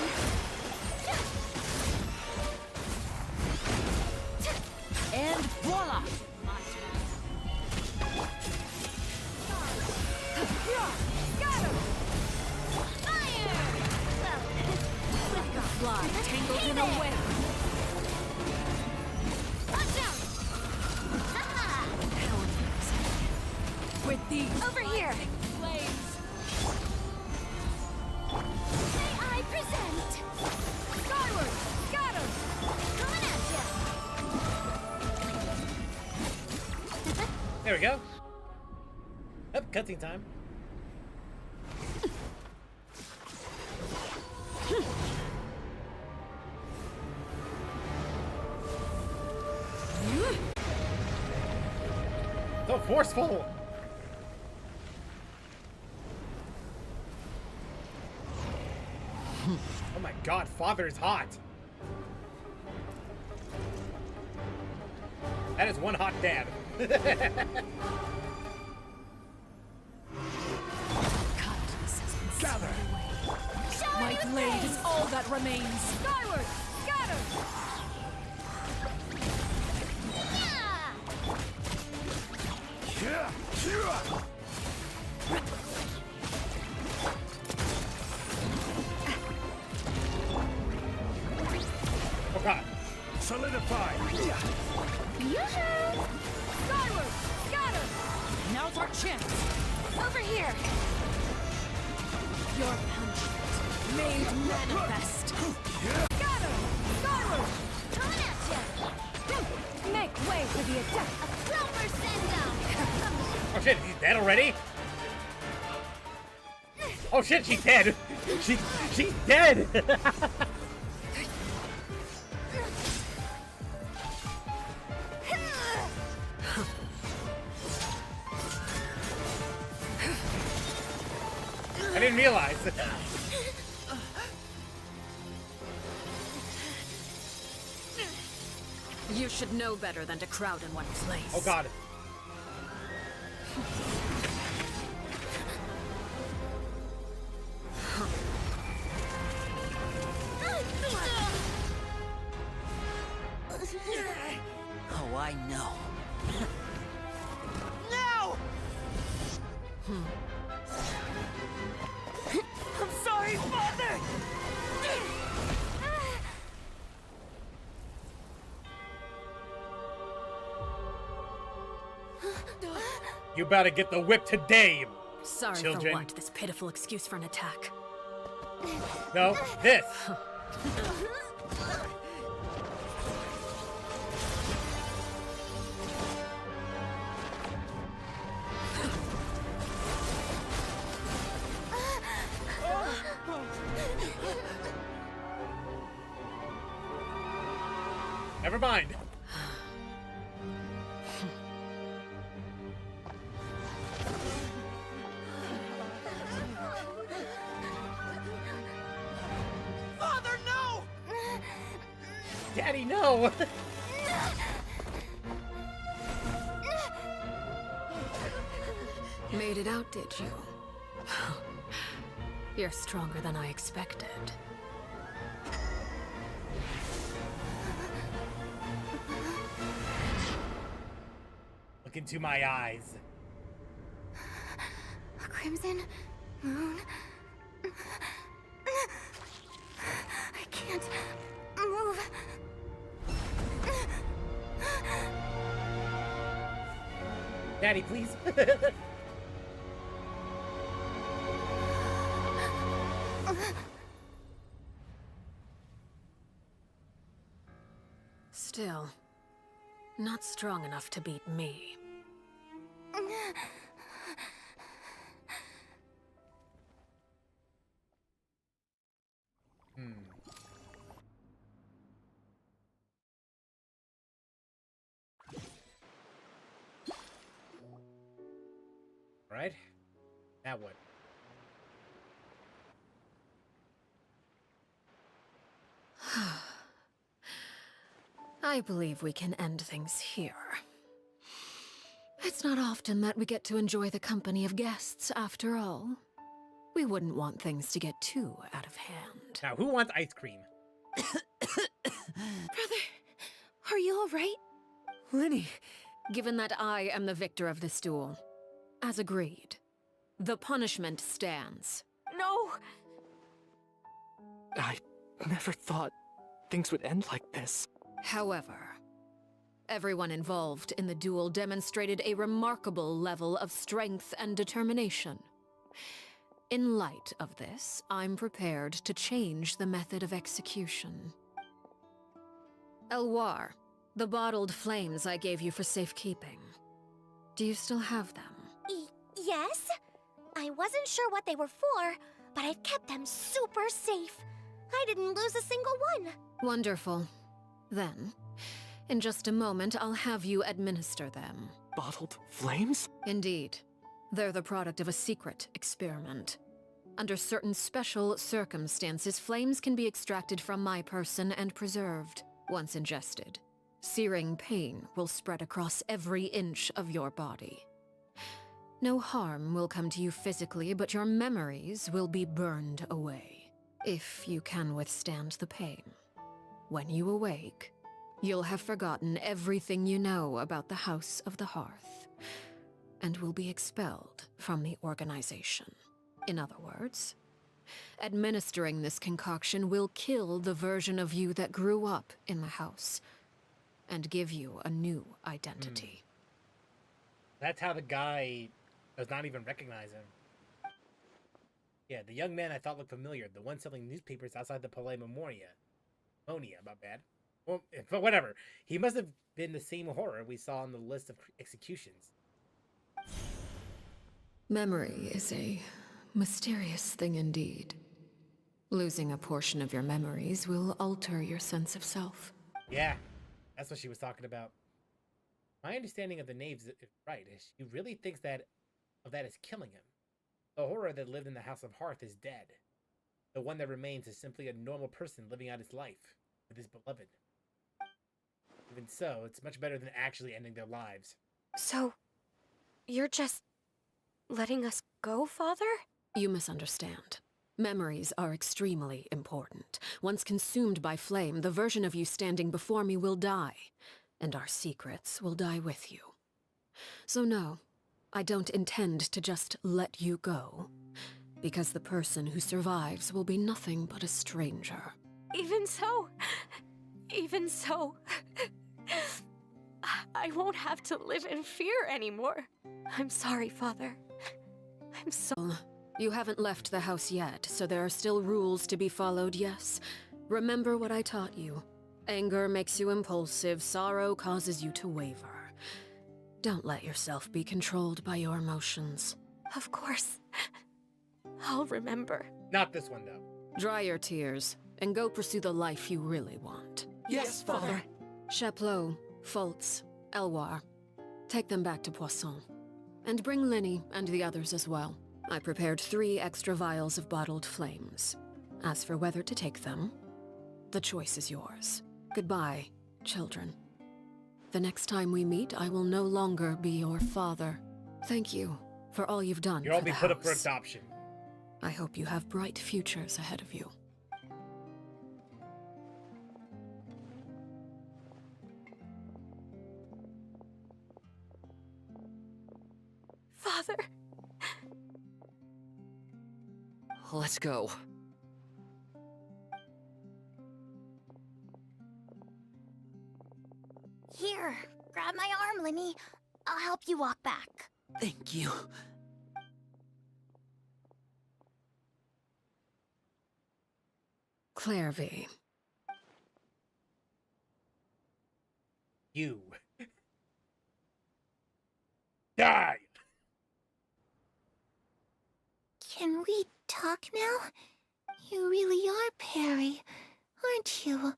And voila! Scatter! Fire! Fly tangled in a web. Watch out! Haha! With these Over here! flames. May I present! Skyward! Scatter! Coming at ya! There we go. Up, cutscene time. So forceful. Oh my god, father is hot. That is one hot dad. Gather. My blade is all that remains. Skyward! Scatter! Yeah! Oh god. Solidify. Yoo-hoo! Skyward! Scatter! Now's our chance. Over here! Your punishment made manifest. Scatter! Skyward! Coming at ya! Make way for the adept. A silver send down! Oh shit, he's dead already? Oh shit, she's dead! She's dead! I didn't realize. You should know better than to crowd in one place. Oh god. Oh, I know. No! I'm sorry, Father! You better get the whip today, Sorry children. for what? This pitiful excuse for an attack. No, this. Never mind. Father, no! Daddy, no! Made it out, did you? You're stronger than I expected. Look into my eyes. A crimson moon. I can't move. Daddy, please. Still, not strong enough to beat me. Right? That one. I believe we can end things here. It's not often that we get to enjoy the company of guests, after all. We wouldn't want things to get too out of hand. Now, who wants ice cream? Brother, are you all right? Lenny, Given that I am the victor of this duel, as agreed, the punishment stands. No! I never thought things would end like this. However, everyone involved in the duel demonstrated a remarkable level of strength and determination. In light of this, I'm prepared to change the method of execution. Elwar, the bottled flames I gave you for safekeeping. Do you still have them? Yes? I wasn't sure what they were for, but I've kept them super safe. I didn't lose a single one. Wonderful. Then, in just a moment, I'll have you administer them. Bottled flames? Indeed. They're the product of a secret experiment. Under certain special circumstances, flames can be extracted from my person and preserved. Once ingested, searing pain will spread across every inch of your body. No harm will come to you physically, but your memories will be burned away. If you can withstand the pain. When you awake, you'll have forgotten everything you know about the House of the Hearth, and will be expelled from the organization. In other words, administering this concoction will kill the version of you that grew up in the house, and give you a new identity. That's how the guy does not even recognize him. Yeah, the young man I thought looked familiar. The one selling newspapers outside the Palais Memoria. Monia, my bad. Well, but whatever. He must have been the same horror we saw on the list of executions. Memory is a mysterious thing indeed. Losing a portion of your memories will alter your sense of self. Yeah, that's what she was talking about. My understanding of the Knaves is right. She really thinks that is killing him. The horror that lived in the House of Hearth is dead. The one that remains is simply a normal person living out his life with his beloved. Even so, it's much better than actually ending their lives. So, you're just letting us go, Father? You misunderstand. Memories are extremely important. Once consumed by flame, the version of you standing before me will die, and our secrets will die with you. So no, I don't intend to just let you go, because the person who survives will be nothing but a stranger. Even so, I won't have to live in fear anymore. I'm sorry, Father. I'm sorry. You haven't left the house yet, so there are still rules to be followed, yes? Remember what I taught you. Anger makes you impulsive, sorrow causes you to waver. Don't let yourself be controlled by your emotions. Of course. I'll remember. Not this one, though. Dry your tears, and go pursue the life you really want. Yes, Father. Chaplot, Fultz, Elwar. Take them back to Poisson. And bring Linny and the others as well. I prepared 3 extra vials of bottled flames. As for whether to take them, the choice is yours. Goodbye, children. The next time we meet, I will no longer be your father. Thank you for all you've done You'll all for be the put up for house. adoption. I hope you have bright futures ahead of you. Father. Let's go. Here, grab my arm, Linny. I'll help you walk back. Thank you. Clairvy. You. Die! Can we talk now? You really are Perry, aren't you?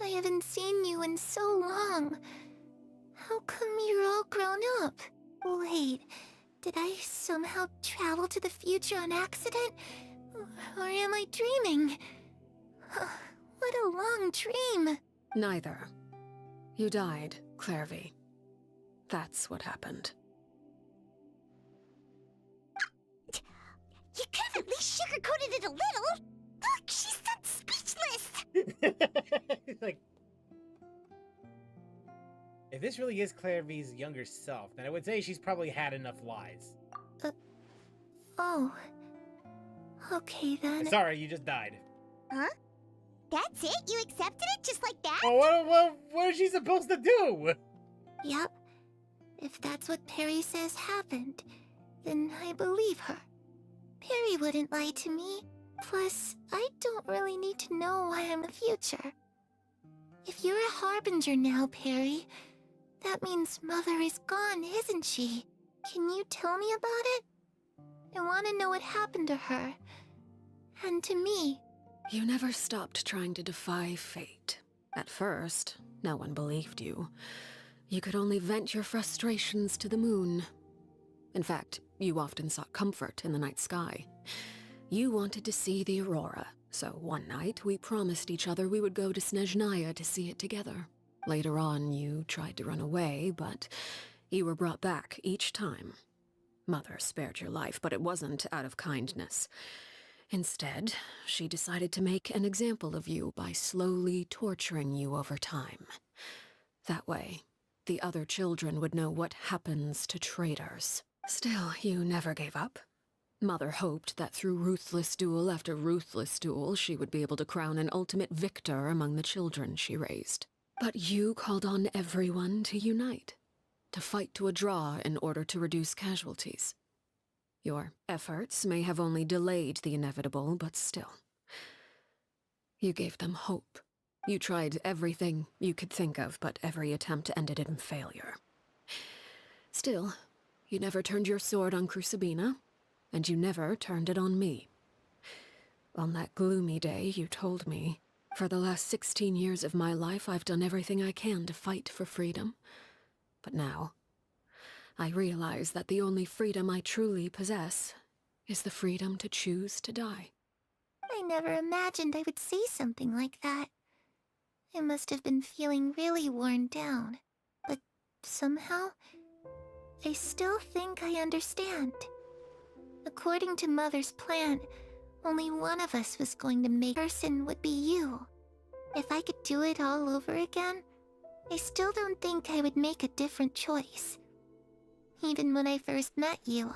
I haven't seen you in so long. How come you're all grown up? Wait, did I somehow travel to the future on accident? Or am I dreaming? What a long dream. Neither. You died, Clairvy. That's what happened. You could have at least sugarcoated it a little. Look, she's that speechless. Like, if this really is Clairvy's younger self, then I would say she's probably had enough lies. Oh. Okay then. Sorry, you just died. Huh? That's it? You accepted it just like that? Oh, what is she supposed to do? Yep. If that's what Perry says happened, then I believe her. Perry wouldn't lie to me. Plus, I don't really need to know why I'm the future. If you're a harbinger now, Perry, that means Mother is gone, isn't she? Can you tell me about it? I want to know what happened to her. And to me. You never stopped trying to defy fate. At first, no one believed you. You could only vent your frustrations to the moon. In fact, you often sought comfort in the night sky. You wanted to see the aurora, so one night we promised each other we would go to Snezhnaya to see it together. Later on, you tried to run away, but you were brought back each time. Mother spared your life, but it wasn't out of kindness. Instead, she decided to make an example of you by slowly torturing you over time. That way, the other children would know what happens to traitors. Still, you never gave up. Mother hoped that through ruthless duel after ruthless duel, she would be able to crown an ultimate victor among the children she raised. But you called on everyone to unite, to fight to a draw in order to reduce casualties. Your efforts may have only delayed the inevitable, but still. You gave them hope. You tried everything you could think of, but every attempt ended in failure. Still, you never turned your sword on Crucibina, and you never turned it on me. On that gloomy day, you told me, for the last 16 years of my life, I've done everything I can to fight for freedom. But now, I realize that the only freedom I truly possess is the freedom to choose to die. I never imagined I would say something like that. I must have been feeling really worn down. But somehow, I still think I understand. According to Mother's plan, only one of us was going to make person would be you. If I could do it all over again, I still don't think I would make a different choice. Even when I first met you,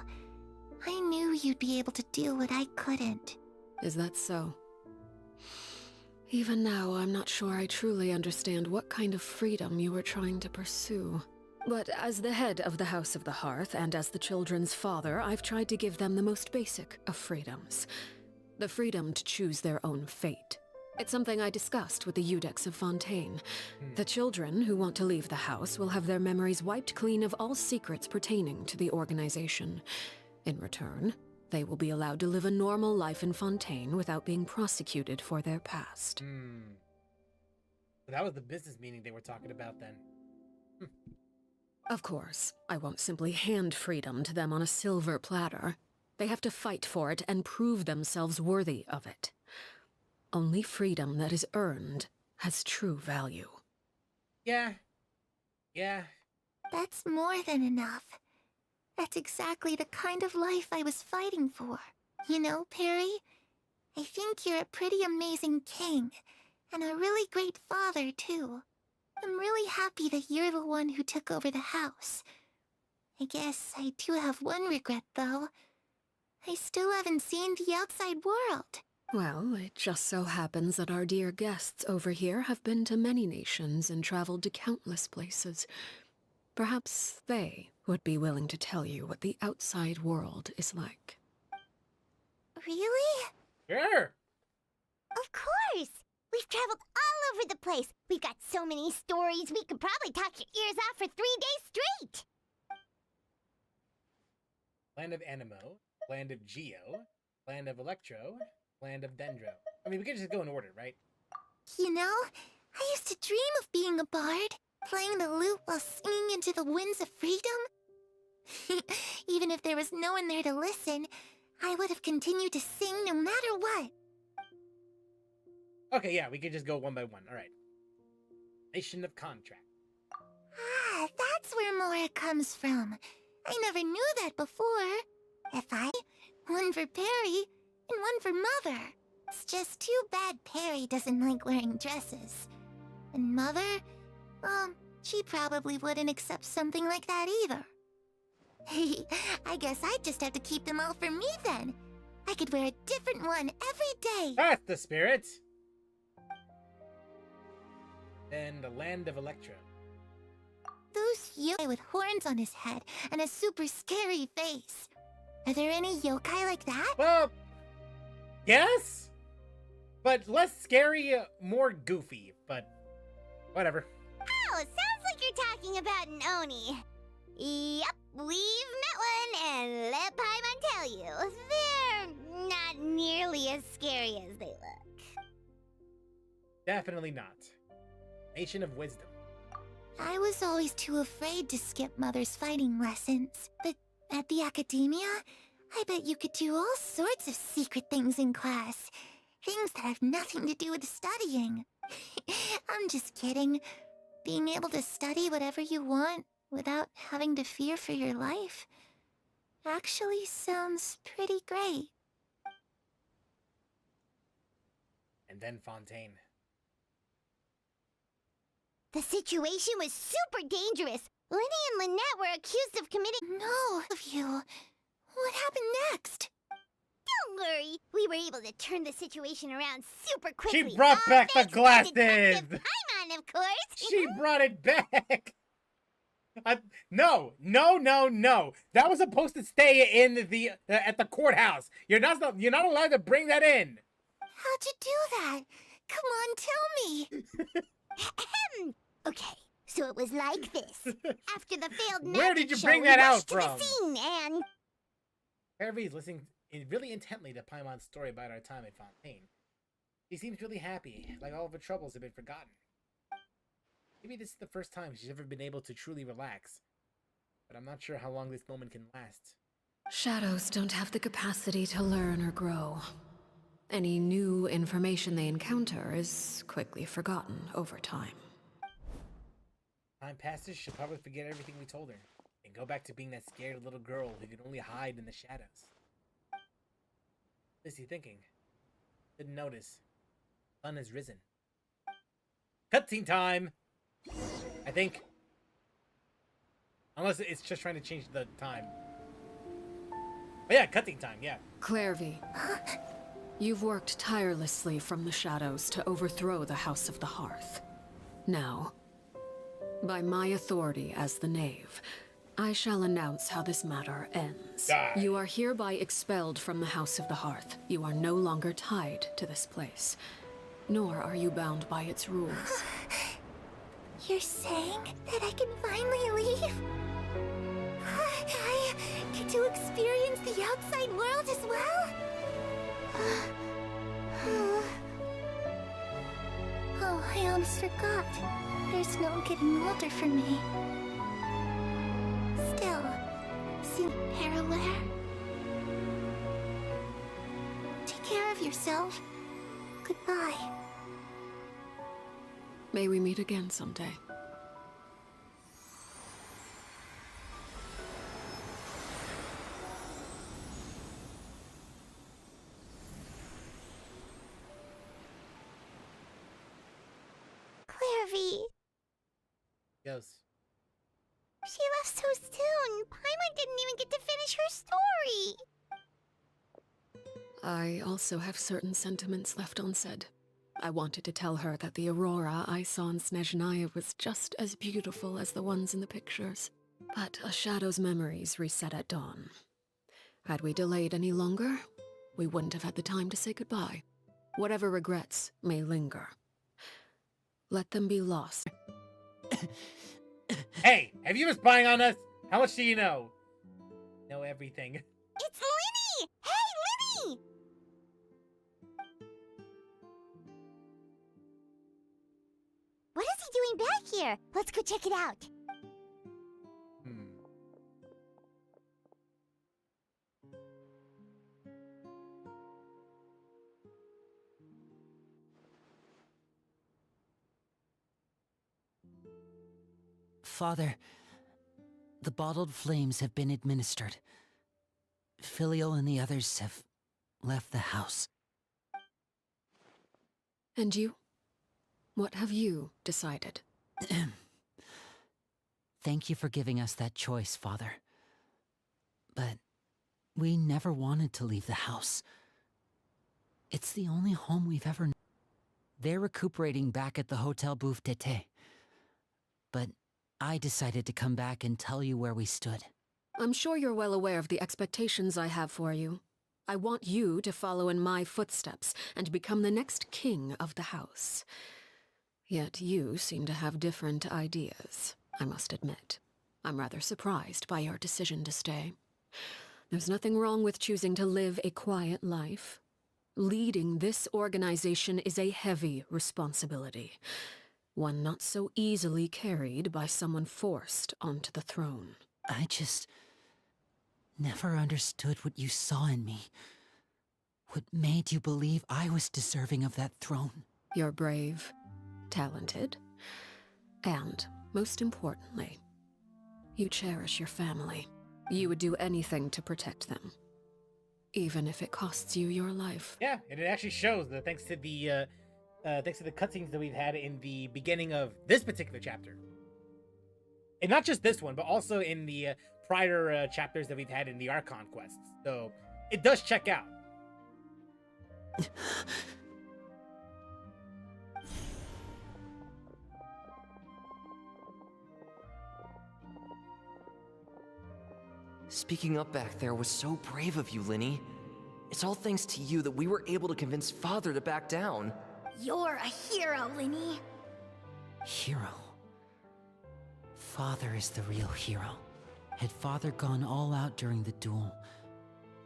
I knew you'd be able to do what I couldn't. Is that so? Even now, I'm not sure I truly understand what kind of freedom you were trying to pursue. But as the head of the House of the Hearth and as the children's father, I've tried to give them the most basic of freedoms. The freedom to choose their own fate. It's something I discussed with the Eudex of Fontaine. The children who want to leave the house will have their memories wiped clean of all secrets pertaining to the organization. In return, they will be allowed to live a normal life in Fontaine without being prosecuted for their past. So that was the business meeting they were talking about then. Of course, I won't simply hand freedom to them on a silver platter. They have to fight for it and prove themselves worthy of it. Only freedom that is earned has true value. Yeah. That's more than enough. That's exactly the kind of life I was fighting for. You know, Perry, I think you're a pretty amazing king, and a really great father, too. I'm really happy that you're the one who took over the house. I guess I do have one regret, though. I still haven't seen the outside world. Well, it just so happens that our dear guests over here have been to many nations and traveled to countless places. Perhaps they would be willing to tell you what the outside world is like. Really? Sure. Of course! We've traveled all over the place. We've got so many stories, we could probably talk your ears off for 3 days straight! Land of Animo, Land of Geo, Land of Electro, Land of Dendro. I mean, we could just go in order, right? You know, I used to dream of being a bard, playing the lute while singing into the winds of freedom. Even if there was no one there to listen, I would have continued to sing no matter what. Okay, yeah, we could just go one by one. All right. Nation of Contract. Ah, that's where Mora comes from. I never knew that before. One for Perry, and one for Mother. It's just too bad Perry doesn't like wearing dresses. And Mother, well, she probably wouldn't accept something like that either. I guess I'd just have to keep them all for me then. I could wear a different one every day. That's the spirit! Then the Land of Electro. Those yokai with horns on his head and a super scary face. Are there any yokai like that? Well, yes? But less scary, more goofy, but whatever. Oh, sounds like you're talking about an Oni. Yep, we've met one, and let Paimon tell you, they're not nearly as scary as they look. Definitely not. Nation of Wisdom. I was always too afraid to skip Mother's fighting lessons, but at the academia, I bet you could do all sorts of secret things in class. Things that have nothing to do with studying. I'm just kidding. Being able to study whatever you want without having to fear for your life actually sounds pretty great. And then Fontaine. The situation was super dangerous. Lenny and Lynette were accused of committing— No, of you. What happened next? Don't worry. We were able to turn the situation around super quickly. She brought back the glasses! Paimon, of course! She brought it back! No. That was supposed to stay in the at the courthouse. You're not allowed to bring that in. How'd you do that? Come on, tell me. Okay, so it was like this. After the failed magic Where did you show, bring we that out rushed to from? the scene and— Harvey is listening really intently to Paimon's story about our time at Fontaine. She seems really happy, like all of her troubles have been forgotten. Maybe this is the first time she's ever been able to truly relax, but I'm not sure how long this moment can last. Shadows don't have the capacity to learn or grow. Any new information they encounter is quickly forgotten over time. Time passes, she'll probably forget everything we told her, and go back to being that scared little girl who could only hide in the shadows. What is he thinking? Didn't notice. Sun has risen. Cutscene time! I think. Unless it's just trying to change the time. But yeah, cutting time, yeah. Clairvy, you've worked tirelessly from the shadows to overthrow the House of the Hearth. Now, by my authority as the Knave, I shall announce how this matter ends. Die. You are hereby expelled from the House of the Hearth. You are no longer tied to this place, nor are you bound by its rules. You're saying that I can finally leave? I get to experience the outside world as well? Oh, I almost forgot. There's no getting older for me. Still, see Parallel. Take care of yourself. Goodbye. May we meet again someday. Clairvy. Yes. She left so soon. Paimon didn't even get to finish her story. I also have certain sentiments left unsaid. I wanted to tell her that the aurora I saw in Snezhnaya was just as beautiful as the ones in the pictures. But a shadow's memories reset at dawn. Had we delayed any longer, we wouldn't have had the time to say goodbye. Whatever regrets may linger, let them be lost. Hey, have you been spying on us? How much do you know? Know everything. It's Linny! Hey, Linny! What is he doing back here? Let's go check it out. Father, the bottled flames have been administered. Filial and the others have left the house. And you? What have you decided? Thank you for giving us that choice, Father. But we never wanted to leave the house. It's the only home we've ever known. They're recuperating back at the Hotel Bouffe d'été. But I decided to come back and tell you where we stood. I'm sure you're well aware of the expectations I have for you. I want you to follow in my footsteps and become the next king of the house. Yet you seem to have different ideas, I must admit. I'm rather surprised by your decision to stay. There's nothing wrong with choosing to live a quiet life. Leading this organization is a heavy responsibility. One not so easily carried by someone forced onto the throne. I just never understood what you saw in me. What made you believe I was deserving of that throne? You're brave, talented, and, most importantly, you cherish your family. You would do anything to protect them, even if it costs you your life. Yeah, and it actually shows that thanks to the cutscenes that we've had in the beginning of this particular chapter. And not just this one, but also in the prior chapters that we've had in the Archon quests. So it does check out. Speaking up back there was so brave of you, Linny. It's all thanks to you that we were able to convince Father to back down. You're a hero, Linny. Hero? Father is the real hero. Had Father gone all out during the duel,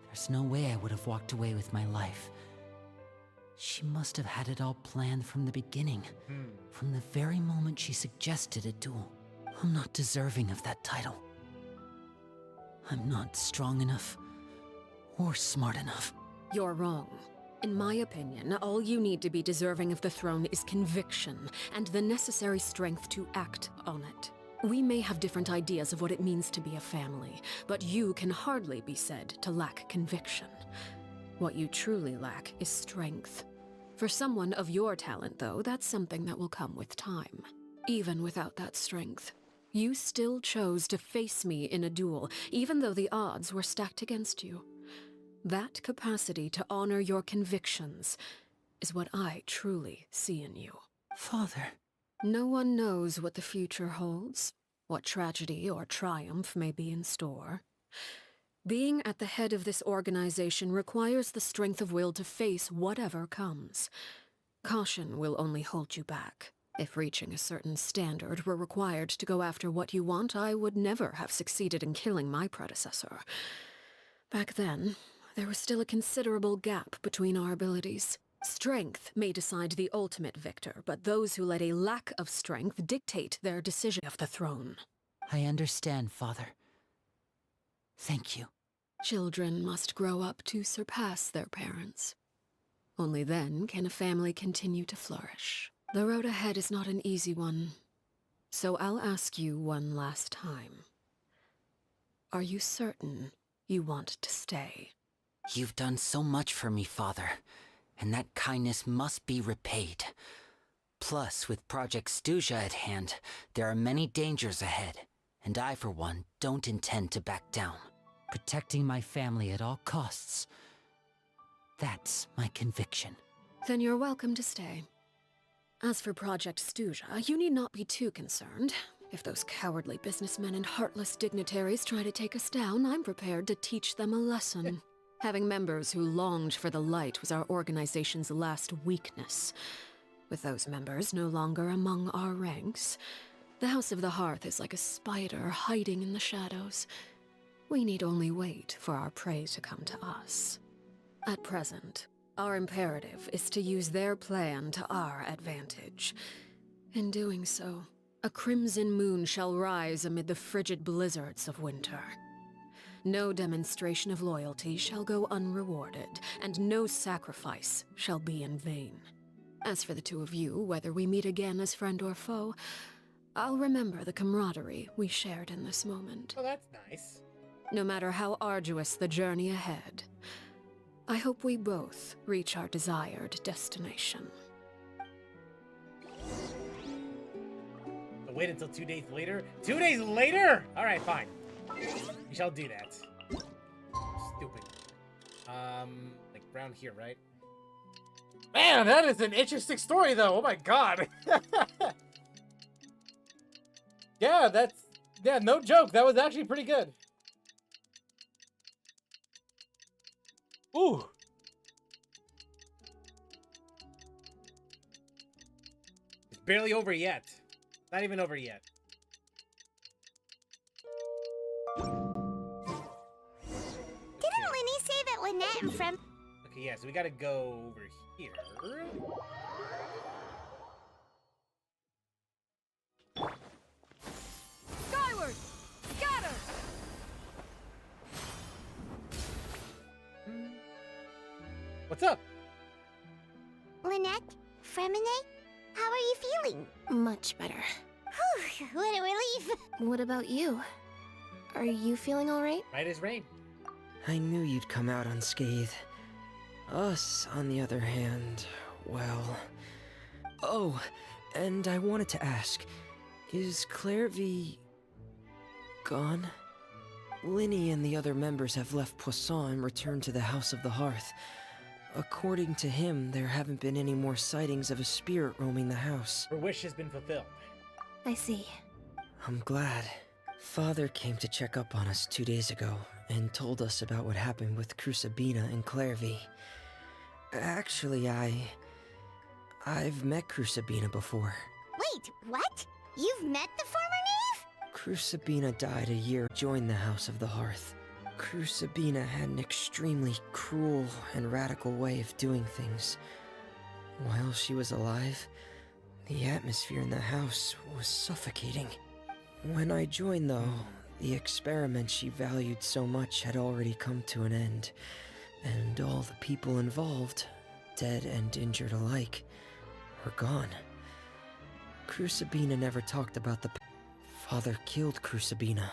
there's no way I would have walked away with my life. She must have had it all planned from the beginning. From the very moment she suggested a duel. I'm not deserving of that title. I'm not strong enough or smart enough. You're wrong. In my opinion, all you need to be deserving of the throne is conviction and the necessary strength to act on it. We may have different ideas of what it means to be a family, but you can hardly be said to lack conviction. What you truly lack is strength. For someone of your talent, though, that's something that will come with time. Even without that strength, You still chose to face me in a duel, even though the odds were stacked against you. That capacity to honor your convictions is what I truly see in you. Father. No one knows what the future holds, what tragedy or triumph may be in store. Being at the head of this organization requires the strength of will to face whatever comes. Caution will only hold you back. If reaching a certain standard were required to go after what you want, I would never have succeeded in killing my predecessor. Back then, there was still a considerable gap between our abilities. Strength may decide the ultimate victor, but those who let a lack of strength dictate their decision of the throne. I understand, Father. Thank you. Children must grow up to surpass their parents. Only then can a family continue to flourish. The road ahead is not an easy one, so I'll ask you one last time. Are you certain you want to stay? You've done so much for me, Father, and that kindness must be repaid. Plus, with Project Stuja at hand, there are many dangers ahead, and I, for one, don't intend to back down. Protecting my family at all costs. That's my conviction. Then you're welcome to stay. As for Project Stuja, you need not be too concerned. If those cowardly businessmen and heartless dignitaries try to take us down, I'm prepared to teach them a lesson. Having members who longed for the light was our organization's last weakness. With those members no longer among our ranks, the House of the Hearth is like a spider hiding in the shadows. We need only wait for our prey to come to us. At present, our imperative is to use their plan to our advantage. In doing so, a crimson moon shall rise amid the frigid blizzards of winter. No demonstration of loyalty shall go unrewarded, and no sacrifice shall be in vain. As for the two of you, whether we meet again as friend or foe, I'll remember the camaraderie we shared in this moment. Oh, that's nice. No matter how arduous the journey ahead, I hope we both reach our desired destination. So wait until 2 days later? 2 days later? Alright, fine. We shall do that. Stupid. Like around here, right? Man, that is an interesting story, though. Oh my god. Yeah, no joke. That was actually pretty good. Ooh. It's barely over yet. Not even over yet. Didn't Linny say that Lynette and Frem... Okay, yeah, so we gotta go over here. Skyward! Scatter! What's up? Lynette? Fremine? How are you feeling? Much better. Whew, what a relief. What about you? Are you feeling alright? Right as rain. I knew you'd come out unscathed. Us, on the other hand, well... Oh, and I wanted to ask, is Clairvy... gone? Linny and the other members have left Poisson and returned to the House of the Hearth. According to him, there haven't been any more sightings of a spirit roaming the house. Her wish has been fulfilled. I see. I'm glad. Father came to check up on us 2 days ago and told us about what happened with Crucibina and Clairvy. Actually, I've met Crucibina before. Wait, what? You've met the former knave? Crucibina died a year joined the House of the Hearth. Crucibina had an extremely cruel and radical way of doing things. While she was alive, the atmosphere in the house was suffocating. When I joined, though, the experiment she valued so much had already come to an end, and all the people involved, dead and injured alike, were gone. Crucibina never talked about the... Father killed Crucibina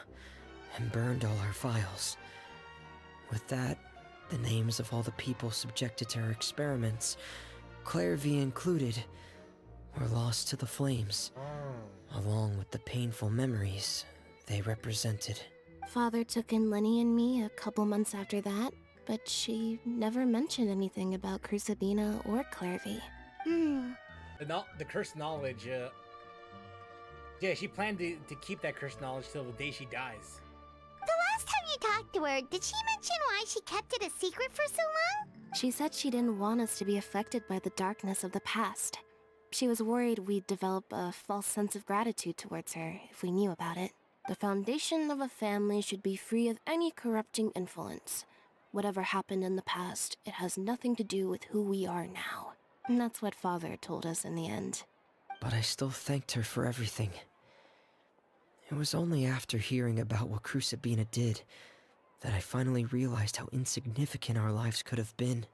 and burned all her files. With that, the names of all the people subjected to her experiments, Clairvy included, were lost to the flames, along with the painful memories they represented. Father took in Lenny and me a couple months after that, but she never mentioned anything about Crucibina or Clairvy. The cursed knowledge, yeah, she planned to keep that cursed knowledge till the day she dies. The last time you talked to her, did she mention why she kept it a secret for so long? She said she didn't want us to be affected by the darkness of the past. She was worried we'd develop a false sense of gratitude towards her if we knew about it. The foundation of a family should be free of any corrupting influence. Whatever happened in the past, it has nothing to do with who we are now. And that's what Father told us in the end. But I still thanked her for everything. It was only after hearing about what Crucibina did that I finally realized how insignificant our lives could have been.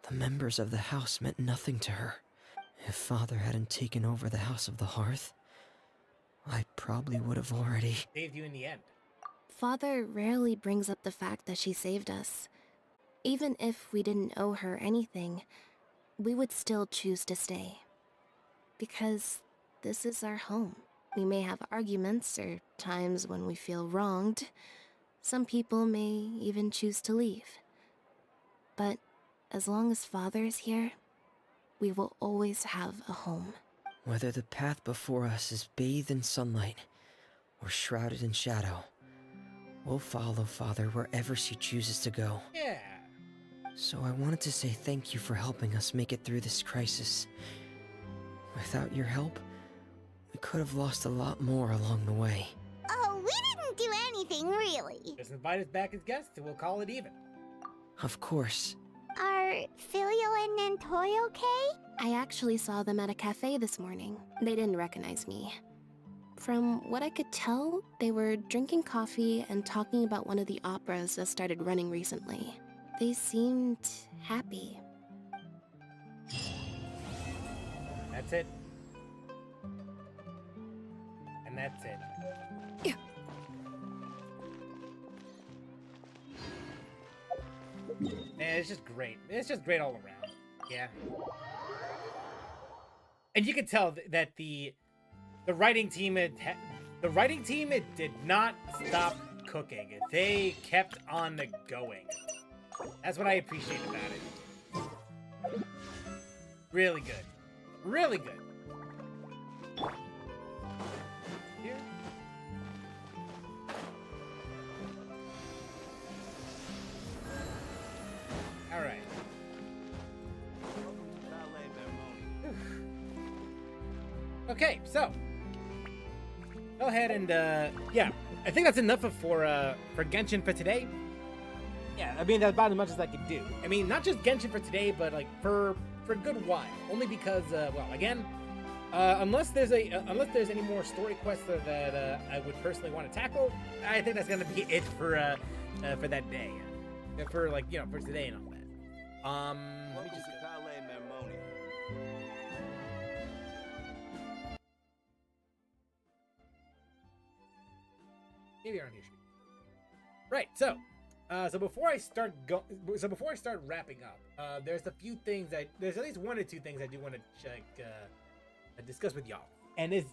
The members of the house meant nothing to her. If Father hadn't taken over the House of the Hearth, I probably would have already Saved you in the end. Father rarely brings up the fact that she saved us. Even if we didn't owe her anything, we would still choose to stay. Because this is our home. We may have arguments or times when we feel wronged. Some people may even choose to leave. But as long as Father is here, we will always have a home. Whether the path before us is bathed in sunlight or shrouded in shadow, we'll follow Father wherever she chooses to go. Yeah. So I wanted to say thank you for helping us make it through this crisis. Without your help, we could have lost a lot more along the way. Oh, we didn't do anything, really. Just invite us back as guests and we'll call it even. Of course. Are Filial and Nantoy okay? I actually saw them at a cafe this morning. They didn't recognize me. From what I could tell, they were drinking coffee and talking about one of the operas that started running recently. They seemed happy. That's it. And that's it. Yeah. Man, it's just great. It's just great all around. Yeah. And you can tell that the writing team it did not stop cooking. They kept on going. That's what I appreciate about it. Really good. Really good. Here. All right. Okay, so go ahead and yeah, I think that's enough for Genshin for today. Yeah, I mean that's about as much as I could do. I mean, not just Genshin for today, but like for a good while. Only because well, again, unless there's any more story quests that I would personally want to tackle, I think that's gonna be it for that day. For like, you know, for today and all that. Let me just maybe around here. Right. So before I start wrapping up, there's a few things there's at least one or two things I do want to discuss with y'all, and it's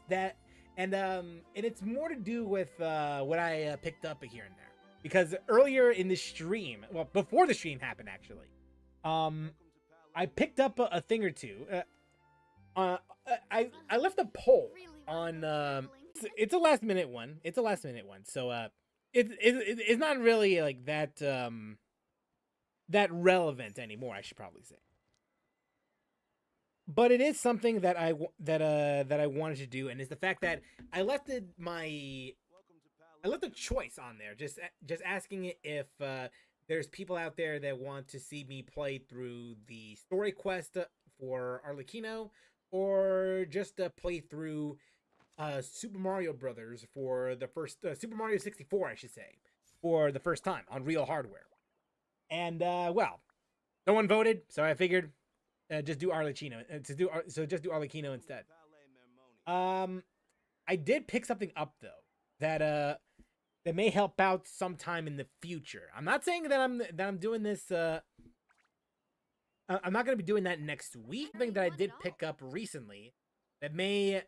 more to do with what I picked up here and there, because earlier in the stream, well, before the stream happened actually, I picked up a thing or two. I left a poll on it's a last minute one. So it's not really like that that relevant anymore, I should probably say. But it is something that I wanted to do, and it's the fact that I left a choice on there, just asking if there's people out there that want to see me play through the story quest for Arlecchino, or just play through Super Mario Brothers for the first Super Mario 64, I should say, for the first time on real hardware. And well, no one voted, so I figured just do Arlecchino. Just do Arlecchino instead. I did pick something up though that may help out sometime in the future. I'm not saying that I'm doing this I'm not going to be doing that next week. Something that I did pick up recently that may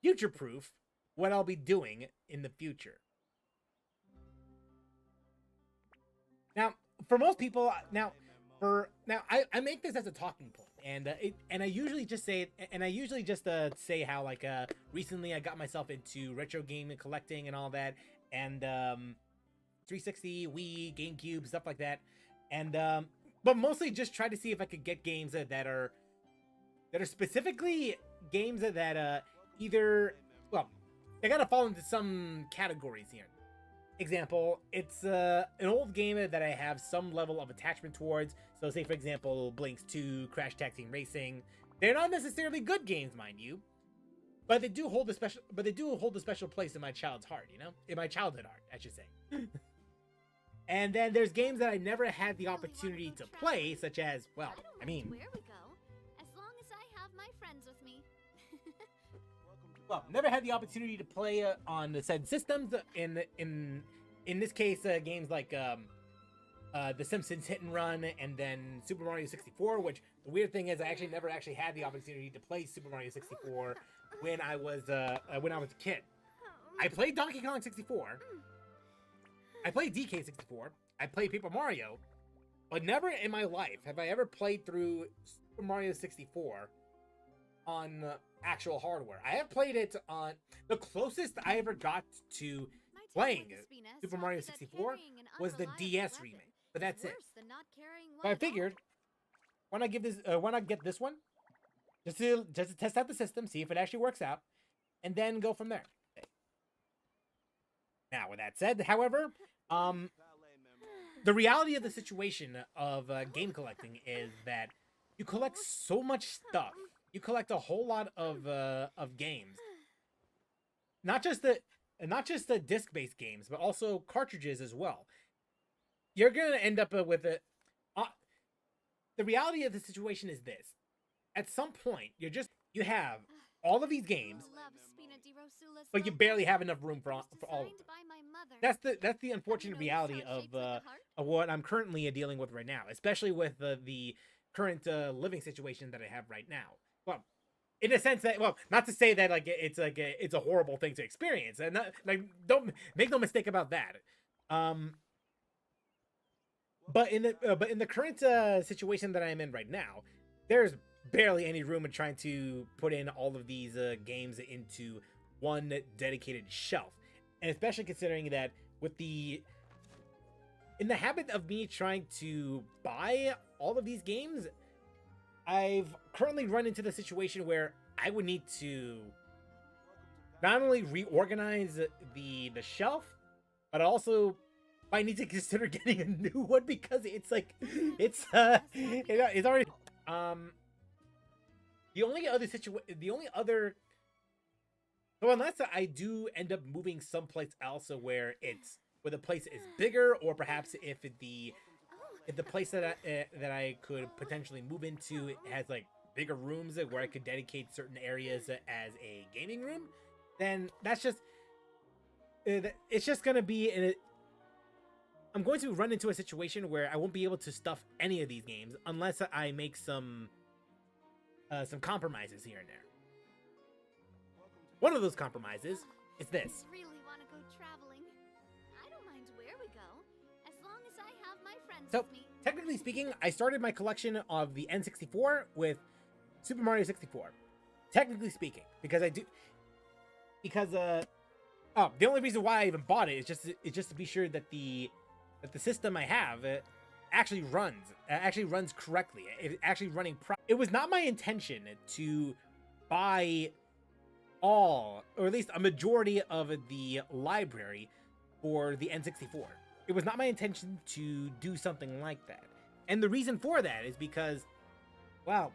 future-proof what I'll be doing in the future. Now, for most people, I make this as a talking point, and I usually just say say how like recently I got myself into retro game collecting and all that, and 360, Wii, GameCube, stuff like that, and but mostly just try to see if I could get games that are specifically games that either, well, they gotta fall into some categories here. Example, it's an old game that I have some level of attachment towards. So say for example, Blinks 2, Crash Taxi Racing. They're not necessarily good games, mind you, but they do hold a special place in my child's heart, you know? In my childhood heart, I should say. And then there's games that I never had the opportunity to play, such as, well, I mean, Where we go, as long as I have my friends with me. well, never had the opportunity to play on the said systems. In this case, games like The Simpsons Hit and Run, and then Super Mario 64. Which the weird thing is, I actually never had the opportunity to play Super Mario 64 when I was a kid. I played Donkey Kong 64. I played DK 64. I played Paper Mario, but never in my life have I ever played through Super Mario 64 on actual hardware. I have played it on the closest I ever got to playing Super Mario 64 was the DS remake, but that's it. So I figured, why not get this one just to test out the system, see if it actually works out, and then go from there. Now, with that said, however, the reality of the situation of game collecting is that you collect so much stuff. You collect a whole lot of games, not just the disc-based games, but also cartridges as well. You're gonna end up with a. The reality of the situation is this: at some point, you have all of these games, but you barely have enough room for all of them. That's the unfortunate reality of what I'm currently dealing with right now, especially with the current living situation that I have right now. Well, in a sense that, well, not to say that it's a horrible thing to experience, and don't make no mistake about that. But in the current situation that I'm in right now, there's barely any room in trying to put in all of these games into one dedicated shelf, and especially considering that in the habit of me trying to buy all of these games, I've currently run into the situation where I would need to not only reorganize the shelf, but also I need to consider getting a new one because it's already so unless I do end up moving someplace else where the place is bigger, or perhaps if the place that I could potentially move into has like bigger rooms where I could dedicate certain areas as a gaming room, then that's just it's just gonna be I'm going to run into a situation where I won't be able to stuff any of these games unless I make some compromises here and there. One of those compromises is this. I really want to go traveling. I don't mind where we go, as long as I have my friends So, with me. technically speaking, I started my collection of the N64 with Super Mario 64. Technically speaking, because the only reason why I even bought it is just to be sure that the system I have actually runs correctly. It's actually running It was not my intention to buy all, or at least a majority of the library for the N64. It was not my intention to do something like that. And the reason for that is because, well,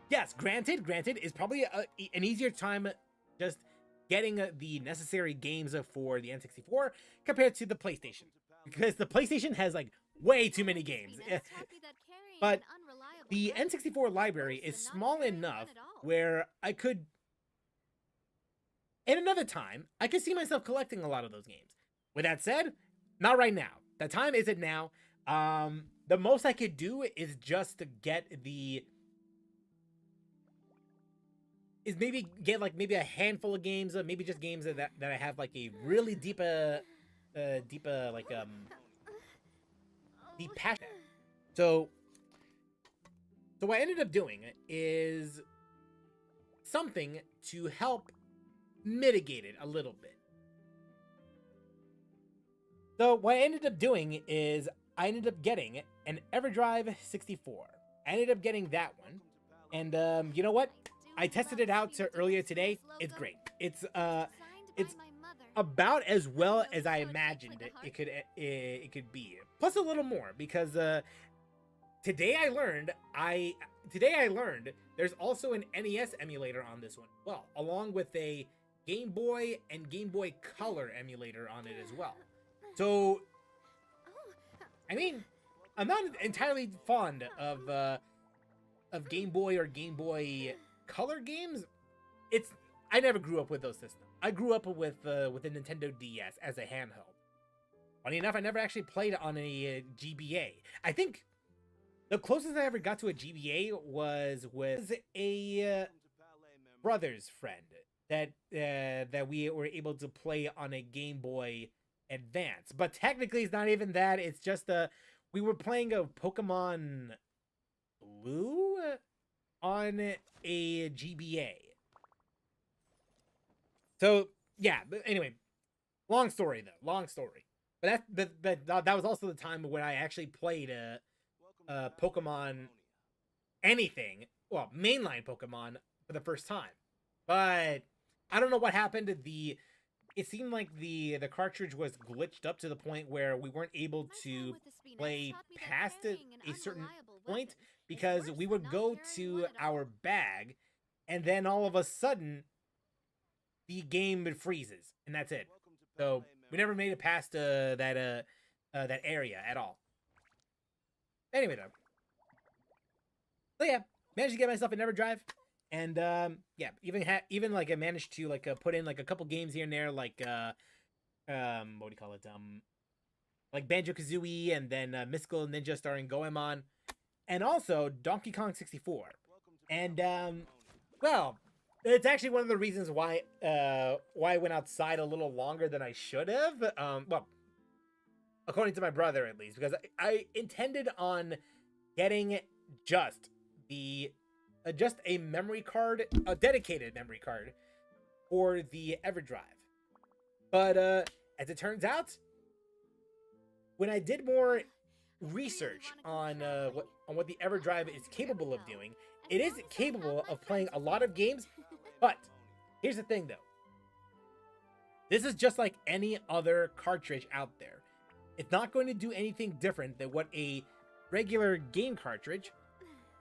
yes, granted, is probably an easier time just getting the necessary games for the N64 compared to the PlayStation. Because the PlayStation has like way too many games. But the N64 library is small enough where I could, at another time, I could see myself collecting a lot of those games. With that said, not right now. The time isn't now. the most I could do is just to get maybe get like maybe a handful of games, maybe just games that I have like a really deep deep passion. So what I ended up doing is something to help mitigate it a little bit. So what I ended up doing is I ended up getting an EverDrive 64. I ended up getting that one. And you know what? I tested it out earlier today. It's great. It's about as well as I imagined it could be. Plus a little more, because today I learned there's also an NES emulator on this one as well, along with a Game Boy and Game Boy Color emulator on it as well. So, I mean, I'm not entirely fond of Game Boy or Game Boy Color games. I never grew up with those systems. I grew up with the Nintendo DS as a handheld. Funny enough, I never actually played on a GBA. I think the closest I ever got to a GBA was with a brother's friend that we were able to play on a Game Boy Advance. But technically, it's not even that. It's just we were playing a Pokemon Blue on a GBA. So yeah, but anyway, long story. But that was also the time when I actually played Pokemon anything, well, mainline Pokemon for the first time. But I don't know what happened. It seemed like the cartridge was glitched up to the point where we weren't able to play past a certain point, because we would go to our bag and then all of a sudden the game freezes and that's it. So we never made it past that area at all. Anyway though, so yeah, managed to get myself an EverDrive. And yeah, even like I managed to like put in like a couple games here and there, like what do you call it? Like Banjo-Kazooie, and then Mystical Ninja starring Goemon, and also Donkey Kong 64. And well, it's actually one of the reasons why I went outside a little longer than I should have. Well, according to my brother at least, because I intended on getting just a memory card, a dedicated memory card for the EverDrive. But as it turns out, when I did more research on what the EverDrive is capable of doing, it is capable of playing a lot of games. But here's the thing, though. This is just like any other cartridge out there. It's not going to do anything different than what a regular game cartridge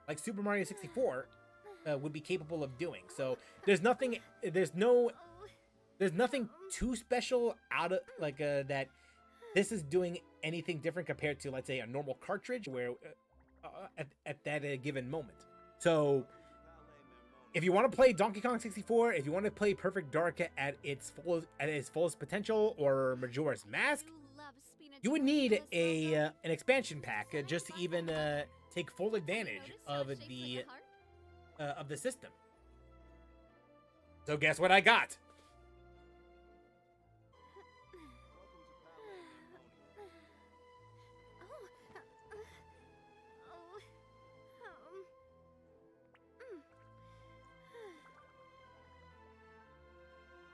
like Super Mario 64 would be capable of doing. So there's nothing too special out of like that this is doing anything different compared to, let's say, a normal cartridge where at that given moment. So if you want to play Donkey Kong 64, if you want to play Perfect Dark at its fullest potential, or Majora's Mask, you would need an expansion pack just to even take full advantage of the system. So guess what I got?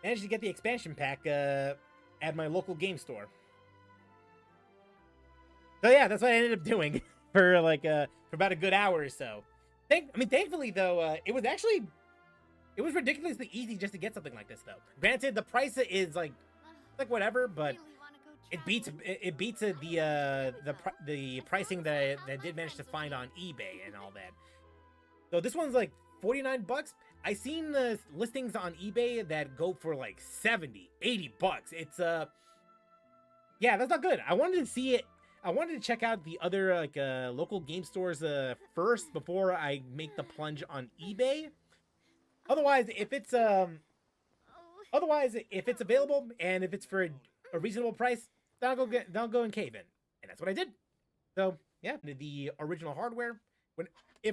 Managed to get the expansion pack at my local game store. So yeah, that's what I ended up doing for about a good hour or so. Thankfully though, it was ridiculously easy just to get something like this though. Granted, the price is like whatever, but it beats the pricing that I did manage to find on eBay and all that. So this one's like $49. I seen the listings on eBay that go for like $70, $80. It's yeah, that's not good. I wanted to see it. I wanted to check out the other like local game stores first before I make the plunge on eBay. Otherwise, if it's available and if it's for a reasonable price, then I'll go and cave in, and that's what I did. So yeah, the original hardware.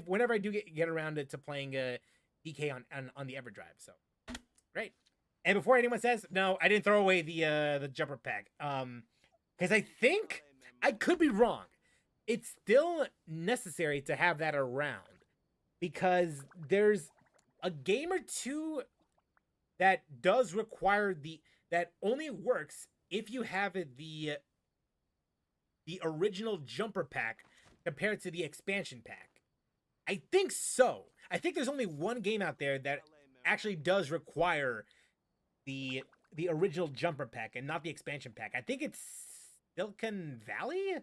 Whenever I do get around to playing DK on the EverDrive. So great. And before anyone says no, I didn't throw away the jumper pack. Because I think I could be wrong. It's still necessary to have that around because there's a game or two that does require that only works if you have the original jumper pack compared to the expansion pack. I think so. I think there's only one game out there that actually does require the original jumper pack and not the expansion pack. I think it's Silicon Valley?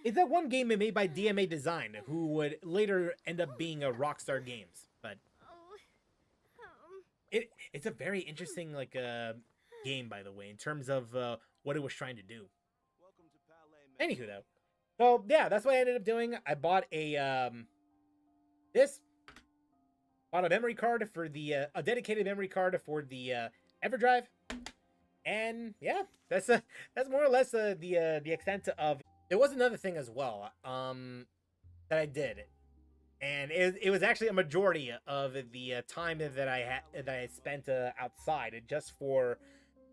Is that one game made by DMA Design, who would later end up being a Rockstar Games? But it's a very interesting game, by the way, in terms of what it was trying to do. Anywho, though, so yeah, that's what I ended up doing. I bought a bought a memory card for a dedicated memory card for the EverDrive, and yeah, that's more or less the extent of. There was another thing as well that I did, and it was actually a majority of the time that I spent outside, just for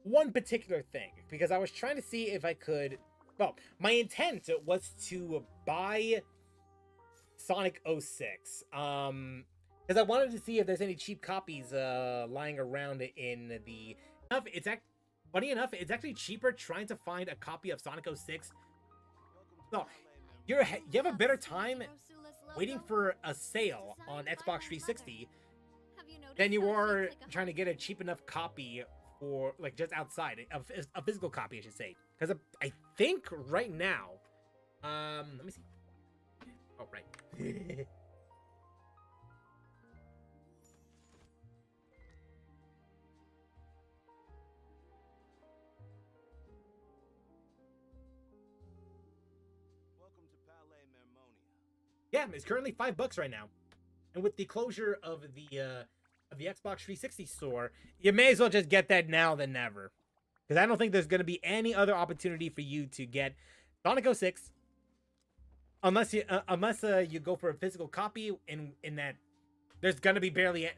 one particular thing, because I was trying to see if I could. Well, my intent was to buy Sonic 06, because I wanted to see if there's any cheap copies lying around in the. Funny enough, it's actually cheaper trying to find a copy of Sonic 06. No, you have a better time waiting for a sale on Xbox 360 than you are trying to get a cheap enough copy for just outside a physical copy, I should say. Because I think right now, let me see. Oh, right. Yeah, it's currently $5 right now, and with the closure of the Xbox 360 store, you may as well just get that now than never, because I don't think there's going to be any other opportunity for you to get Sonic 06 unless you go for a physical copy. In that, there's going to be barely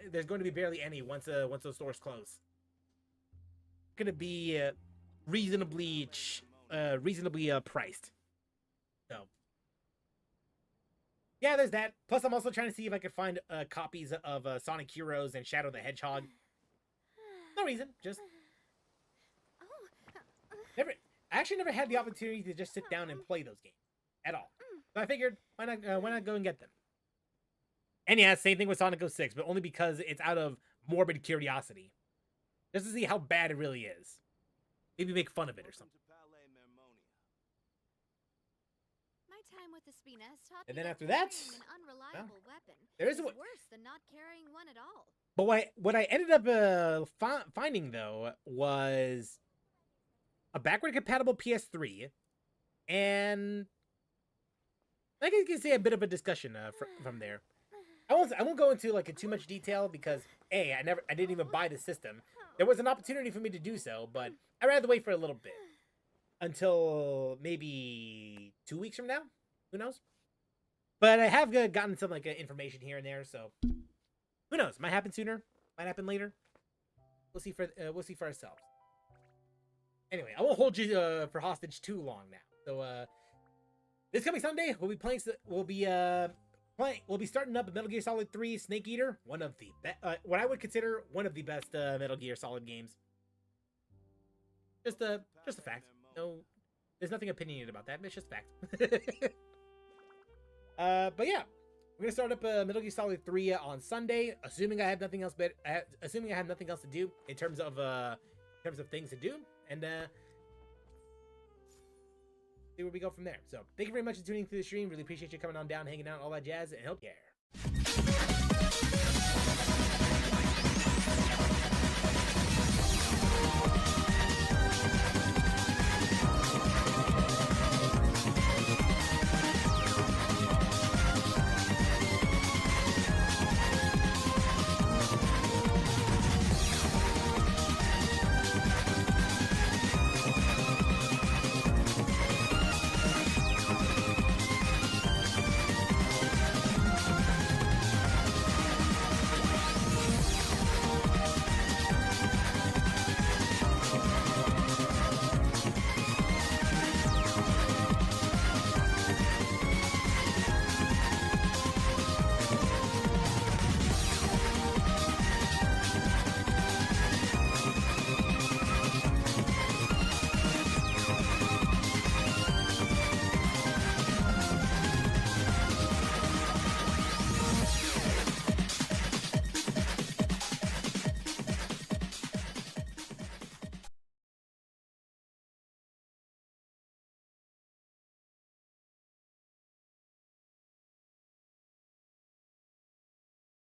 any once those stores close. It's going to be reasonably priced. So. Yeah, there's that. Plus, I'm also trying to see if I could find copies of Sonic Heroes and Shadow the Hedgehog. No reason, just I actually never had the opportunity to just sit down and play those games at all. So I figured, why not go and get them? And yeah, same thing with Sonic 06, but only because it's out of morbid curiosity, just to see how bad it really is. Maybe make fun of it or something. With the Spines taught and then after that, an unreliable weapon there is worse than not carrying one at all. But what I ended up finding though was a backward compatible PS3, and I can see a bit of a discussion from there. I won't go into too much detail because I didn't even buy the system. There was an opportunity for me to do so, but I'd rather wait for a little bit until maybe 2 weeks from now. Who knows? But I have gotten some information here and there, so who knows? Might happen sooner, might happen later. We'll see for ourselves. Anyway, I won't hold you for hostage too long now. So this coming Sunday, we'll be starting up Metal Gear Solid 3 Snake Eater, one of the what I would consider one of the best Metal Gear Solid games. Just a fact. No, there's nothing opinionated about that. It's just fact. But yeah, we're gonna start up Metal Gear Solid 3 on Sunday, assuming I have nothing else. Assuming I have nothing else to do in terms of things to do, and see where we go from there. So thank you very much for tuning into the stream. Really appreciate you coming on down, hanging out, all that jazz, and help care.